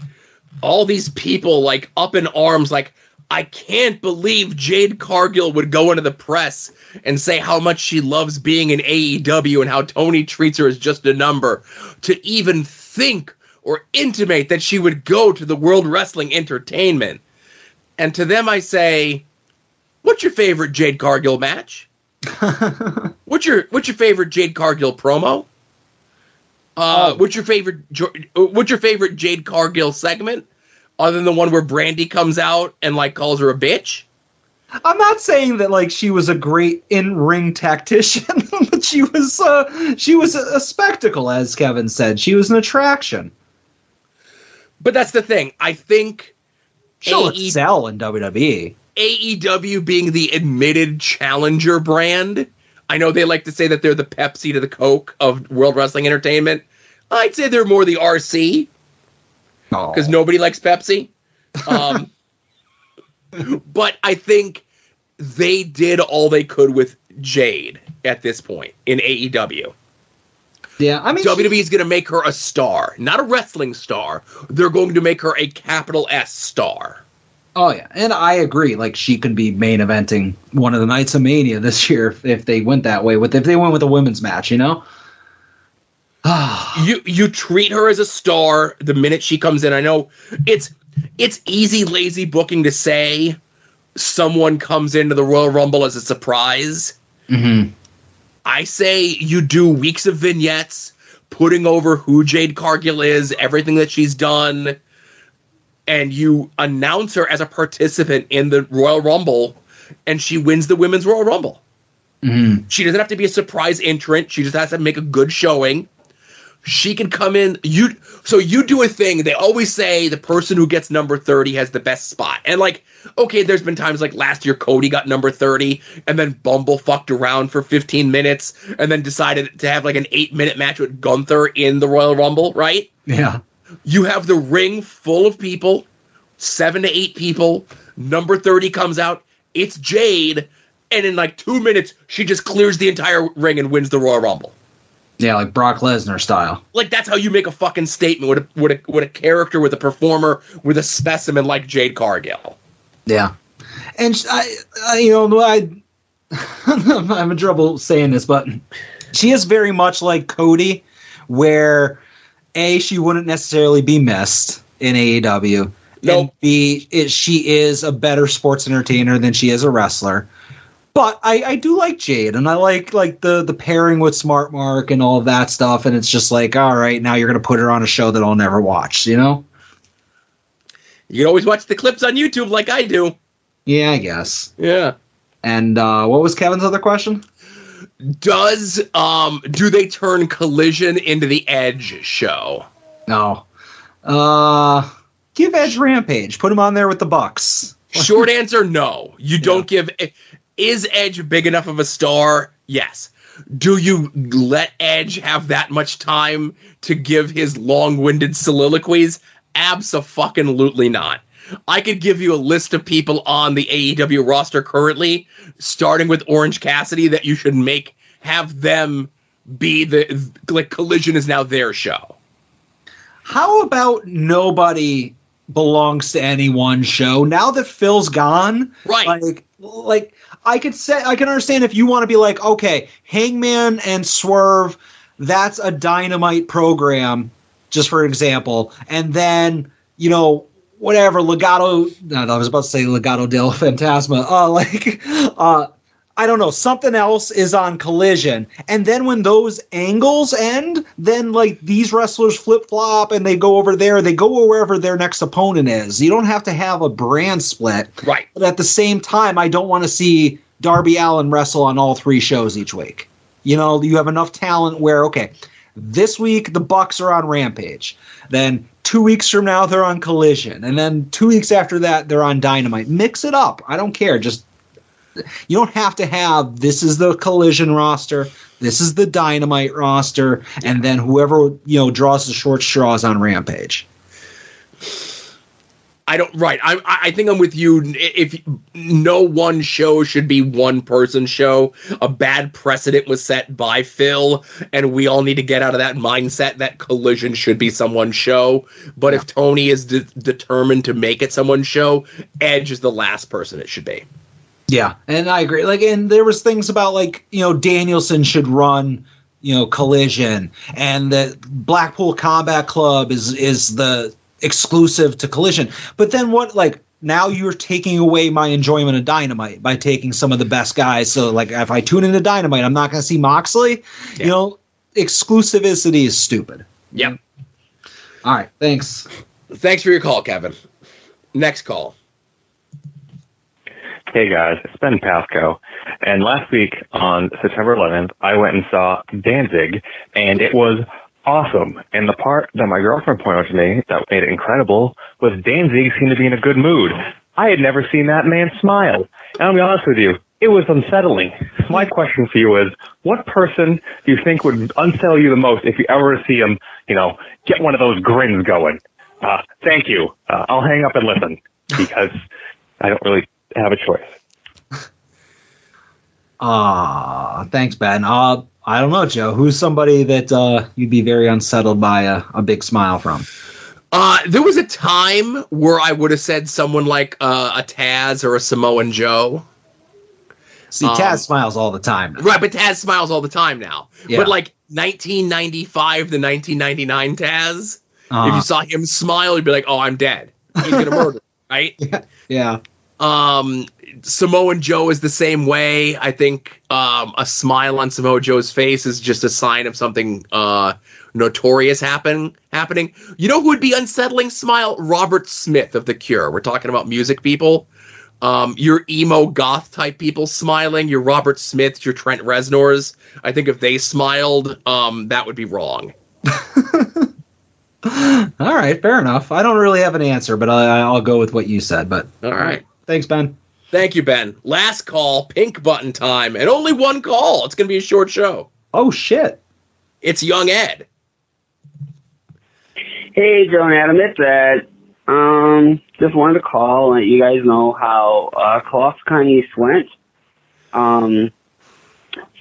all these people like up in arms, like, I can't believe Jade Cargill would go into the press and say how much she loves being in AEW and how Tony treats her as just a number, to even think or intimate that she would go to the World Wrestling Entertainment. And to them I say, what's your favorite Jade Cargill match? What's your favorite Jade Cargill promo? What's your favorite Jade Cargill segment? Other than the one where Brandy comes out and like calls her a bitch? I'm not saying that like she was a great in-ring tactician, but she was a spectacle, as Kevin said. She was an attraction. But that's the thing. I think she'll excel in WWE. AEW being the admitted challenger brand. I know they like to say that they're the Pepsi to the Coke of World Wrestling Entertainment. I'd say they're more the RC. Because nobody likes Pepsi. But I think they did all they could with Jade at this point in AEW. Yeah, I mean, WWE is going to make her a star, not a wrestling star. They're going to make her a capital S star. Oh, yeah, and I agree. Like, she could be main eventing one of the Nights of Mania this year if they went that way. If they went with a women's match, you know? You treat her as a star the minute she comes in. I know it's easy, lazy booking to say someone comes into the Royal Rumble as a surprise. Mm-hmm. I say you do weeks of vignettes, putting over who Jade Cargill is, everything that she's done, and you announce her as a participant in the Royal Rumble, and she wins the Women's Royal Rumble. Mm-hmm. She doesn't have to be a surprise entrant. She just has to make a good showing. She can come in. You do a thing. They always say the person who gets number 30 has the best spot. And like, okay, there's been times like last year Cody got number 30 and then Bumble fucked around for 15 minutes and then decided to have like an 8-minute match with Gunther in the Royal Rumble, right? Yeah. You have the ring full of people, 7 to 8 people. Number 30 comes out. It's Jade. And in like 2 minutes, she just clears the entire ring and wins the Royal Rumble. Yeah, like Brock Lesnar style. Like, that's how you make a fucking statement with a character, with a performer, with a specimen like Jade Cargill. Yeah. And I'm having trouble saying this, but she is very much like Cody, where A, she wouldn't necessarily be missed in AEW. Nope. And B, she is a better sports entertainer than she is a wrestler. But I do like Jade, and I like the pairing with Smart Mark and all of that stuff, and it's just like, all right, now you're going to put her on a show that I'll never watch, you know? You can always watch the clips on YouTube like I do. Yeah, I guess. Yeah. And what was Kevin's other question? Do they turn Collision into the Edge show? No. Give Edge Rampage. Put him on there with the Bucks. Short answer, no. You don't give... Is Edge big enough of a star? Yes. Do you let Edge have that much time to give his long-winded soliloquies? Abso-fucking-lutely not. I could give you a list of people on the AEW roster currently, starting with Orange Cassidy, that you should have them be Collision is now their show. How about nobody belongs to any one show. Now that Phil's gone, right? Like I can understand if you want to be like, okay, Hangman and Swerve, that's a Dynamite program, just for example, and then whatever Legado. No, I was about to say Legado del Fantasma. I don't know, something else is on Collision. And then when those angles end, then like these wrestlers flip-flop and they go over there, they go wherever their next opponent is. You don't have to have a brand split. Right. But at the same time, I don't want to see Darby Allin wrestle on all 3 shows each week. You have enough talent where, okay, this week the Bucks are on Rampage. Then 2 weeks from now they're on Collision. And then 2 weeks after that they're on Dynamite. Mix it up. I don't care. You don't have to have, this is the Collision roster, this is the Dynamite roster, and then whoever draws the short straws on Rampage. I think I'm with you. If no one show should be one person's show, a bad precedent was set by Phil, and we all need to get out of that mindset that Collision should be someone's show. But if Tony is determined to make it someone's show, Edge is the last person it should be. Yeah, and I agree. And there was things about Danielson should run, Collision, and the Blackpool Combat Club is the exclusive to Collision. But then now you're taking away my enjoyment of Dynamite by taking some of the best guys. So if I tune into Dynamite, I'm not going to see Moxley. Yeah. Exclusivity is stupid. Yep. All right. Thanks. Thanks for your call, Kevin. Next call. Hey guys, it's Ben Pasco, and last week on September 11th, I went and saw Danzig, and it was awesome. And the part that my girlfriend pointed out to me that made it incredible was Danzig seemed to be in a good mood. I had never seen that man smile, and I'll be honest with you, it was unsettling. My question for you is, what person do you think would unsettle you the most if you ever see him, get one of those grins going? Thank you. I'll hang up and listen, because I don't really have a choice. Thanks, Ben. I don't know, Joe. Who's somebody that you'd be very unsettled by a big smile from? There was a time where I would have said someone like a Taz or a Samoan Joe. See, Taz smiles all the time now. Right, but Taz smiles all the time now. Yeah. But 1995 to 1999 Taz, if you saw him smile, you'd be like, oh, I'm dead. He's going to murder, right? Yeah. Samoan Joe is the same way. I think a smile on Samoa Joe's face is just a sign of something notorious happening. You know who would be unsettling smile? Robert Smith of The Cure. We're talking about music people. Your emo goth type people smiling, your Robert Smiths, your Trent Reznors. I think if they smiled, that would be wrong. All right, fair enough. I don't really have an answer, but I'll go with what you said. But all right. Thanks, Ben. Thank you, Ben. Last call, pink button time, and only one call. It's going to be a short show. Oh, shit. It's Young Ed. Hey, Joe and Adam, it's Ed. Just wanted to call and let you guys know how Coloscon East went. So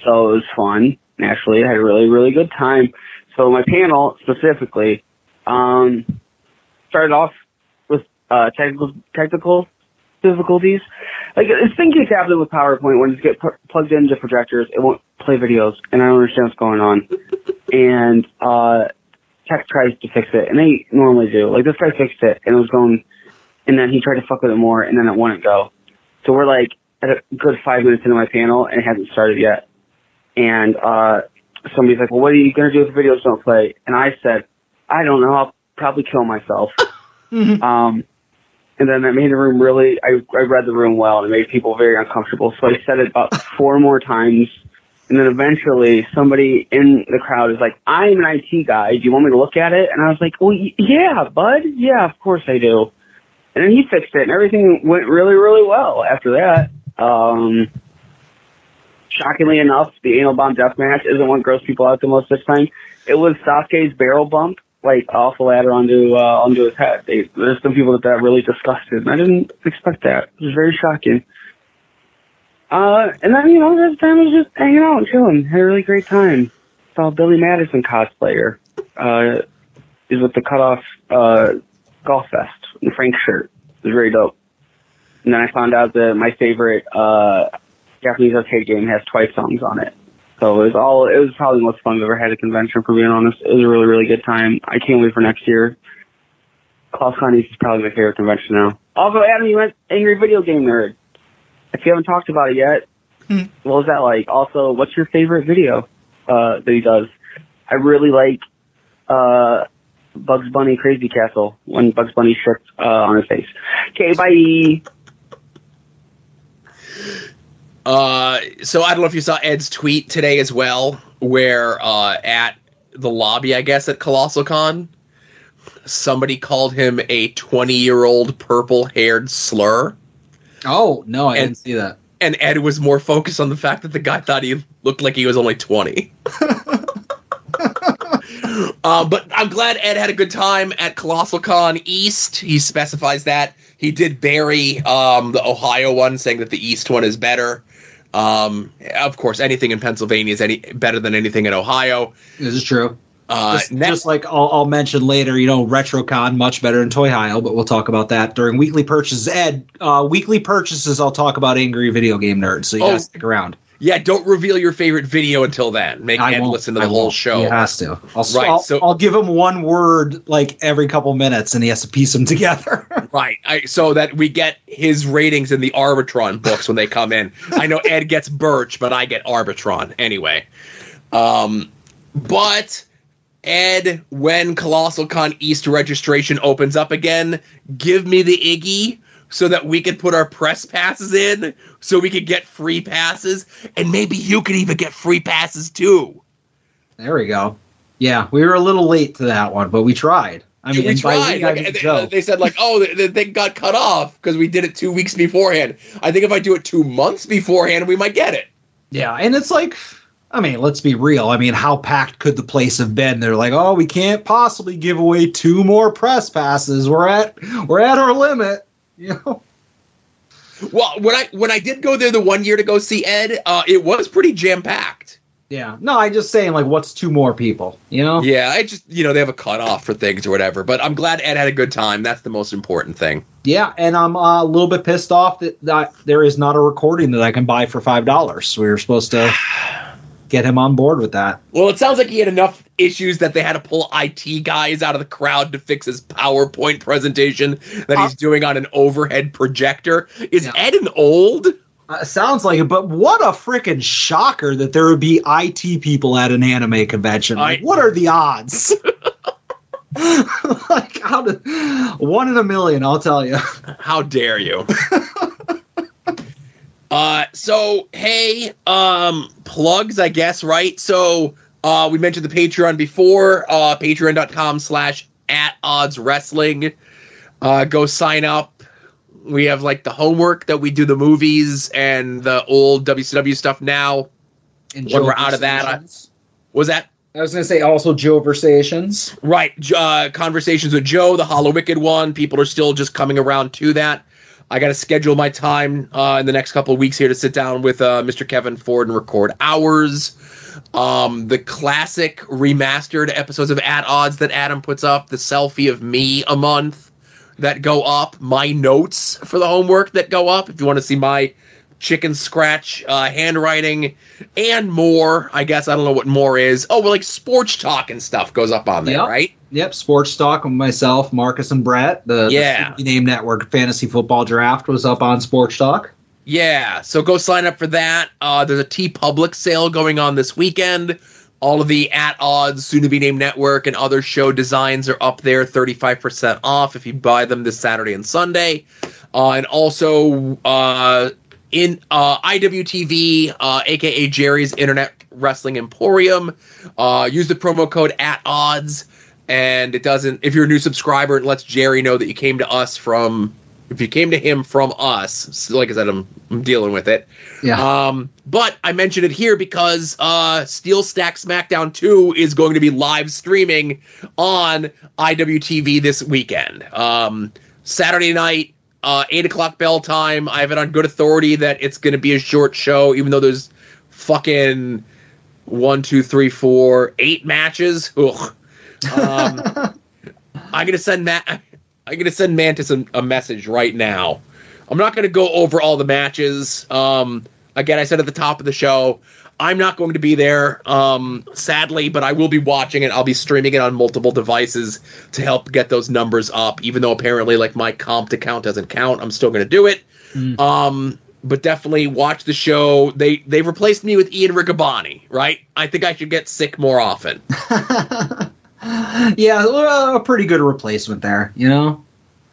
it was fun. Actually, I had a really, really good time. So my panel, specifically, started off with technical difficulties. This thing keeps happening with PowerPoint when you get plugged into projectors, it won't play videos, and I don't understand what's going on. And tech tries to fix it, and they normally do. This guy fixed it, and it was going, and then he tried to fuck with it more, and then it wouldn't go. So we're at a good 5 minutes into my panel, and it hasn't started yet. And somebody's like, well, what are you going to do if the videos don't play? And I said, I don't know, I'll probably kill myself. And then that made the room I read the room well, and it made people very uncomfortable. So I said it about 4 more times. And then eventually somebody in the crowd is like, I'm an IT guy. Do you want me to look at it? And I was like, well, yeah, bud. Yeah, of course I do. And then he fixed it, and everything went really, really well after that. Shockingly enough, the anal bomb deathmatch isn't what grossed people out the most this time. It was Sasuke's barrel bump, off the ladder onto his head. There's some people that really disgusted, and I didn't expect that. It was very shocking. And then, the rest of the time I was just hanging out and chilling. Had a really great time. Saw Billy Madison cosplayer. Is with the cutoff Golf Fest in Frank's shirt. It was very dope. And then I found out that my favorite Japanese arcade game has Twice songs on it. So it was probably the most fun I've ever had at a convention, for being honest. It was a really, really good time. I can't wait for next year. ColossalCon East is probably my favorite convention now. Also, Adam, you went Angry Video Game Nerd. If you haven't talked about it yet, what was that like? Also, what's your favorite video that he does? I really like Bugs Bunny Crazy Castle when Bugs Bunny shits on his face. Okay, bye. So I don't know if you saw Ed's tweet today as well, where at the lobby, I guess, at ColossalCon, somebody called him a 20-year-old purple-haired slur. Oh, no, I didn't see that. And Ed was more focused on the fact that the guy thought he looked like he was only 20. But I'm glad Ed had a good time at ColossalCon East. He specifies that. He did bury the Ohio one, saying that the East one is better. Of course, anything in Pennsylvania is better than anything in Ohio. This is true. Just like I'll mention later, RetroCon much better than Toyhio, but we'll talk about that during weekly purchases. Ed, weekly purchases, I'll talk about Angry Video Game Nerd, so you gotta stick around. Yeah, don't reveal your favorite video until then. Make Ed listen to the whole show. He has to. I'll give him one word like every couple minutes, and he has to piece them together. Right, so that we get his ratings in the Arbitron books when they come in. I know Ed gets Birch, but I get Arbitron anyway. But Ed, when ColossalCon East registration opens up again, give me the Iggy so that we could put our press passes in, so we could get free passes, and maybe you could even get free passes too. There we go. Yeah, we were a little late to that one, but we tried. I mean, we tried. They said, the thing got cut off because we did it 2 weeks beforehand. I think if I do it 2 months beforehand, we might get it. Yeah, and it's like, I mean, let's be real. I mean, how packed could the place have been? They're like, oh, we can't possibly give away 2 more press passes. We're at our limit. Well, when I did go there the 1 year to go see Ed, it was pretty jam packed. Yeah, no, I'm just saying, like, what's 2 more people? Yeah, I just they have a cutoff for things or whatever. But I'm glad Ed had a good time. That's the most important thing. Yeah, and I'm a little bit pissed off that there is not a recording that I can buy for $5. We were supposed to get him on board with that. Well, it sounds like he had enough issues that they had to pull IT guys out of the crowd to fix his PowerPoint presentation that he's doing on an overhead projector. Is Ed an old? Sounds like it, but what a freaking shocker that there would be IT people at an anime convention. What are the odds? Like, 1 in a million, I'll tell you. How dare you? So, hey, plugs, I guess, right? So, we mentioned the Patreon before, patreon.com/@oddswrestling. Go sign up. We have, the homework that we do the movies and the old WCW stuff now. And when we're out of that. What was that? I was going to say also Joe Versations. Right. Conversations with Joe, the Hollow Wicked one. People are still just coming around to that. I got to schedule my time in the next couple of weeks here to sit down with Mr. Kevin Ford and record hours. The classic remastered episodes of At Odds that Adam puts up, the selfie of me a month that go up, my notes for the homework that go up, if you want to see my chicken scratch handwriting, and more. I guess I don't know what more is. Oh, well, sports talk and stuff goes up on there, right? Yep, sports talk with myself, Marcus, and Brett. The Name Network Fantasy Football Draft was up on Sports Talk. Yeah, so go sign up for that. There's a TeePublic sale going on this weekend. All of the At Odds, soon-to-be-named network, and other show designs are up there, 35% off if you buy them this Saturday and Sunday. And also in IWTV, a.k.a. Jerry's Internet Wrestling Emporium, use the promo code At Odds, and it doesn't. If you're a new subscriber, it lets Jerry know that you came to us from. If you came to him from us, so like I said, I'm dealing with it. Yeah. But I mentioned it here because Steel Stack SmackDown 2 is going to be live streaming on IWTV this weekend. Saturday night, 8 o'clock bell time. I have it on good authority that it's going to be a short show, even though there's fucking 8 matches. Ugh. I'm going to send I'm gonna send Mantis a message right now. I'm not gonna go over all the matches. Again, I said at the top of the show, I'm not going to be there, sadly, but I will be watching it. I'll be streaming it on multiple devices to help get those numbers up. Even though apparently, like, my comp account doesn't count, I'm still going to do it. But definitely watch the show. They replaced me with Ian Riccaboni, right? I think I should get sick more often. Yeah, a pretty good replacement there. You know,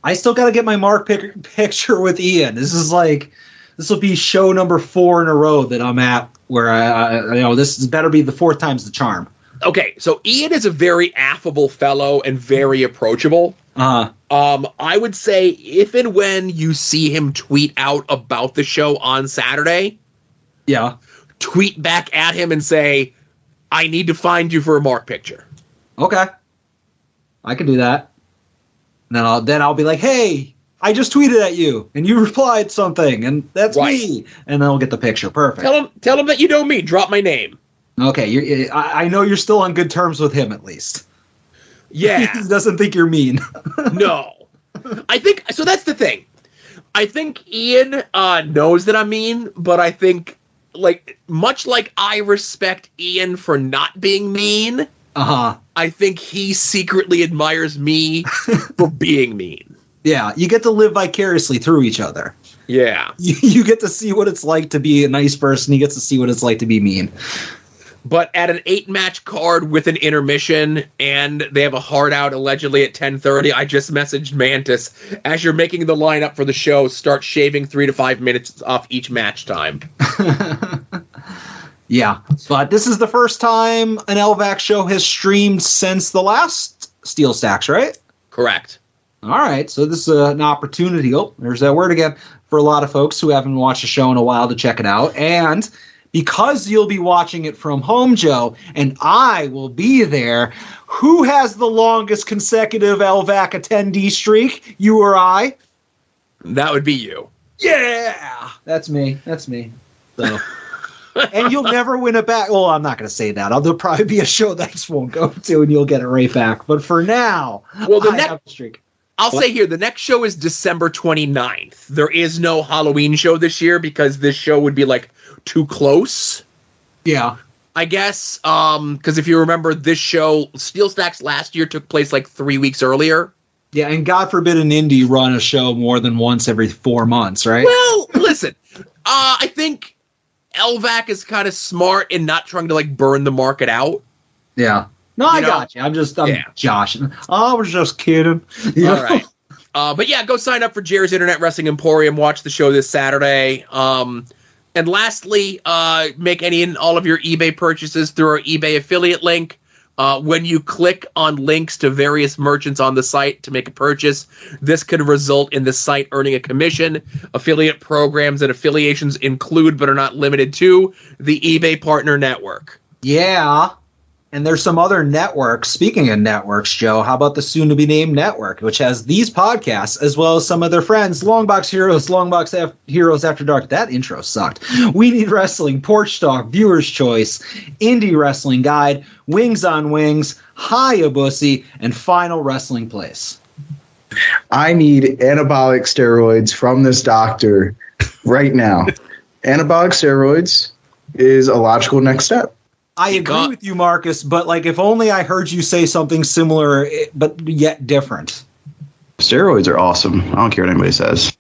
I still got to get my Mark picture with Ian. This will be show number 4 in a row that I'm at where this better be the 4th time's the charm. Okay, so Ian is a very affable fellow and very approachable. I would say if and when you see him tweet out about the show on Saturday, tweet back at him and say, I need to find you for a Mark picture. Okay. I can do that. And then I'll be like, hey, I just tweeted at you, and you replied something, and that's me. And then I'll get the picture. Perfect. Tell him that you know me. Drop my name. Okay, I know you're still on good terms with him, at least. Yeah. He doesn't think you're mean. No. I think, so that's the thing. I think Ian knows that I'm mean, but I think, like, much like I respect Ian for not being mean, I think he secretly admires me for being mean. Yeah, you get to live vicariously through each other. Yeah. You get to see what it's like to be a nice person. He gets to see what it's like to be mean. But at an 8-match card with an intermission, and they have a hard out allegedly at 10:30, I just messaged Mantis, as you're making the lineup for the show, start shaving 3 to 5 minutes off each match time. Yeah, but this is the first time an LVAC show has streamed since the last Steel Stacks, right? Correct. All right, so this is an opportunity. Oh, there's that word again, for a lot of folks who haven't watched the show in a while to check it out. And because you'll be watching it from home, Joe, and I will be there, who has the longest consecutive LVAC attendee streak, you or I? That would be you. Yeah! That's me. So... And you'll never win it back. Well, I'm not going to say that. There'll probably be a show that I just won't go to, and you'll get it right back. But for now, I have a streak. I'll say here, the nenext show is December 29th. There is no Halloween show this year because this show would be, like, too close. Yeah. I guess, because if you remember, this show, Steel Stacks last year took place, like, 3 weeks earlier. Yeah, and God forbid an indie run a show more than once every 4 months, right? Well, listen, I think LVAC is kind of smart in not trying to, like, burn the market out. Yeah. No, I got you. I'm joshing. I was just kidding. All right. But yeah, go sign up for Jerry's Internet Wrestling Emporium. Watch the show this Saturday. And lastly, make any and all of your eBay purchases through our eBay affiliate link. When you click on links to various merchants on the site to make a purchase, this could result in the site earning a commission. Affiliate programs and affiliations include, but are not limited to, the eBay Partner Network. Yeah. And there's some other networks. Speaking of networks, Joe, how about the soon-to-be-named network, which has these podcasts as well as some of their friends, Longbox Heroes, Heroes After Dark. That intro sucked. We Need Wrestling, Porch Talk, Viewer's Choice, Indie Wrestling Guide, Wings on Wings, Hayabusa, and Final Wrestling Place. I need anabolic steroids from this doctor right now. Anabolic steroids is a logical next step. I agree with you, Marcus, but like if only I heard you say something similar, but yet different. Steroids are awesome. I don't care what anybody says.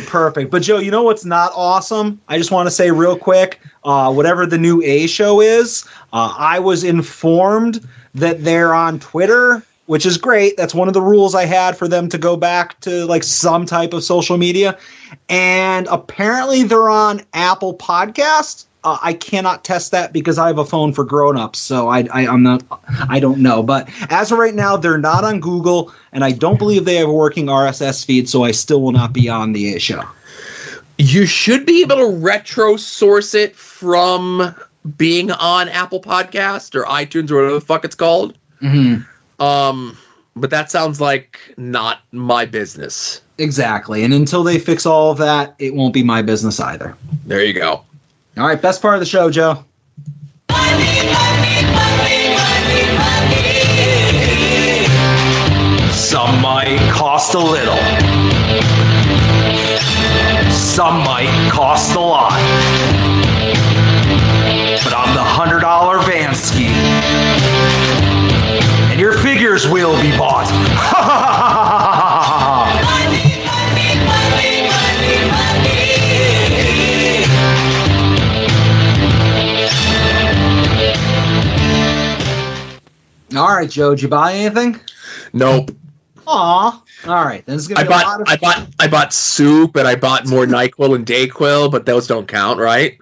Perfect. But Joe, you know what's not awesome? I just want to say real quick, whatever the new A show is, I was informed that they're on Twitter, which is great. That's one of the rules I had for them to go back to like some type of social media. And apparently they're on Apple Podcasts. I cannot test that because I have a phone for grown-ups, so I don't know. But as of right now, they're not on Google, and I don't believe they have a working RSS feed, so I still will not be on the A show. You should be able to retro source it from being on Apple Podcast or iTunes or whatever the fuck it's called. Mm-hmm. But that sounds like not my business. Exactly. And until they fix all of that, it won't be my business either. There you go. All right, best part of the show, Joe. Money, money, money, money, money. Some might cost a little. Some might cost a lot. But I'm the $100 Vansky. And your figures will be bought. All right, Joe, did you buy anything? Nope. Aw. All right, then it's gonna be a lot of. I bought soup and I bought more NyQuil and DayQuil, but those don't count, right?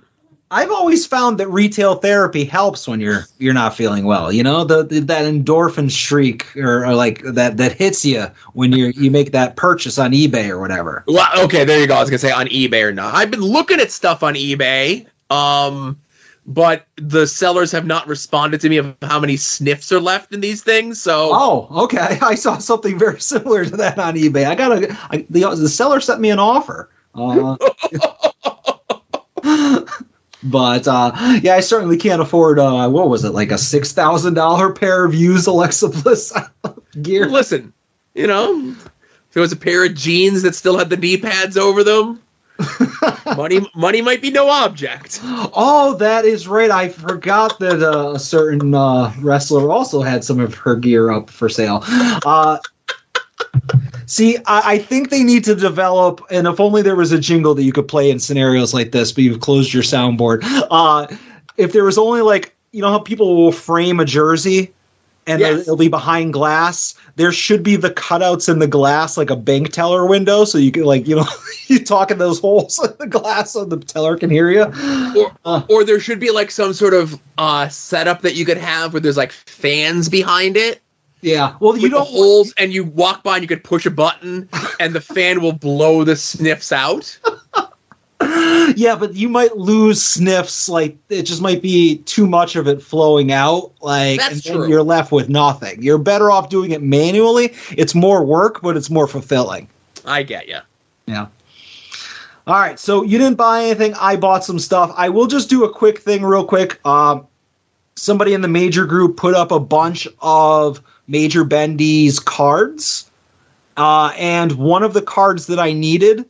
I've always found that retail therapy helps when you're not feeling well. You know, that endorphin streak or like that hits you when you make that purchase on eBay or whatever. Well, okay, there you go. I was gonna say on eBay or not. I've been looking at stuff on eBay, but the sellers have not responded to me of how many sniffs are left in these things. So, oh, okay, I saw something very similar to that on eBay. The seller sent me an offer. But yeah, I certainly can't afford what was it, like a $6,000 pair of used Alexa Bliss gear. Listen, you know, if it was a pair of jeans that still had the knee pads over them, money might be no object. Oh, that is right. I forgot that a certain wrestler also had some of her gear up for sale. See, I think they need to develop, and if only there was a jingle that you could play in scenarios like this, but you've closed your soundboard. If there was only, like, you know how people will frame a jersey and it'll be behind glass? There should be the cutouts in the glass, like a bank teller window, so you can, like, you know, you talk in those holes in the glass so the teller can hear you. Or there should be, like, some sort of setup that you could have where there's, like, fans behind it. Yeah, well, you don't holes, and you walk by and you could push a button, and the fan will blow the sniffs out. Yeah, but you might lose sniffs. Like, it just might be too much of it flowing out. Like, That's and then true. You're left with nothing. You're better off doing it manually. It's more work, but it's more fulfilling. I get you. Yeah. All right, so you didn't buy anything. I bought some stuff. I will just do a quick thing real quick. Somebody in the Major group put up a bunch of Major Bendy's cards, and one of the cards that I needed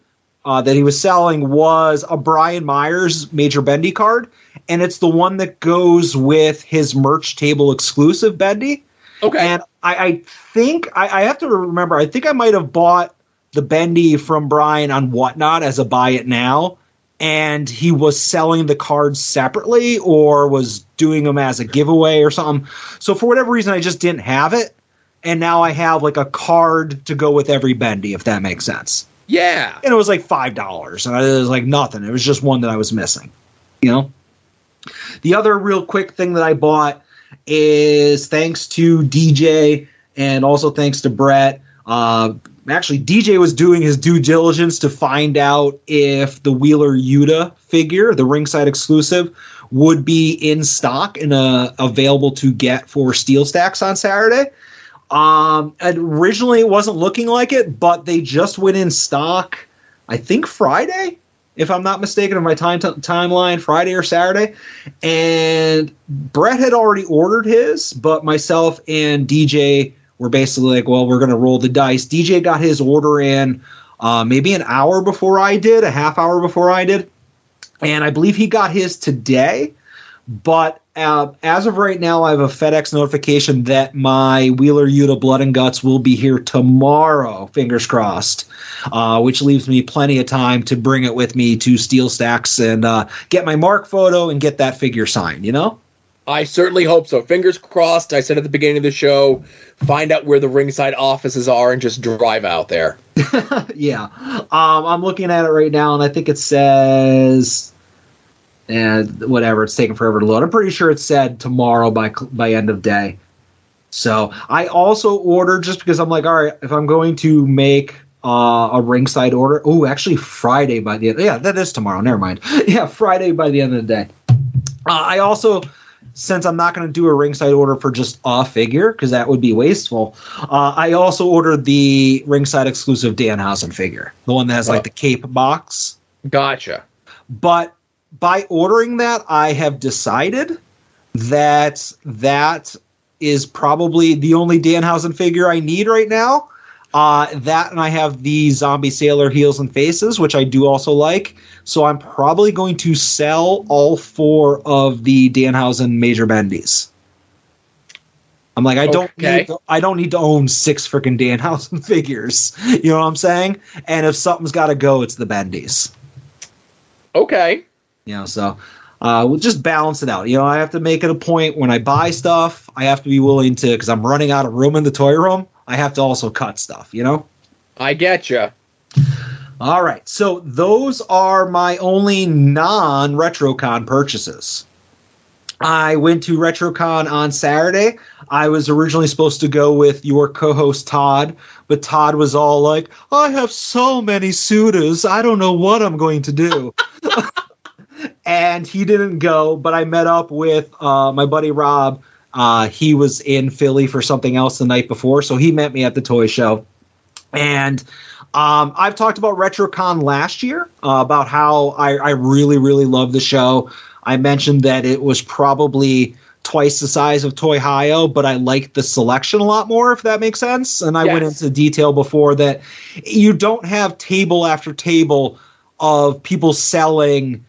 that he was selling was a Brian Myers Major Bendy card, and it's the one that goes with his merch table exclusive Bendy. Okay. And I think I have to remember, I think I might have bought the Bendy from Brian on Whatnot as a buy it now, and he was selling the cards separately or was doing them as a giveaway or something. So for whatever reason, I just didn't have it. And now I have like a card to go with every Bendy, if that makes sense. Yeah. And it was like $5. And it was like nothing. It was just one that I was missing. You know? The other real quick thing that I bought is thanks to DJ and also thanks to Brett. Actually, DJ was doing his due diligence to find out if the Wheeler Yuta figure, the ringside exclusive, would be in stock and available to get for Steel Stacks on Saturday. Originally, it wasn't looking like it, but they just went in stock, I think Friday, if I'm not mistaken, in my timeline, Friday or Saturday. And Brett had already ordered his, but myself and DJ were basically like, well, we're going to roll the dice. DJ got his order in maybe an hour before I did, a half hour before I did. And I believe he got his today. But as of right now, I have a FedEx notification that my Wheeler Yuta Blood and Guts will be here tomorrow, fingers crossed, which leaves me plenty of time to bring it with me to Steel Stacks and get my mark photo and get that figure signed, you know? I certainly hope so. Fingers crossed. I said at the beginning of the show, find out where the ringside offices are and just drive out there. Yeah. I'm looking at it right now, and I think it says... And whatever, it's taking forever to load. I'm pretty sure it said tomorrow by end of day. So I also ordered, just because I'm like, all right, if I'm going to make a ringside order. Oh, actually Friday by the end. Yeah, that is tomorrow. Never mind. Yeah, Friday by the end of the day. I also, since I'm not going to do a ringside order for just a figure, because that would be wasteful, I also ordered the ringside exclusive Danhausen figure, the one that has like the cape box. Gotcha. But by ordering that, I have decided that that is probably the only Danhausen figure I need right now. That, and I have the Zombie Sailor Heels and Faces, which I do also like. So I'm probably going to sell all 4 of the Danhausen Major Bendies. I'm like, I don't need to own 6 freaking Danhausen figures. You know what I'm saying? And if something's got to go, it's the Bendies. Okay. So we'll just balance it out. I have to make it a point when I buy stuff, I have to be willing to, because I'm running out of room in the toy room, I have to also cut stuff, I getcha. All right. So those are my only non-RetroCon purchases. I went to RetroCon on Saturday. I was originally supposed to go with your co-host Todd, but Todd was all like, I have so many suitors, I don't know what I'm going to do. And he didn't go, but I met up with my buddy Rob. He was in Philly for something else the night before, so he met me at the toy show. And I've talked about RetroCon last year, about how I really, really love the show. I mentioned that it was probably twice the size of Toy Hio, but I liked the selection a lot more, if that makes sense. And I went into detail before that you don't have table after table of people selling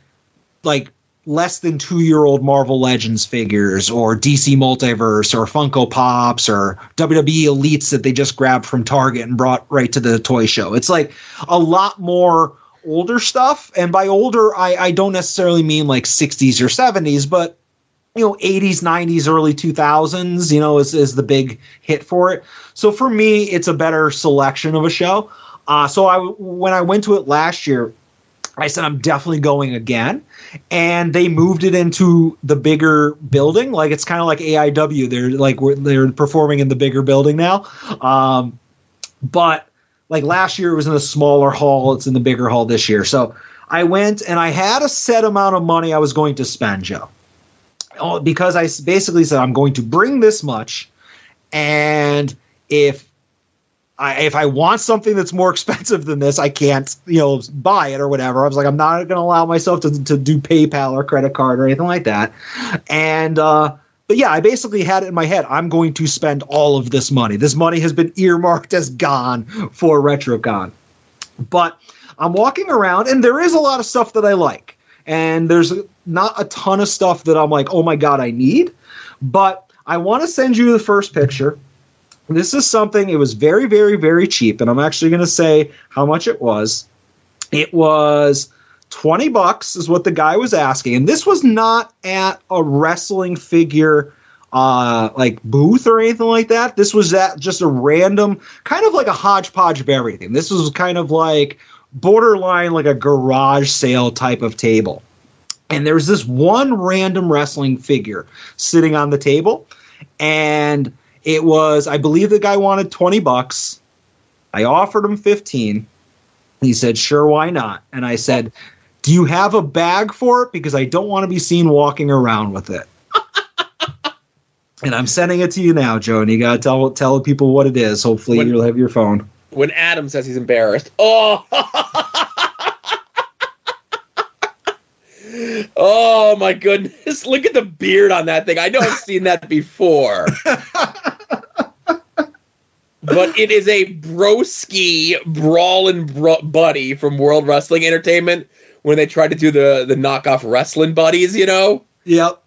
like less than 2-year-old Marvel Legends figures or DC Multiverse or Funko Pops or WWE Elites that they just grabbed from Target and brought right to the toy show. It's like a lot more older stuff, and by older I don't necessarily mean like 60s or 70s, but 80s, 90s, early 2000s is the big hit for it. So for me, it's a better selection of a show. So when I went to it last year, I said I'm definitely going again, and they moved it into the bigger building. Like it's kind of like AIW. They're performing in the bigger building now, but like last year it was in a smaller hall. It's in the bigger hall this year. So I went and I had a set amount of money I was going to spend, Joe, because I basically said I'm going to bring this much, and if I want something that's more expensive than this, I can't, buy it or whatever. I was like, I'm not going to allow myself to do PayPal or credit card or anything like that. And, but yeah, I basically had it in my head. I'm going to spend all of this money. This money has been earmarked as gone for RetroCon. But I'm walking around, and there is a lot of stuff that I like. And there's not a ton of stuff that I'm like, oh my God, I need. But I want to send you the first picture. This is something, it was very, very, very cheap, and I'm actually going to say how much it was. It was $20 is what the guy was asking, and this was not at a wrestling figure like booth or anything like that. This was at just a random, kind of like a hodgepodge of everything. This was kind of like borderline like a garage sale type of table. And there was this one random wrestling figure sitting on the table, and it was, I believe the guy wanted $20. I offered him $15. He said, sure, why not? And I said, do you have a bag for it? Because I don't want to be seen walking around with it. And I'm sending it to you now, Joe, and you got to tell people what it is. Hopefully you'll have your phone. When Adam says he's embarrassed. Oh! Oh, my goodness. Look at the beard on that thing. I know I've seen that before. But it is a broski brawling buddy from World Wrestling Entertainment when they tried to do the knockoff wrestling buddies, Yep.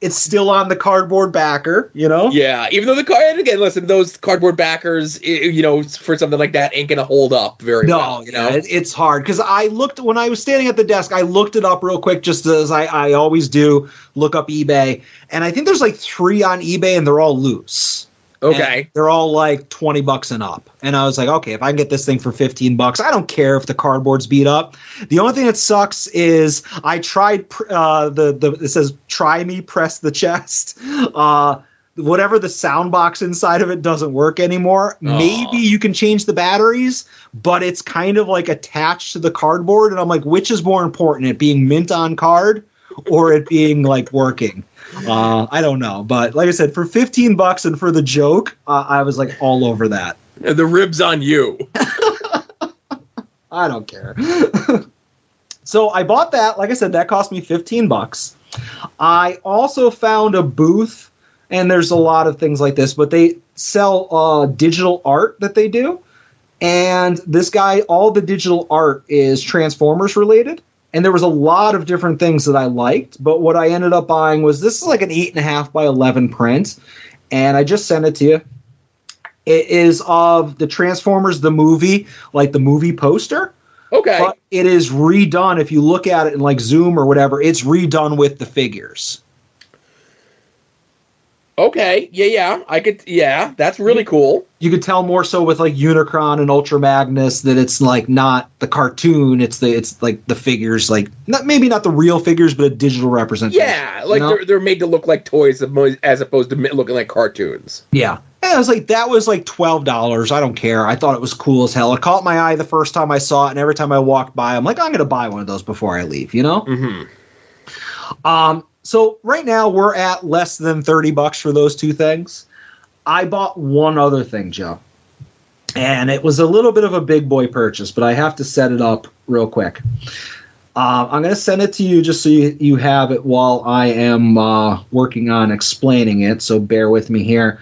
It's still on the cardboard backer, Yeah, even though and again, listen, those cardboard backers, for something like that ain't going to hold up very well. It's hard because I looked when I was standing at the desk. I looked it up real quick, just as I always do. Look up eBay, and I think there's like 3 on eBay, and they're all loose. Okay. And they're all like $20 and up. And I was like, okay, if I can get this thing for $15, I don't care if the cardboard's beat up. The only thing that sucks is I tried it says try me, press the chest. Whatever the sound box inside of it doesn't work anymore. Oh. Maybe you can change the batteries, but it's kind of like attached to the cardboard. And I'm like, which is more important, it being mint on card or it being like working? I don't know, but like I said, for $15 and for the joke, I was like all over that. And the ribs on you. I don't care. So I bought that. Like I said, that cost me $15. I also found a booth, and there's a lot of things like this, but sell digital art that they do. And this guy, all the digital art is Transformers related. And there was a lot of different things that I liked. But what I ended up buying was, this is like an 8.5 by 11 print. And I just sent it to you. It is of the Transformers, the movie, like the movie poster. Okay. But it is redone. If you look at it in like Zoom or whatever, it's redone with the figures. Okay. Yeah. That's really cool. You could tell more so with like Unicron and Ultra Magnus that it's like not the cartoon. It's like the figures, like maybe not the real figures, but a digital representation. Yeah, like they're made to look like toys as opposed to looking like cartoons. Yeah. And I was like, that was like $12. I don't care. I thought it was cool as hell. It caught my eye the first time I saw it, and every time I walked by, I'm like, I'm going to buy one of those before I leave, you know? Mm-hmm. So right now we're at less than $30 for those two things. I bought one other thing, Joe. And it was a little bit of a big boy purchase, but I have to set it up real quick. I'm going to send it to you just so you have it while I am working on explaining it, so bear with me here.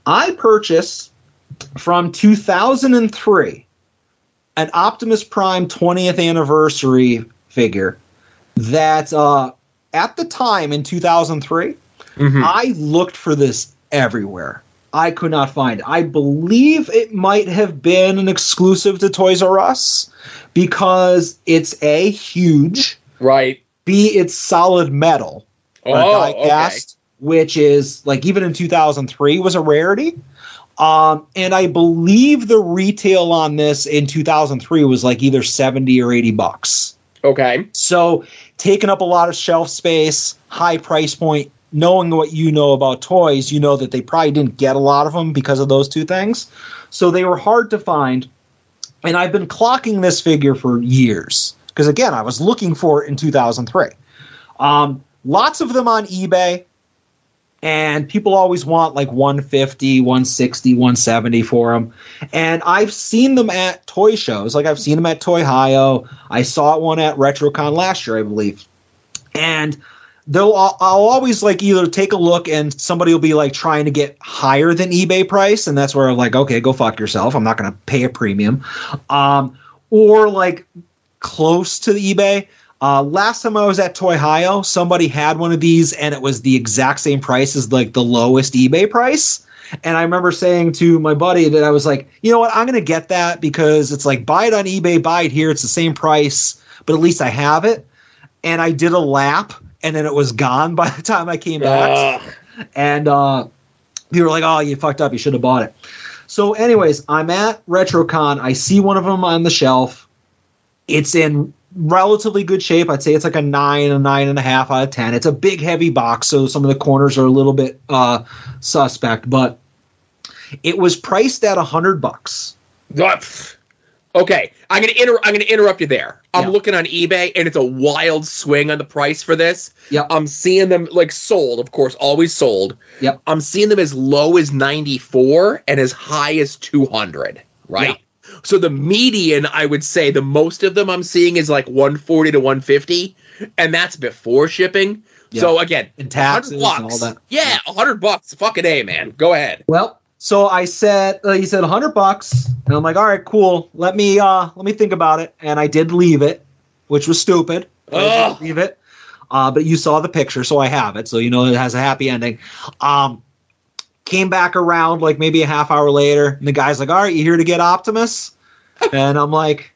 I purchased from 2003 an Optimus Prime 20th anniversary figure that at the time in 2003, I looked for this everywhere. I could not find it. I believe it might have been an exclusive to Toys R Us because it's A, huge. Right. B, it's solid metal. Or die cast, which is, like, even in 2003 was a rarity. And I believe the retail on this in 2003 was like either 70 or 80 bucks. Okay. So taking up a lot of shelf space, high price point. Knowing what you know about toys, you know that they probably didn't get a lot of them because of those two things. So they were hard to find. And I've been clocking this figure for years. Because, again, I was looking for it in 2003. Lots of them on eBay. And people always want like 150, 160, 170 for them. And I've seen them at toy shows. Like I've seen them at Toy Hio. I saw one at RetroCon last year, I believe. And I'll always like either take a look and somebody will be like trying to get higher than eBay price. And that's where I'm like, okay, go fuck yourself. I'm not going to pay a premium. Or like close to the eBay. Last time I was at Toy Hio, somebody had one of these and it was the exact same price as like the lowest eBay price. And I remember saying to my buddy that I was like, you know what, I'm going to get that because it's like buy it on eBay, buy it here. It's the same price, but at least I have it. And I did a lap. And then it was gone by the time I came back. And people were like, oh, you fucked up. You should have bought it. So anyways, I'm at RetroCon. I see one of them on the shelf. It's in relatively good shape. I'd say it's like a 9.5 out of 10. It's a big, heavy box, so some of the corners are a little bit suspect. But it was priced at $100. Okay, I'm gonna interrupt you there. I'm looking on eBay, and it's a wild swing on the price for this. Yep. I'm seeing them like sold, of course, always sold. Yep. I'm seeing them as low as 94 and as high as 200. Right. Yeah. So the median, I would say, the most of them I'm seeing is like 140 to 150, and that's before shipping. Yep. So again, and taxes and all that. Yeah, $100. Fucking A, man. Go ahead. Well. So I said, he said $100, and I'm like, all right, cool. Let me think about it. And I did leave it, which was stupid. I did leave it, but you saw the picture, so I have it. So you know it has a happy ending. Came back around like maybe a half hour later, and the guy's like, all right, you here to get Optimus? And I'm like,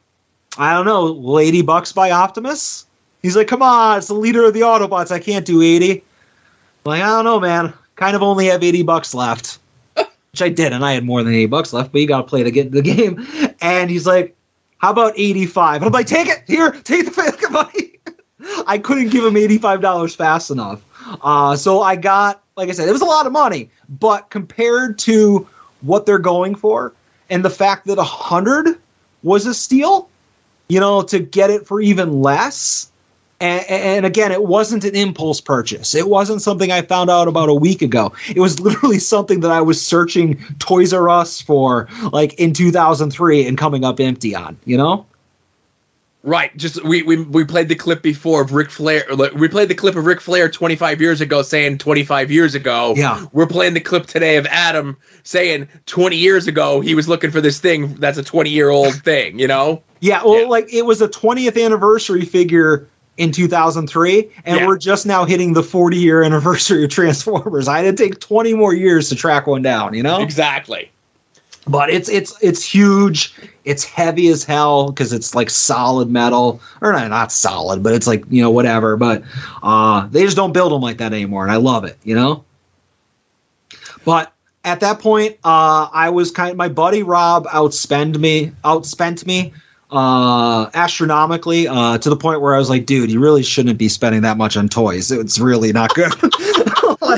I don't know, will $80 buy Optimus? He's like, come on, it's the leader of the Autobots. I can't do 80. I'm like, I don't know, man. Kind of only have $80 left. Which I did, and I had more than $80 left, but you got to play to get the game. And he's like, how about 85? And I'm like, take it. Here, take the fucking money. I couldn't give him $85 fast enough. So I got, like I said, it was a lot of money. But compared to what they're going for and the fact that 100 was a steal, you know, to get it for even less. And again, it wasn't an impulse purchase. It wasn't something I found out about a week ago. It was literally something that I was searching Toys R Us for like in 2003 and coming up empty on, you know? Right. Just we played the clip before of Ric Flair. We played the clip of Ric Flair 25 years ago saying 25 years ago. Yeah. We're playing the clip today of Adam saying 20 years ago he was looking for this thing that's a 20-year-old thing, you know? Yeah, well, like it was a 20th anniversary figure in 2003, and we're just now hitting the 40-year anniversary of Transformers. I had to take 20 more years to track one down, you know? Exactly. But it's huge. It's heavy as hell because it's like solid metal, or not solid, but it's like, you know, whatever. But they just don't build them like that anymore, and I love it, you know. But at that point, I was my buddy Rob outspent me astronomically to the point where I was like, dude, you really shouldn't be spending that much on toys. It's really not good.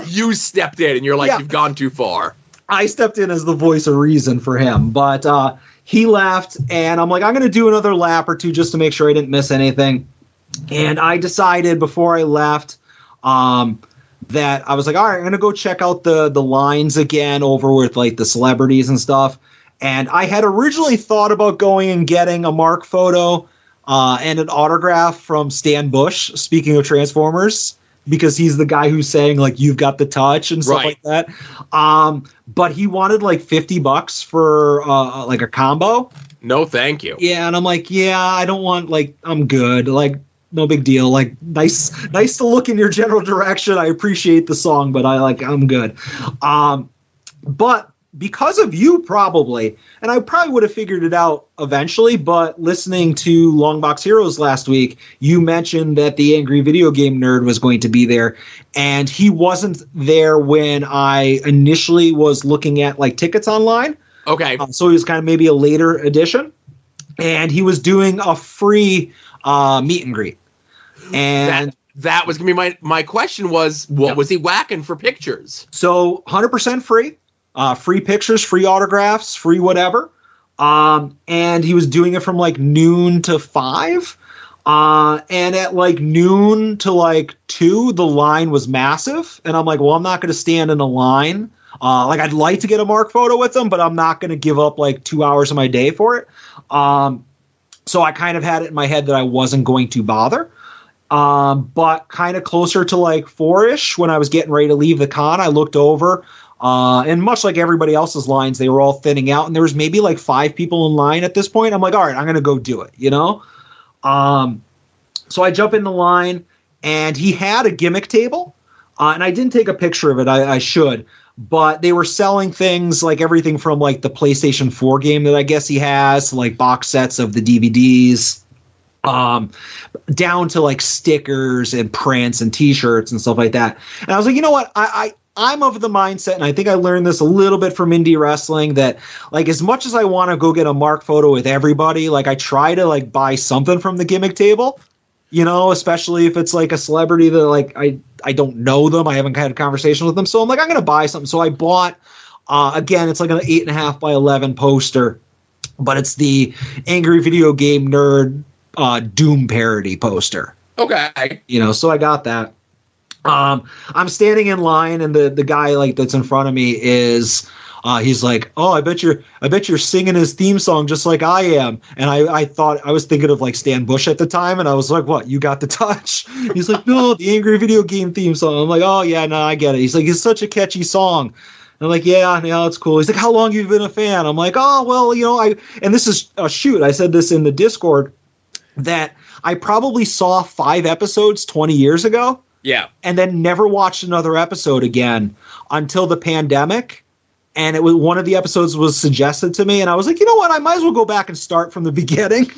You stepped in and you're like, you've gone too far. I stepped in as the voice of reason for him, but he left, and I'm like, I'm going to do another lap or two just to make sure I didn't miss anything. And I decided before I left that I was like, all right, I'm going to go check out the lines again over with like the celebrities and stuff. And I had originally thought about going and getting a Mark photo and an autograph from Stan Bush, speaking of Transformers, because he's the guy who's saying like, you've got the touch and stuff like that. But he wanted like $50 for like a combo. No, thank you. Yeah. And I'm like, yeah, I don't want, like, I'm good. Like, no big deal. Like, nice to look in your general direction. I appreciate the song, but I'm good. But because of you, probably, and I probably would have figured it out eventually, but listening to Long Box Heroes last week, you mentioned that the Angry Video Game Nerd was going to be there, and he wasn't there when I initially was looking at like tickets online. Okay. So he was kind of maybe a later edition, and he was doing a free meet and greet. And that was going to be my question was, what was he whacking for pictures? So 100% free. Free pictures, free autographs, free whatever. And he was doing it from like noon to 5. And at like noon to like 2, the line was massive. And I'm like, well, I'm not going to stand in a line. Like I'd like to get a Mark photo with him, but I'm not going to give up like 2 hours of my day for it. So I kind of had it in my head that I wasn't going to bother. But kind of closer to like 4-ish when I was getting ready to leave the con, I looked over. And much like everybody else's lines, they were all thinning out, and there was maybe like 5 people in line at this point. I'm like, all right, I'm going to go do it, you know? So I jump in the line, and he had a gimmick table, and I didn't take a picture of it. I should, but they were selling things like everything from like the PlayStation 4 game that I guess he has, to like box sets of the DVDs, down to like stickers and prints and T-shirts and stuff like that. And I was like, you know what? I'm of the mindset, and I think I learned this a little bit from indie wrestling, that like as much as I want to go get a Mark photo with everybody, like I try to like buy something from the gimmick table, you know, especially if it's like a celebrity that like I don't know them, I haven't had a conversation with them, so I'm like, I'm gonna buy something. So I bought again, it's like an 8.5 by 11 poster, but it's the Angry Video Game Nerd Doom parody poster. Okay, you know, so I got that. I'm standing in line, and the guy like that's in front of me is he's like, oh, I bet you're singing his theme song just like I am. And I thought I was thinking of like Stan Bush at the time, and I was like, what, you got the touch? He's like, no, the Angry Video Game theme song. I'm like, oh yeah, no, I get it. He's like, it's such a catchy song. I'm like, yeah, it's cool. He's like, how long have you been a fan? I'm like, oh, well, you know, and this is a shoot. I said this in the Discord that I probably saw 5 episodes 20 years ago. Yeah. And then never watched another episode again until the pandemic. And it was one of the episodes was suggested to me, and I was like, you know what? I might as well go back and start from the beginning.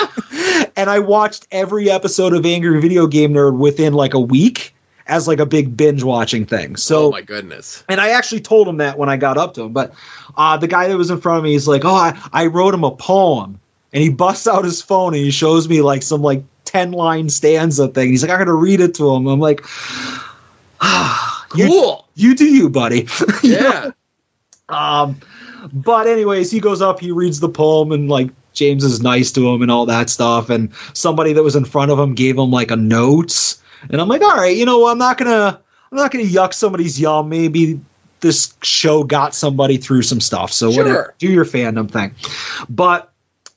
And I watched every episode of Angry Video Game Nerd within like a week as like a big binge watching thing. So, oh my goodness. And I actually told him that when I got up to him. But the guy that was in front of me, he's like, oh, I wrote him a poem. And he busts out his phone and he shows me like some like 10-line stanza thing. He's like, I'm going to read it to him. I'm like, cool. You do you, buddy. Yeah. But anyways, he goes up, he reads the poem, and like James is nice to him and all that stuff. And somebody that was in front of him gave him like a notes. And I'm like, all right, you know, I'm not gonna yuck somebody's yum. Maybe this show got somebody through some stuff. So whatever, do your fandom thing. But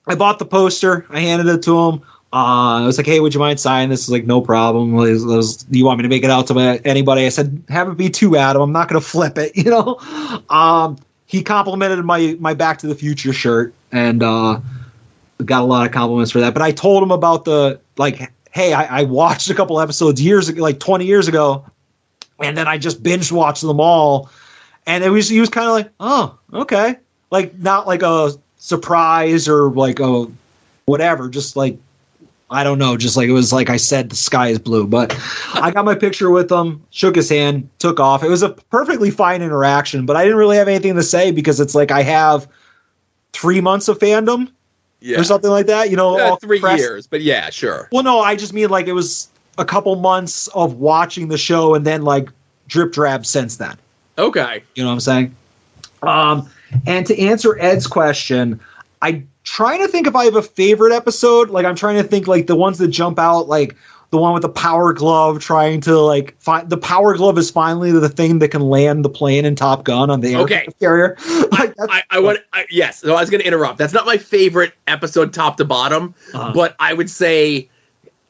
I bought the poster, I handed it to him, I was like, hey, would you mind signing this? Like, no problem. Do you want me to make it out to anybody? I said, have it be to Adam. I'm not going to flip it, you know? He complimented my Back to the Future shirt and got a lot of compliments for that. But I told him about hey, I watched a couple episodes years ago, like 20 years ago, and then I just binge watched them all. And he was kind of like, oh, okay. Like, not like a surprise or like a whatever, just like, I don't know, just like it was like I said, the sky is blue. But I got my picture with him, shook his hand, took off. It was a perfectly fine interaction, but I didn't really have anything to say because it's like I have 3 months of fandom or something like that. You know, 3 years, but yeah, sure. Well, no, I just mean like it was a couple months of watching the show and then like drip drab since then. Okay. You know what I'm saying? And to answer Ed's question, I'm trying to think if I have a favorite episode. Like, I'm trying to think like the ones that jump out, like the one with the power glove trying to like find the power glove is finally the thing that can land the plane in Top Gun on the aircraft carrier. Like, yes. So I was going to interrupt. That's not my favorite episode top to bottom, but I would say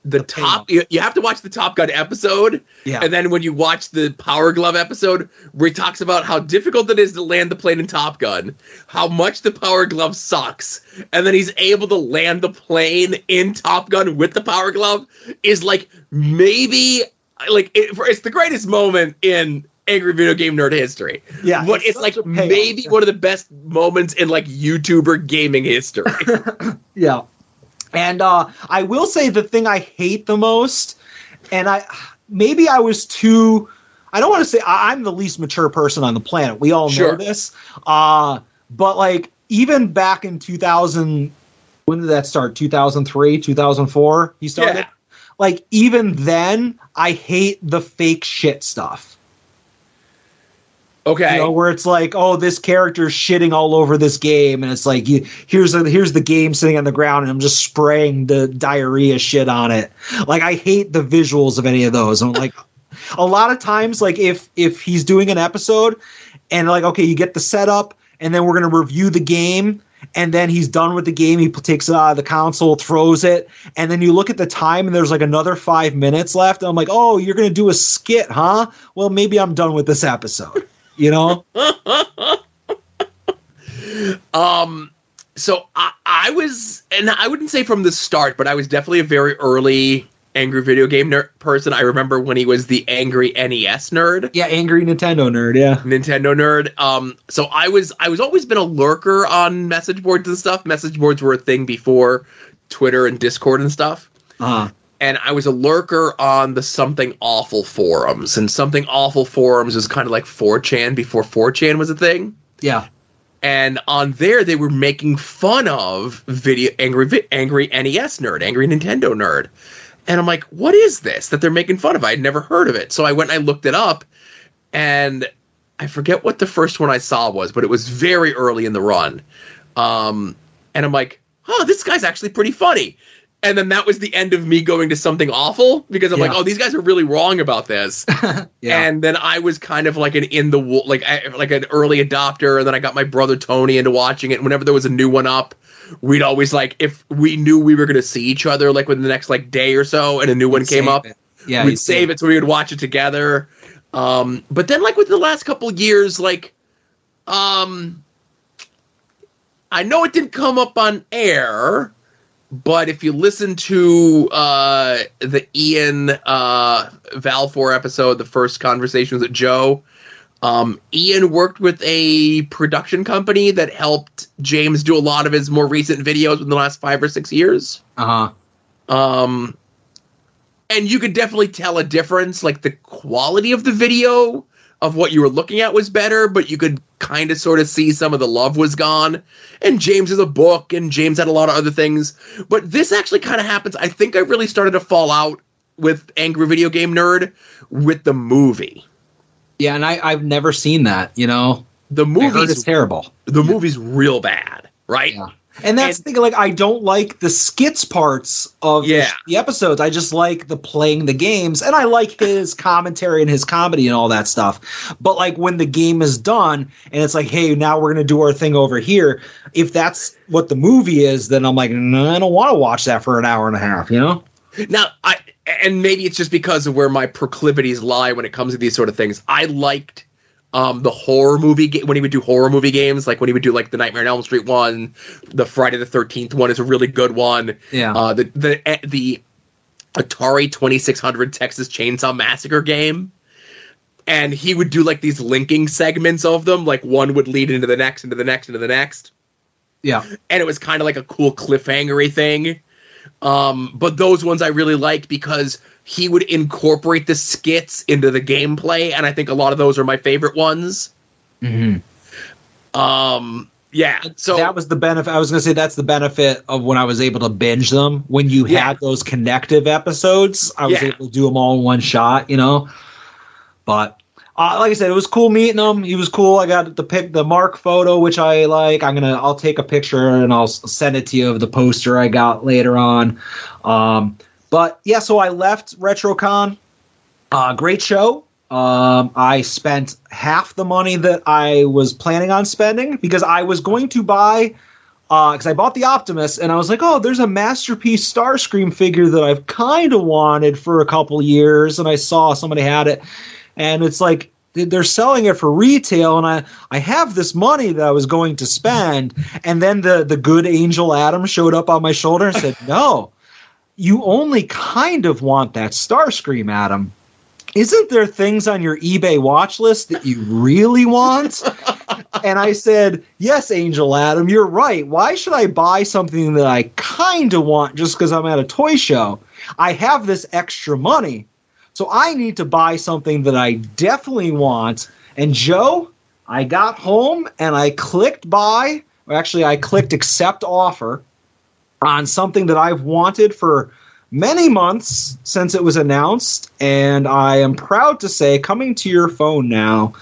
the top, you have to watch the Top Gun episode. Yeah. And then when you watch the Power Glove episode where he talks about how difficult it is to land the plane in Top Gun, how much the Power Glove sucks, and then he's able to land the plane in Top Gun with the Power Glove is like maybe like it's the greatest moment in Angry Video Game Nerd history. Yeah. But it's like maybe one of the best moments in like YouTuber gaming history. Yeah. And I will say the thing I hate the most, and maybe I was too, I don't want to say I'm the least mature person on the planet. We all know this. But like even back in 2000, when did that start? 2003, 2004 he started? Yeah. Like even then, I hate the fake shit stuff. Okay. You know, where it's like, oh, this character's shitting all over this game, and it's like, here's the game sitting on the ground, and I'm just spraying the diarrhea shit on it. Like, I hate the visuals of any of those. I'm like, a lot of times, like, if he's doing an episode, and like, okay, you get the setup, and then we're gonna review the game, and then he's done with the game, he takes it out of the console, throws it, and then you look at the time, and there's like another 5 minutes left, and I'm like, oh, you're gonna do a skit, huh? Well, maybe I'm done with this episode. You know? So I was, and I wouldn't say from the start, but I was definitely a very early Angry Video Game nerd person. I remember when he was the Angry NES nerd. Yeah, Angry Nintendo nerd, yeah. Nintendo nerd. So I was always been a lurker on message boards and stuff. Message boards were a thing before Twitter and Discord and stuff. And I was a lurker on the Something Awful forums. And Something Awful forums was kind of like 4chan before 4chan was a thing. Yeah. And on there, they were making fun of Angry NES nerd, Angry Nintendo nerd. And I'm like, what is this that they're making fun of? I'd never heard of it. So I went and I looked it up. And I forget what the first one I saw was, but it was very early in the run. And I'm like, oh, this guy's actually pretty funny. And then that was the end of me going to Something Awful because I'm like, oh, these guys are really wrong about this. And then I was kind of like like an early adopter. And then I got my brother Tony into watching it. And whenever there was a new one up, we'd always like, if we knew we were going to see each other like within the next like day or so and a new one came up, we'd save it so we would watch it together. But then like within the last couple of years, like, I know it didn't come up on air, but if you listen to the Ian Valfor episode, the first Conversations with Joe, Ian worked with a production company that helped James do a lot of his more recent videos in the last 5 or 6 years. And you could definitely tell a difference. Like the quality of the video of what you were looking at was better, but you could kind of sort of see some of the love was gone. And James is a book, and James had a lot of other things. But this actually kind of happens. I think I really started to fall out with Angry Video Game Nerd with the movie. Yeah, and I've never seen that, you know. The movie's is terrible. The movie's real bad, right? Yeah. And that's the thing, like, I don't like the skits parts of the episodes. I just like the playing the games, and I like his commentary and his comedy and all that stuff. But, like, when the game is done, and it's like, hey, now we're going to do our thing over here, if that's what the movie is, then I'm like, no, I don't want to watch that for an hour and a half, you know? Now, and maybe it's just because of where my proclivities lie when it comes to these sort of things. I liked the horror movie when he would do horror movie games, like when he would do like the Nightmare on Elm Street one, the Friday the 13th one is a really good one. Yeah. The Atari 2600 Texas Chainsaw Massacre game, and he would do like these linking segments of them, like one would lead into the next, into the next, into the next. Yeah. And it was kind of like a cool cliffhangery thing. But those ones I really liked because he would incorporate the skits into the gameplay, and I think a lot of those are my favorite ones. Mm-hmm. Yeah. So that was the benefit. I was going to say that's the benefit of when I was able to binge them. When you had those connective episodes, I was able to do them all in one shot, you know. But like I said, it was cool meeting him. He was cool. I got the Mark photo, which I like. I'll take a picture and I'll send it to you of the poster I got later on. But yeah, so I left RetroCon. Great show. I spent half the money that I was planning on spending because I was going to buy, because I bought the Optimus and I was like, oh, there's a Masterpiece Starscream figure that I've kind of wanted for a couple years, and I saw somebody had it, and it's like they're selling it for retail, and I have this money that I was going to spend, and then the good Angel Adam showed up on my shoulder and said, no, you only kind of want that Starscream, Adam. Isn't there things on your eBay watch list that you really want? And I said, yes, Angel Adam, you're right. Why should I buy something that I kind of want just because I'm at a toy show? I have this extra money, so I need to buy something that I definitely want. And Joe, I got home and I clicked buy. Actually, I clicked accept offer on something that I've wanted for many months since it was announced, and I am proud to say, coming to your phone now,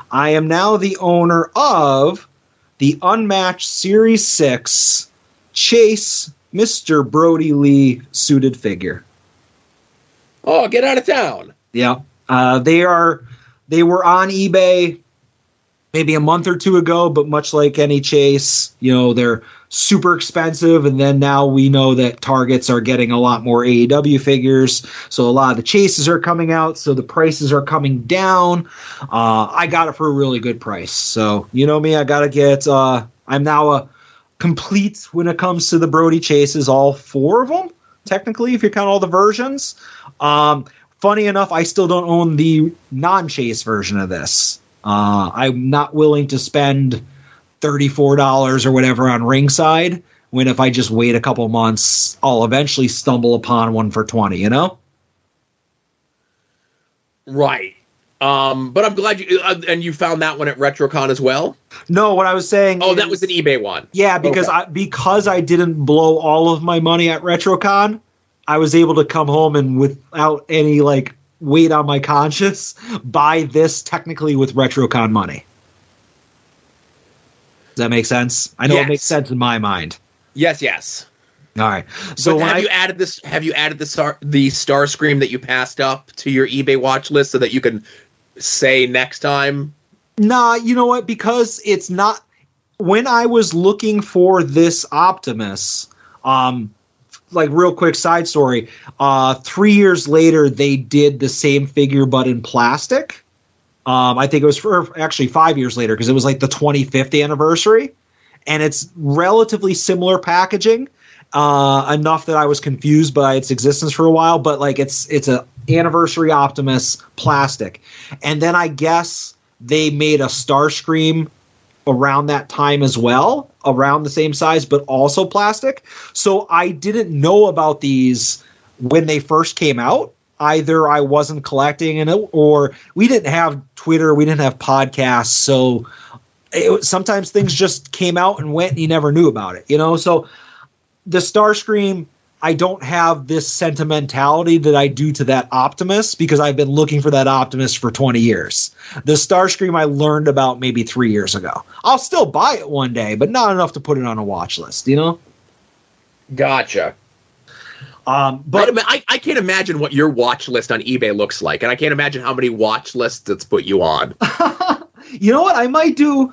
I am now the owner of the Unmatched Series 6 Chase Mr. Brody Lee suited figure. Oh, get out of town. Yeah. They were on eBay maybe a month or two ago, but much like any Chase, they're super expensive, and then now we know that Targets are getting a lot more AEW figures, so a lot of the Chases are coming out, so the prices are coming down. I got it for a really good price, so you know me, I gotta get I'm now a complete when it comes to the Brody Chases, all four of them technically if you count all the versions. Funny enough, I still don't own the non-Chase version of this. I'm not willing to spend $34 or whatever on Ringside, when if I just wait a couple months, I'll eventually stumble upon one for $20, Right. But I'm glad you found that one at RetroCon as well? No, what I was saying that was an eBay one. Yeah, because I didn't blow all of my money at RetroCon, I was able to come home and without any weight on my conscience buy this technically with RetroCon money. Does that make sense? I know It makes sense in my mind. Yes. All right. So have you added the Starscream that you passed up to your eBay watch list so that you can say next time? Nah, you know what? Because it's not. When I was looking for this Optimus, real quick side story. 3 years later, they did the same figure but in plastic. I think it was for actually 5 years later, because it was the 25th anniversary, and it's relatively similar packaging, enough that I was confused by its existence for a while. But it's a anniversary Optimus plastic, and then I guess they made a Starscream around that time as well, around the same size, but also plastic. So I didn't know about these when they first came out. Either I wasn't collecting it, or we didn't have Twitter, we didn't have podcasts, so sometimes things just came out and went and you never knew about it, So the Starscream, I don't have this sentimentality that I do to that Optimus because I've been looking for that Optimus for 20 years. The Starscream I learned about maybe 3 years ago. I'll still buy it one day, but not enough to put it on a watch list, you know? Gotcha. But I can't imagine what your watch list on eBay looks like, and I can't imagine how many watch lists it's put you on. You know what? I might do.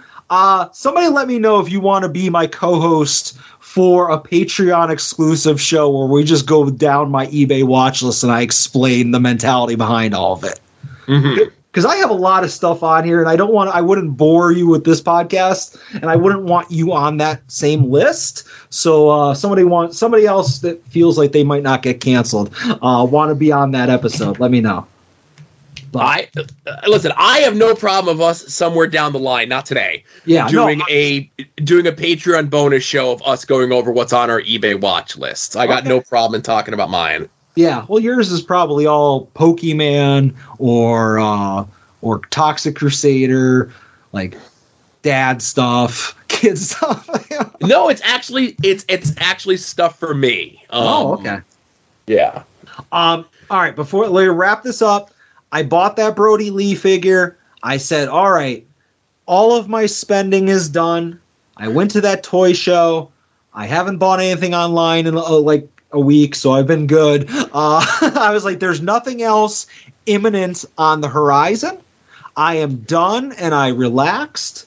Somebody let me know if you want to be my co-host for a Patreon exclusive show where we just go down my eBay watch list and I explain the mentality behind all of it. Because I have a lot of stuff on here, and I wouldn't bore you with this podcast, and I wouldn't want you on that same list. So somebody else that feels like they might not get canceled, want to be on that episode. Let me know. Listen, I have no problem of us somewhere down the line, not today. Yeah, doing a Patreon bonus show of us going over what's on our eBay watch lists. I got no problem in talking about mine. Yeah, well, yours is probably all Pokemon or Toxic Crusader, like dad stuff, kid stuff. No, it's actually stuff for me. Okay. Yeah. All right. Before let me wrap this up, I bought that Brody Lee figure. I said, all right, all of my spending is done. I went to that toy show. I haven't bought anything online in like a week, so I've been good. I was like, there's nothing else imminent on the horizon. I am done, and I relaxed.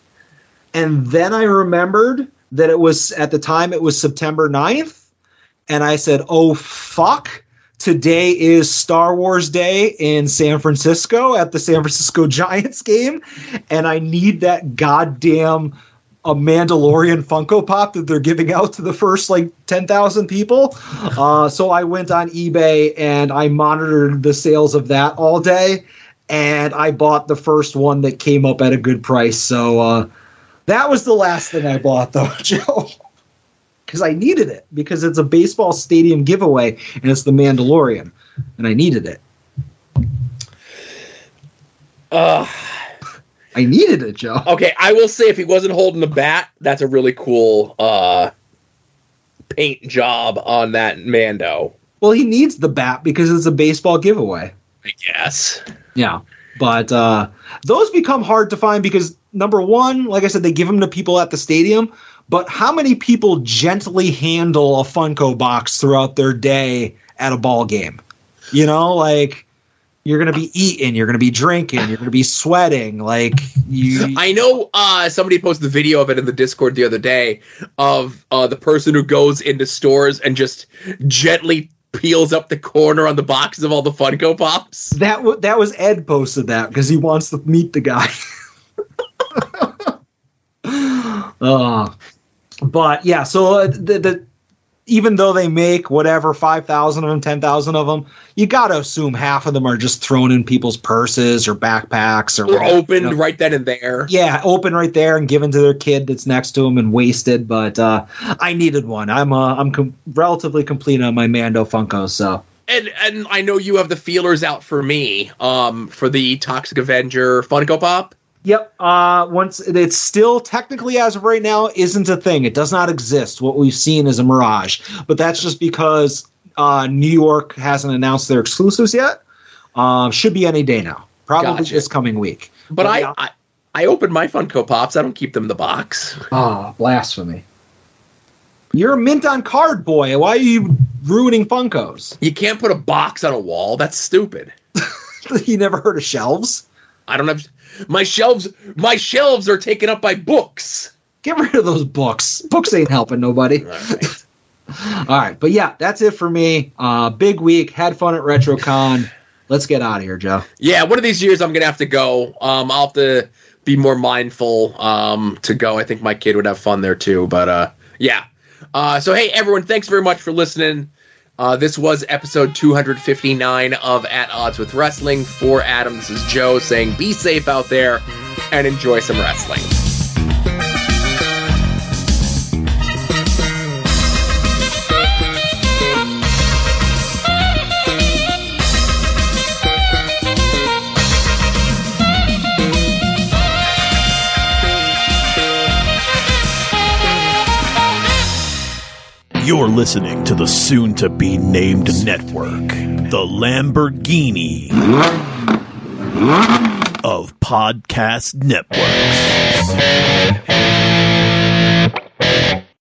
And then I remembered that it was, at the time, it was September 9th. And I said, oh, fuck. Today is Star Wars Day in San Francisco at the San Francisco Giants game. And I need that goddamn a Mandalorian Funko Pop that they're giving out to the first like 10,000 people. So I went on eBay and I monitored the sales of that all day. And I bought the first one that came up at a good price. So that was the last thing I bought, though, Joe. Because I needed it. Because it's a baseball stadium giveaway, and it's the Mandalorian. And I needed it. I needed it, Joe. Okay, I will say if he wasn't holding the bat, that's a really cool paint job on that Mando. Well, he needs the bat because it's a baseball giveaway. I guess. Yeah. But those become hard to find because, number one, like I said, they give them to people at the stadium. But how many people gently handle a Funko box throughout their day at a ball game? You know, like, you're going to be eating, you're going to be drinking, you're going to be sweating. Like, I know somebody posted the video of it in the Discord the other day of the person who goes into stores and just gently peels up the corner on the boxes of all the Funko Pops. That was Ed posted that because he wants to meet the guy. But yeah, so even though they make whatever 5,000 of them, 10,000 of them, you got to assume half of them are just thrown in people's purses or backpacks or opened right then and there. Yeah, open right there and given to their kid that's next to them and wasted. But I needed one. I'm relatively complete on my Mando Funkos, so. And I know you have the feelers out for me for the Toxic Avenger Funko Pop. Yep. Once it's still technically as of right now isn't a thing. It does not exist. What we've seen is a mirage, but that's just because New York hasn't announced their exclusives yet. Should be any day now. Probably this coming week. But I opened my Funko Pops. I don't keep them in the box. Blasphemy. You're a mint on card boy. Why are you ruining Funkos? You can't put a box on a wall. That's stupid. You never heard of shelves? I don't have my shelves. My shelves are taken up by books. Get rid of those books. Books ain't helping nobody. All right. All right. But yeah, that's it for me. Big week. Had fun at RetroCon. Let's get out of here, Joe. Yeah, one of these years I'm going to have to go. I'll have to be more mindful to go. I think my kid would have fun there too. But yeah. So, hey, everyone, thanks very much for listening. This was episode 259 of At Odds with Wrestling. For Adam, this is Joe saying be safe out there and enjoy some wrestling. You're listening to the soon-to-be-named network, the Lamborghini of podcast networks.